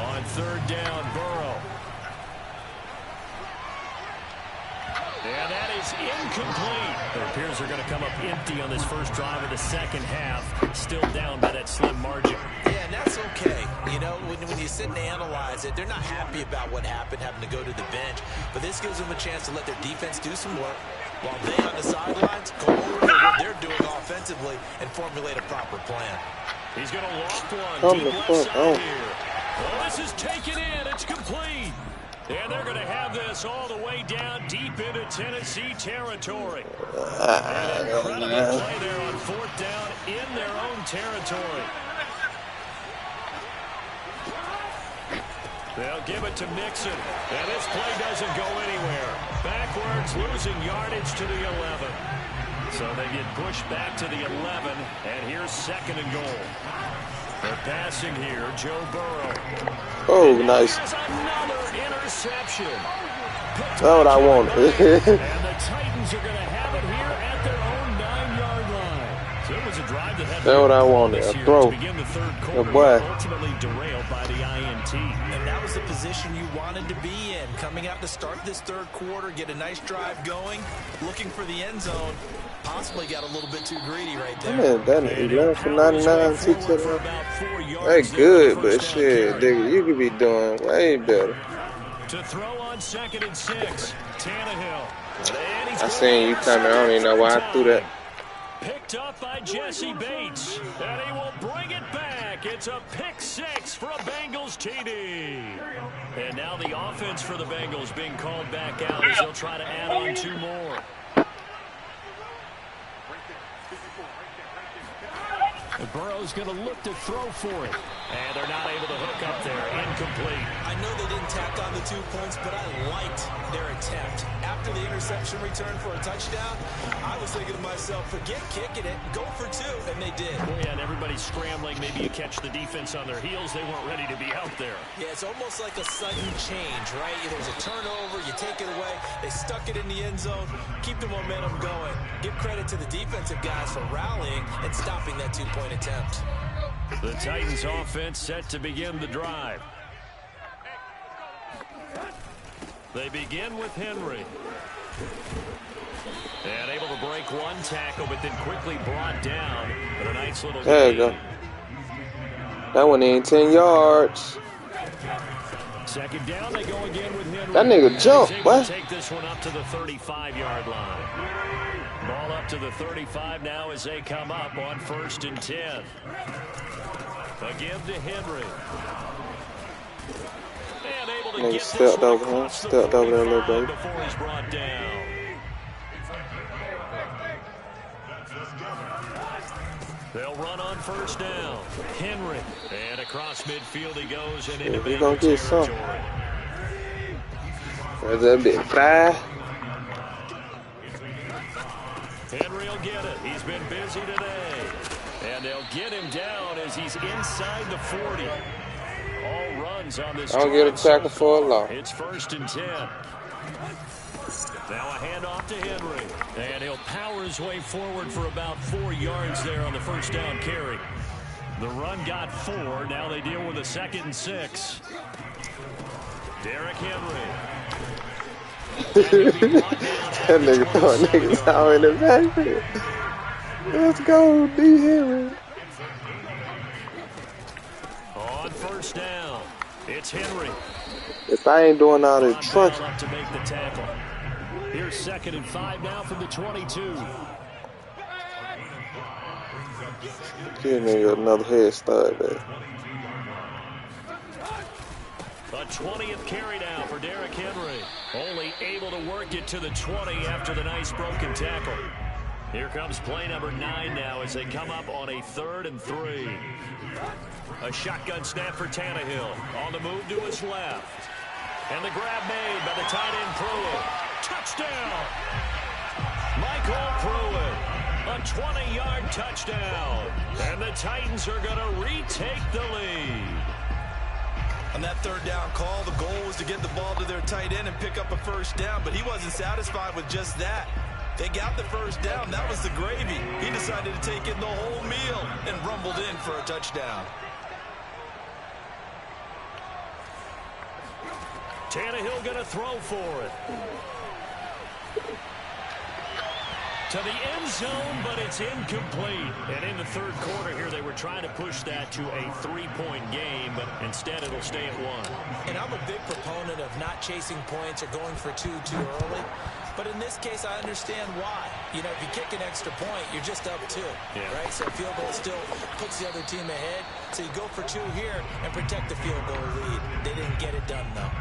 S1: On 3rd down, Burrow. And that is incomplete. It appears they're going to come up empty on this first drive of the second half. Still down by that slim margin.
S2: Yeah, and that's okay. You know, when you sit and analyze it, they're not happy about what happened, having to go to the bench. But this gives them a chance to let their defense do some work while they on the sidelines go over what they're doing offensively and formulate a proper plan.
S1: He's going to loft one deep left side here. Well, this is taken in. It's complete. And they're going to have this all the way down deep into Tennessee territory. An incredible play there on 4th down in their own territory. They'll give it to Mixon. And this play doesn't go anywhere. Backwards, losing yardage to the 11. So they get pushed back to the 11. And here's 2nd and goal. They're passing here, Joe Burrow.
S3: Oh, nice.
S1: Another interception.
S3: That's what I wanted.
S1: And the Titans are going to have it that had
S3: That's what I wanted,
S1: this
S3: a
S1: year
S3: throw.
S1: to begin the third quarter,
S3: boy.
S1: ultimately derailed by the INT.
S2: And that was the position you wanted to be in. Coming out to start this third quarter, get a nice drive going, looking for the end zone. Possibly got a little bit too greedy right there.
S3: Man, that 11 for 99, 2 touchdowns. That's good, but shit, nigga, you could be doing way better.
S1: To throw on 2nd and 6, Tannehill.
S3: I seen you coming. I don't even know why I threw that.
S1: Picked up by Jesse Bates, and he will bring it back. It's a pick 6 for a Bengals TD. And now the offense for the Bengals being called back out as they'll try to add on 2 more. And Burrow's going to look to throw for it. And they're not able to hook up there. Incomplete.
S2: I know they didn't tack on the 2 points, but I liked their attempt. After the interception return for a touchdown, I was thinking to myself, forget kicking it, go for 2, and they did.
S1: Well, yeah, and everybody's scrambling. Maybe you catch the defense on their heels. They weren't ready to be out there.
S2: Yeah, it's almost like a sudden change, right? There's a turnover, you take it away. They stuck it in the end zone. Keep the momentum going. Give credit to the defensive guys for rallying and stopping that 2-point attempt.
S1: The Titans offense set to begin the drive. They begin with Henry. And able to break 1 tackle, but then quickly brought down. But a nice little
S3: there you go. That one ain't 10 yards.
S1: 2nd down, they go again with Henry.
S3: That nigga jumped, what?
S1: Take this one up to the 35-yard line. Ball up to the 35 now as they come up on 1st and 10. Again to Henry. And able to get
S3: stepped over him. Stepped over there a little bit.
S1: Before he's brought down. They'll run on 1st down. Henry. And across midfield he goes and into Bengals territory.
S3: There's that big 5.
S1: Henry will get it. He's been busy today. And they'll get him down as he's inside the 40. All runs on this.
S3: I'll get a tackle for a loss.
S1: It's 1st and 10. Now a handoff to Henry. And he'll power his way forward for about 4 yards there on the 1st down carry. The run got 4. Now they deal with a 2nd and 6. Derrick Henry.
S3: That nigga throwing niggas out in the backfield. Let's go, D. Henry.
S1: On 1st down, it's Henry.
S3: If I ain't doing all this trunking.
S1: Up to make the tackle. Here's 2nd and 5 now from the 22.
S3: Give me another head start there.
S1: A 20th carry now for Derrick Henry. Only able to work it to the 20 after the nice broken tackle. Here comes play number 9 now as they come up on a 3rd and 3. A shotgun snap for Tannehill. On the move to his left. And the grab made by the tight end Pruitt. Touchdown! Michael Pruitt. A 20-yard touchdown. And the Titans are going to retake the lead.
S2: On that 3rd down call, the goal was to get the ball to their tight end and pick up a 1st down, but he wasn't satisfied with just that. They got the 1st down. That was the gravy. He decided to take in the whole meal and rumbled in for a touchdown.
S1: Tannehill going to throw for it. To the end zone, but it's incomplete. And in the 3rd quarter here, they were trying to push that to a 3-point game, but instead it'll stay at 1.
S2: And I'm a big proponent of not chasing points or going for 2 too early. But in this case, I understand why. You know, if you kick an extra point, you're just up 2, right? So field goal still puts the other team ahead. So you go for 2 here and protect the field goal lead. They didn't get it done, though.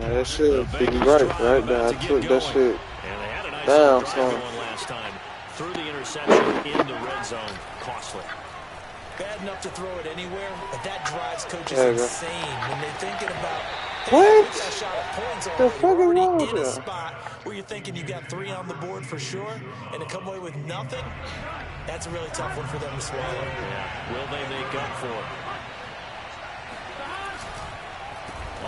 S3: Now that shit be right there. I took that shit down some.
S1: Last time through the interception in the red zone, costly.
S2: Bad enough to throw it anywhere, but that drives coaches insane when they're thinking about
S3: What?
S2: That shot at points
S3: The fuck is
S2: already
S3: wrong with
S2: in a
S3: you?
S2: spot where you're thinking you got 3 on the board for sure, and to come away with nothing, that's a really tough one for them to swallow.
S1: Yeah. Will they make up for it?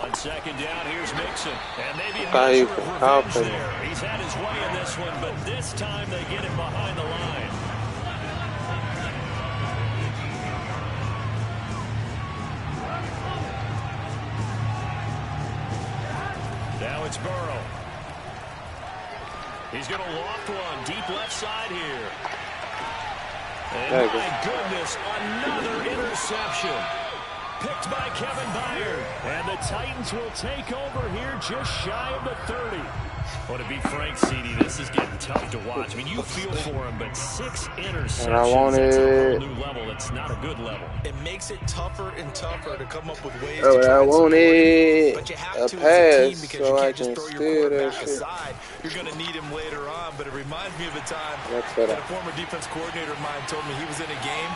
S1: On second down, here's Mixon. And maybe a measure of revenge there. He's had his way in this one, but this time they get him behind the line. Now it's Burrow. He's going to loft one. Deep left side here. And my goodness, another interception. Picked by Kevin Byard. And the Titans will take over here just shy of the 30. Well, to be frank, CD, this is getting tough to watch. I mean, you feel for him, but 6 interceptions, that's a whole new level. It's not a good level.
S2: It makes it tougher and tougher to come up with ways
S3: Oh,
S2: to try
S3: I
S2: and
S3: want
S2: it, but you
S3: a
S2: have to
S3: pass
S2: as a team because
S3: so
S2: you
S3: I
S2: can't
S3: can
S2: just throw your
S3: steal that
S2: quarterback
S3: shit.
S2: aside. You're going to need him later on, but it reminds me of a time
S3: That's
S2: that a former defense coordinator of mine told me he was in a game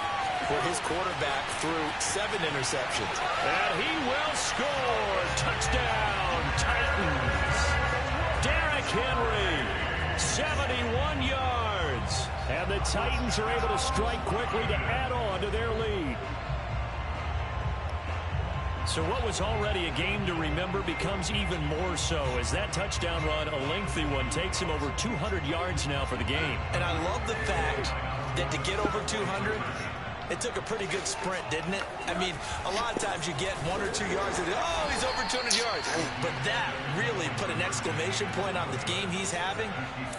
S2: where his quarterback threw 7 interceptions.
S1: And he will score. Touchdown, Titans. Derrick Henry, 71 yards. And the Titans are able to strike quickly to add on to their lead. So what was already a game to remember becomes even more so as that touchdown run, a lengthy one, takes him over 200 yards now for the game.
S2: And I love the fact that to get over 200, it took a pretty good sprint, didn't it? I mean, a lot of times you get 1 or 2 yards and, oh, he's over 200 yards. But that really put an exclamation point on the game he's having.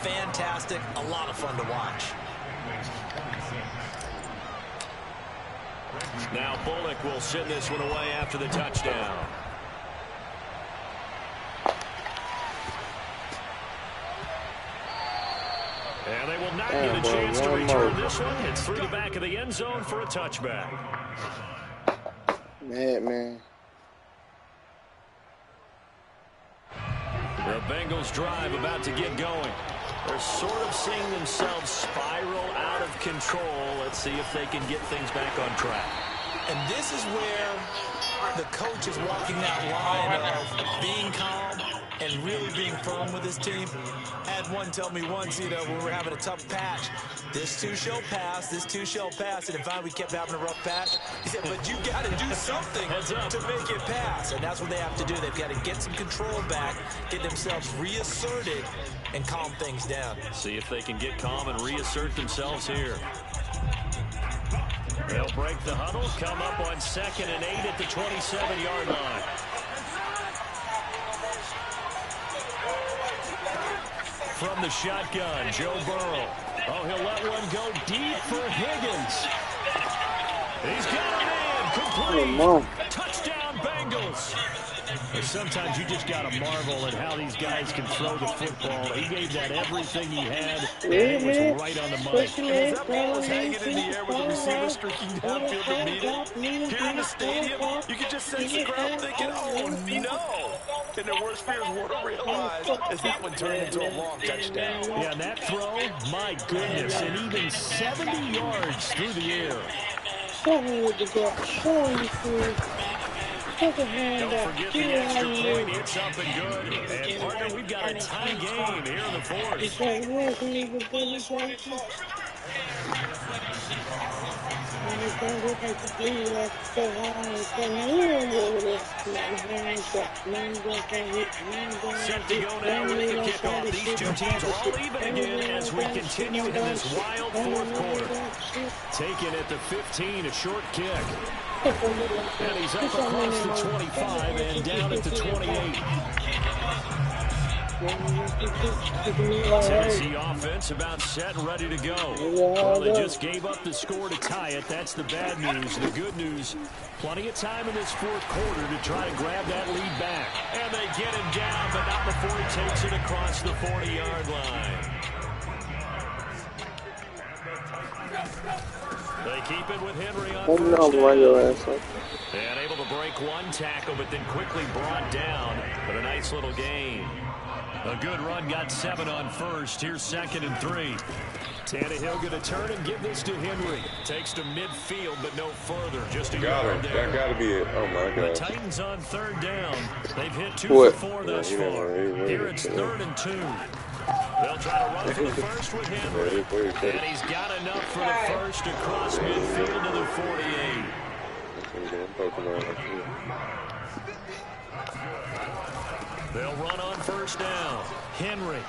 S2: Fantastic. A lot of fun to watch.
S1: Now Bullock will send this one away after the touchdown. And they will not get a chance to return this one. It's through the back of the end zone for a touchback.
S3: Man.
S1: The Bengals drive about to get going. They're sort of seeing themselves spiral out of control. Let's see if they can get things back on track.
S2: And this is where the coach is walking that line of being calm and really being firm with his team. I had one tell me once, when we were having a tough patch, this too shall pass, this too shall pass. And finally we kept having a rough patch. He said, but you got to do something to make it pass. And that's what they have to do. They've got to get some control back, get themselves reasserted, and calm things down.
S1: See if they can get calm and reassert themselves here. They'll break the huddle, come up on 2nd and 8 at the 27-yard line. From the shotgun, Joe Burrow. Oh, he'll let one go deep for Higgins. He's got a man complete. Touchdown, Bengals. And sometimes you just got to marvel at how these guys can throw the football. He gave that everything he had, and it was right on the money.
S2: And as that ball was hanging in the air with the receiver streaking downfield to meet it, here in the stadium, you could just sense the crowd thinking, oh, no. And their worst fears weren't realized as that one turned into a long touchdown.
S1: Yeah, and that throw, my goodness, and even 70 yards through the air. Don't forget the extra point. It's up and good. And, partner, we've got a tie game here in the fourth. Set to go now with the kickoff. These two teams all even again as we continue in this wild fourth quarter. Taken at the 15, a short kick. And he's up across the 25 and down at the 28. Tennessee offense about set and ready to go. Well, they just gave up the score to tie it. That's the bad news. The good news, plenty of time in this fourth quarter to try to grab that lead back. And they get him down, but not before he takes it across the 40-yard line. They keep it with Henry on
S3: Oh no,
S1: first
S3: run your
S1: down.
S3: ass up.
S1: And able to break one tackle, but then quickly brought down for a nice little gain. A good run, got 7 on first. Here's 2nd and 3. Tannehill going to turn and give this to Henry. Takes to midfield, but no further. Just a yard there.
S6: That got to be it. Oh, my God.
S1: The Titans on 3rd down. They've hit 2
S3: What?
S1: for 4 thus far. Here it's 3rd and 2. They'll try to run for the first with Henry. And he's got enough for the first across midfield to the 48. They'll run on first down. Henry.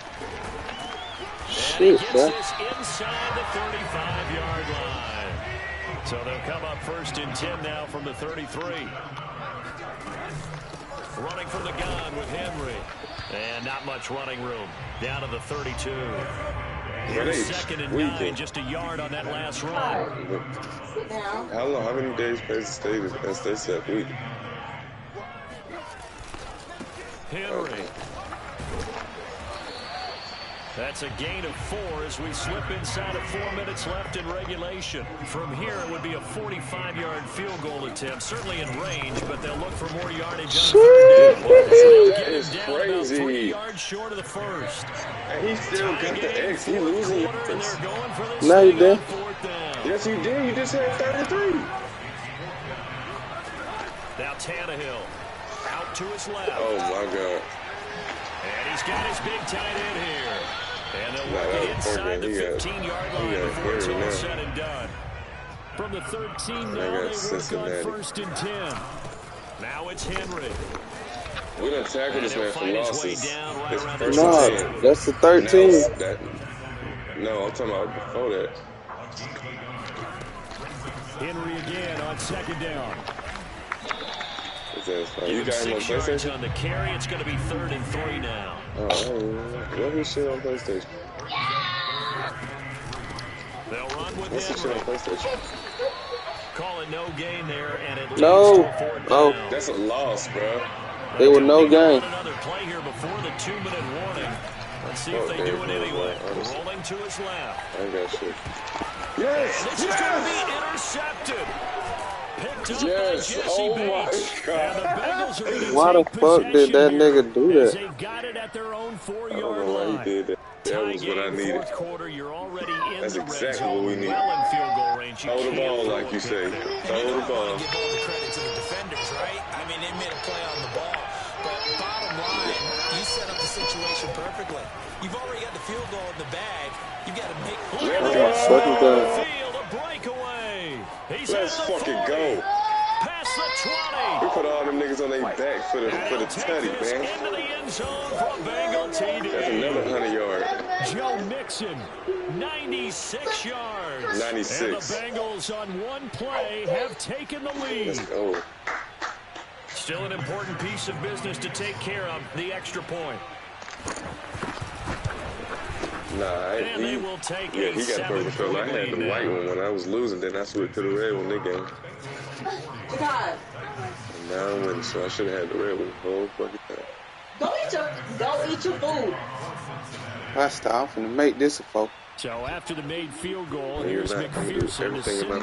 S1: And he gets this inside the 35-yard line. So they'll come up 1st and 10 now from the 33. Running from the gun with Henry. And not much running room. Down to the 32. Here's 2nd and 9, just a yard on that last run.
S6: How long? How many days past stay set week?
S1: Henry. That's a gain of 4 as we slip inside of 4 minutes left in regulation. From here, it would be a 45-yard field goal attempt, certainly in range, but they'll look for more yardage on 3rd down.
S6: That is crazy.
S1: About 3 yards short of the first.
S6: And he still got the X. He losing yards.
S3: No, you did.
S6: Yes, you did. You just had 33.
S1: Now Tannehill out to his left.
S6: Oh, my God.
S1: And he's got his big tight end here. And they'll work it inside the 15-yard line before it's all said and done. From the 13 now, they work on 1st and 10. Now it's Henry.
S6: We done tackled this man for losses.
S3: No, that's the 13.
S6: No, I'm talking about before that.
S1: Henry again on 2nd down.
S6: You got him on PlayStation?
S1: On the carry, it's going to be 3rd and 3 now.
S6: Oh, let me shit on PlayStation.
S1: They'll run with
S6: What's the shit on PlayStation?
S1: Call it no gain there, and it
S3: no. Oh,
S6: that's a loss, bro.
S3: They were no gain.
S1: Another play here before the 2-minute warning. Let's see if they do it anyway. Rolling to his left.
S6: I ain't got shit. Yes!
S1: This is going to be intercepted.
S6: Yes! Oh my God!
S3: Why the fuck did that nigga do that?
S1: They got it at their own 4-yard line.
S6: I don't know why he did that. That was what I needed. That's exactly what we need. Hold the ball, like you say. Hold the ball.
S2: Give all the credit to the defenders, right? I mean, they made a play on the ball. But bottom line, you set up the situation perfectly. You've already got the field goal in the bag. You got to make
S3: Oh my fucking God.
S6: Let's fucking go.
S1: Past the 20.
S6: We put all them niggas on their back for the tutty, man.
S1: Into the end zone for a Bengal TD.
S6: That's another 100-yard.
S1: Joe Mixon, 96 yards.
S6: 96.
S1: And the Bengals on one play have taken the lead.
S6: Let's go.
S1: Still an important piece of business to take care of, the extra point.
S6: Nah,
S1: they will take
S6: he got purple control. I had the white one when I was losing, then I switched to the red one that game. And now I'm winning, so I should have had the red one the whole fucking time.
S9: Go eat your food.
S3: I stopped and make this a focus.
S1: So after the made field goal, here's McPherson to
S6: send this one.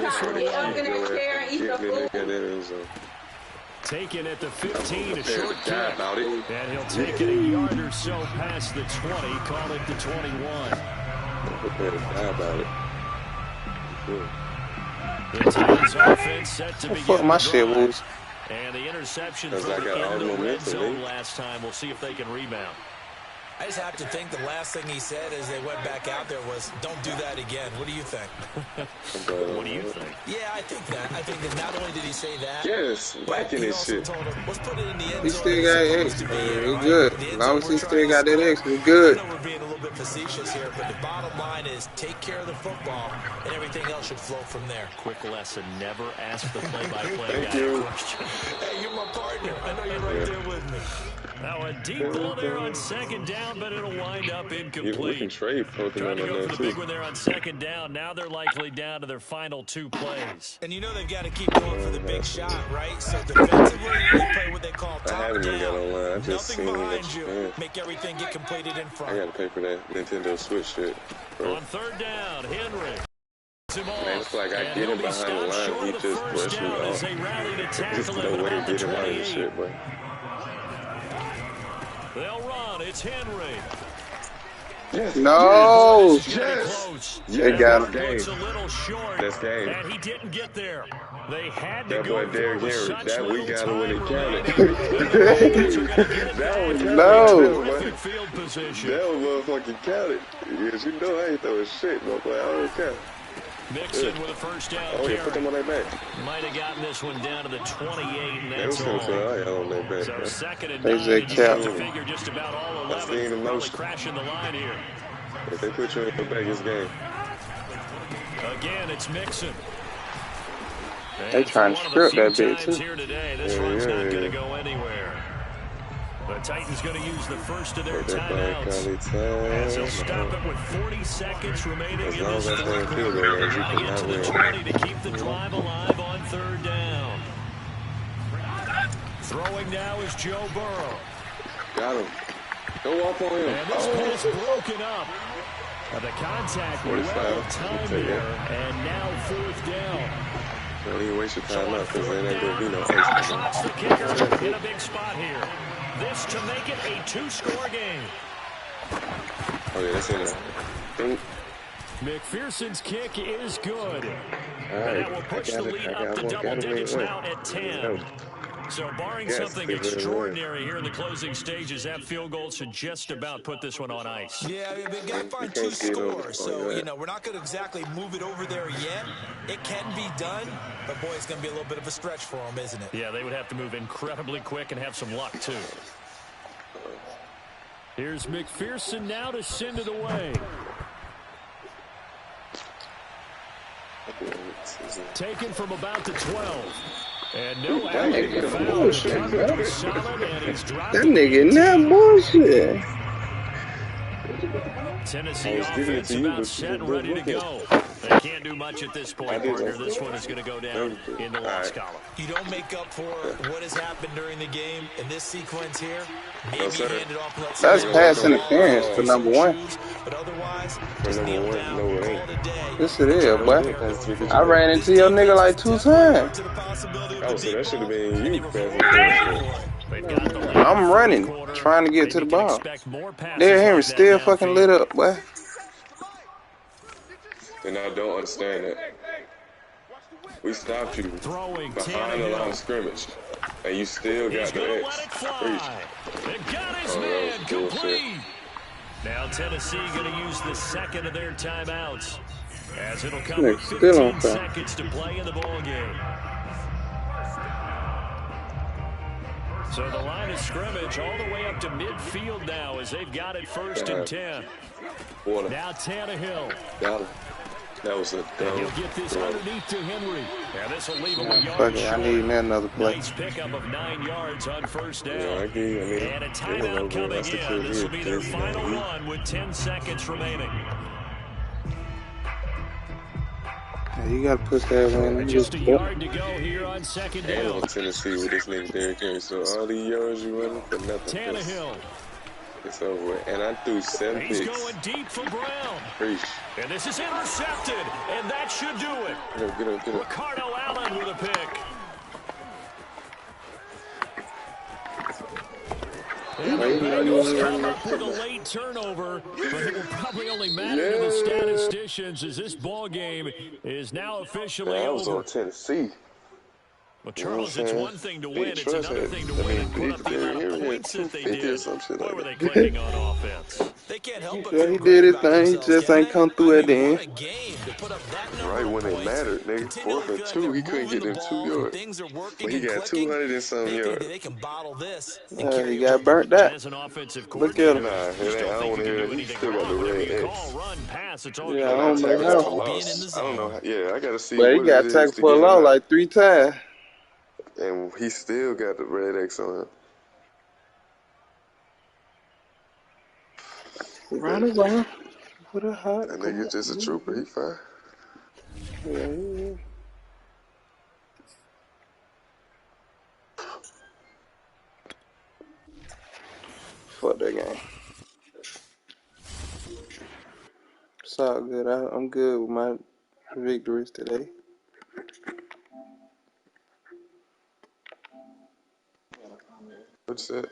S1: Taken at the 15, a short kick. And he'll take it a yard or so past the 20, call it the 21. The Titans offense set to begin
S3: my shit was.
S1: And the interception through the end of the red zone last time. We'll see if they can rebound.
S2: I just have to think the last thing he said as they went back out there was, don't do that again. What do you think?
S1: What do you think?
S2: Yeah, I think that. I think that not only did he say that,
S6: yes,
S2: but he
S6: also
S2: told him, let's put it in the end zone.
S3: He still got X. He good. As long as he still got that X, we good.
S2: I know we're being a little bit facetious here, but the bottom line is take care of the football, and everything else should flow from there.
S1: Quick lesson, never ask the play-by-play guy a question.
S2: Hey, you're my partner. I know you're right there with me.
S1: Now a deep ball there on 2nd down, but it'll wind up incomplete.
S6: We can trade Pokemon
S1: Trying to go
S6: on
S1: for the big one there on 2nd down. Now they're likely down to their final 2 plays.
S2: And you know they've got to keep going for the big shot, right? So defensively, you play what they call top
S6: I haven't even got online. I just
S2: Nothing
S6: seen
S2: behind
S6: that.
S2: you. Make everything get completed in front.
S6: I got to pay for that Nintendo Switch shit. Bro.
S1: On 3rd down, Henry. Him off.
S6: like I get him behind the line, he just brushed me off. There's no way to get him out of this shit, boy.
S1: They'll run. It's Henry.
S6: Yes.
S3: No.
S6: Yes.
S3: They got him.
S6: That's game.
S1: And he didn't get there. They had to
S6: That boy Derrick Henry. That we got him when it counted. That one counted.
S3: No.
S6: That one motherfucking counted. Yes, you know I ain't throwing shit, my boy. I don't care.
S1: Mixon with a first down.
S6: Oh, yeah, put them on their back.
S1: Might have gotten this one down to the 28, and
S6: They was
S1: that's
S6: going to put
S1: all.
S6: on their back.
S1: So second and
S3: They
S1: 9,
S3: just
S1: you have
S3: kept
S1: to
S3: him.
S1: figure just about all
S6: I seen
S1: 11
S6: them
S1: probably
S6: motion.
S1: crashing the line here.
S6: If they put you in the back, it's game.
S1: Again, it's Mixon.
S3: They trying to strip that bitch too.
S1: Here today, this run's not going to go anywhere. The Titans going to use the first of their timeouts as they'll stop it with 40 seconds remaining in this fourth quarter. Get to the 20 to keep the drive alive on third down. Throwing now is Joe Burrow.
S6: Got him. Go up on him.
S1: And this pass broken up. The contact with well time here, and now fourth down.
S6: Don't even waste your time up because there ain't going to be no
S1: Drops the kicker in a big spot here. This to make it a two-score game.
S6: Oh, yeah, that's in there.
S1: McPherson's kick is good.
S6: All
S1: And
S6: right.
S1: that will push the lead up to double digits now at 10. So barring something extraordinary here in the closing stages, that field goal should just about put this one on ice.
S2: Yeah, they've got to find two scores. So, you know, we're not going to exactly move it over there yet. It can be done, but boy, it's going to be a little bit of a stretch for them, isn't it?
S1: Yeah, they would have to move incredibly quick and have some luck, too. Here's McPherson now to send it away. Taken from about the 12. And no action foul. Solid, and he's dropped.
S3: That nigga in that bullshit.
S1: Tennessee offense about set and ready to go. They can't do much at this point, partner. This one is going to go down in the loss column.
S2: You don't make up for what has happened during the game in this sequence here. Maybe hand it off.
S3: That's pass interference for number one.
S2: But otherwise, just kneel down, call it a day.
S3: Yes, it is, boy. I ran into your nigga like 2 times.
S6: Oh, so that should have been you passing.
S3: I'm running, trying to get to the ball. Derrick Henry still fucking lit up, boy.
S6: And I don't understand that. We stopped you behind the line of scrimmage, and you still got the X.
S1: Got his man complete. Now Tennessee going to use the second of their timeouts, as it'll come with 15 seconds to play in the ball game. So the line of scrimmage all the way up to midfield now, as they've got it first and 10. Now Tannehill.
S6: Got him. That was a dumb.
S1: He'll get this underneath to Henry. And this will leave him a yard short.
S3: I need another play.
S1: Nice pickup of 9 yards on first down.
S6: Yeah,
S1: and a timeout coming in. This will be their final one with 10 seconds remaining.
S3: Yeah, you got to put that in.
S1: Just a yard to go here on second down.
S6: And Tennessee with this nigga Derrick Henry. So all these yards you running for nothing.
S1: Tannehill.
S6: It's over. And I threw 7 picks.
S1: He's going deep for Brown.
S6: Preach.
S1: And this is intercepted. And that should do it.
S6: Get up.
S1: Ricardo Allen with a pick. And the Bengals come up with a late turnover, but it will probably only matter to the statisticians as this ball game is now officially over.
S6: I was on Tennessee.
S1: Well, Charles, it's one thing to win. It's another thing to win and put up the amount of points that they did. What were they clicking on offense?
S2: They can't help but
S3: he did his thing. He just ain't come through at the end.
S6: Right when it mattered, nigga. 4th and 2, he couldn't get them 2 yards. But he got 200 and some yards.
S2: They can bottle this.
S3: He got burnt out. Look at him.
S6: Nah, I don't want to hear that. He still got the red X.
S3: Yeah, I don't know.
S6: I don't know. Yeah, I got to see.
S3: But he got tackled for a loss like 3 times.
S6: And he still got the red X on him.
S3: Run around with a hot.
S6: That nigga just a trooper. He fine.
S3: Yeah. Fuck that game. It's all good. I'm good with my victories today.
S6: What's that?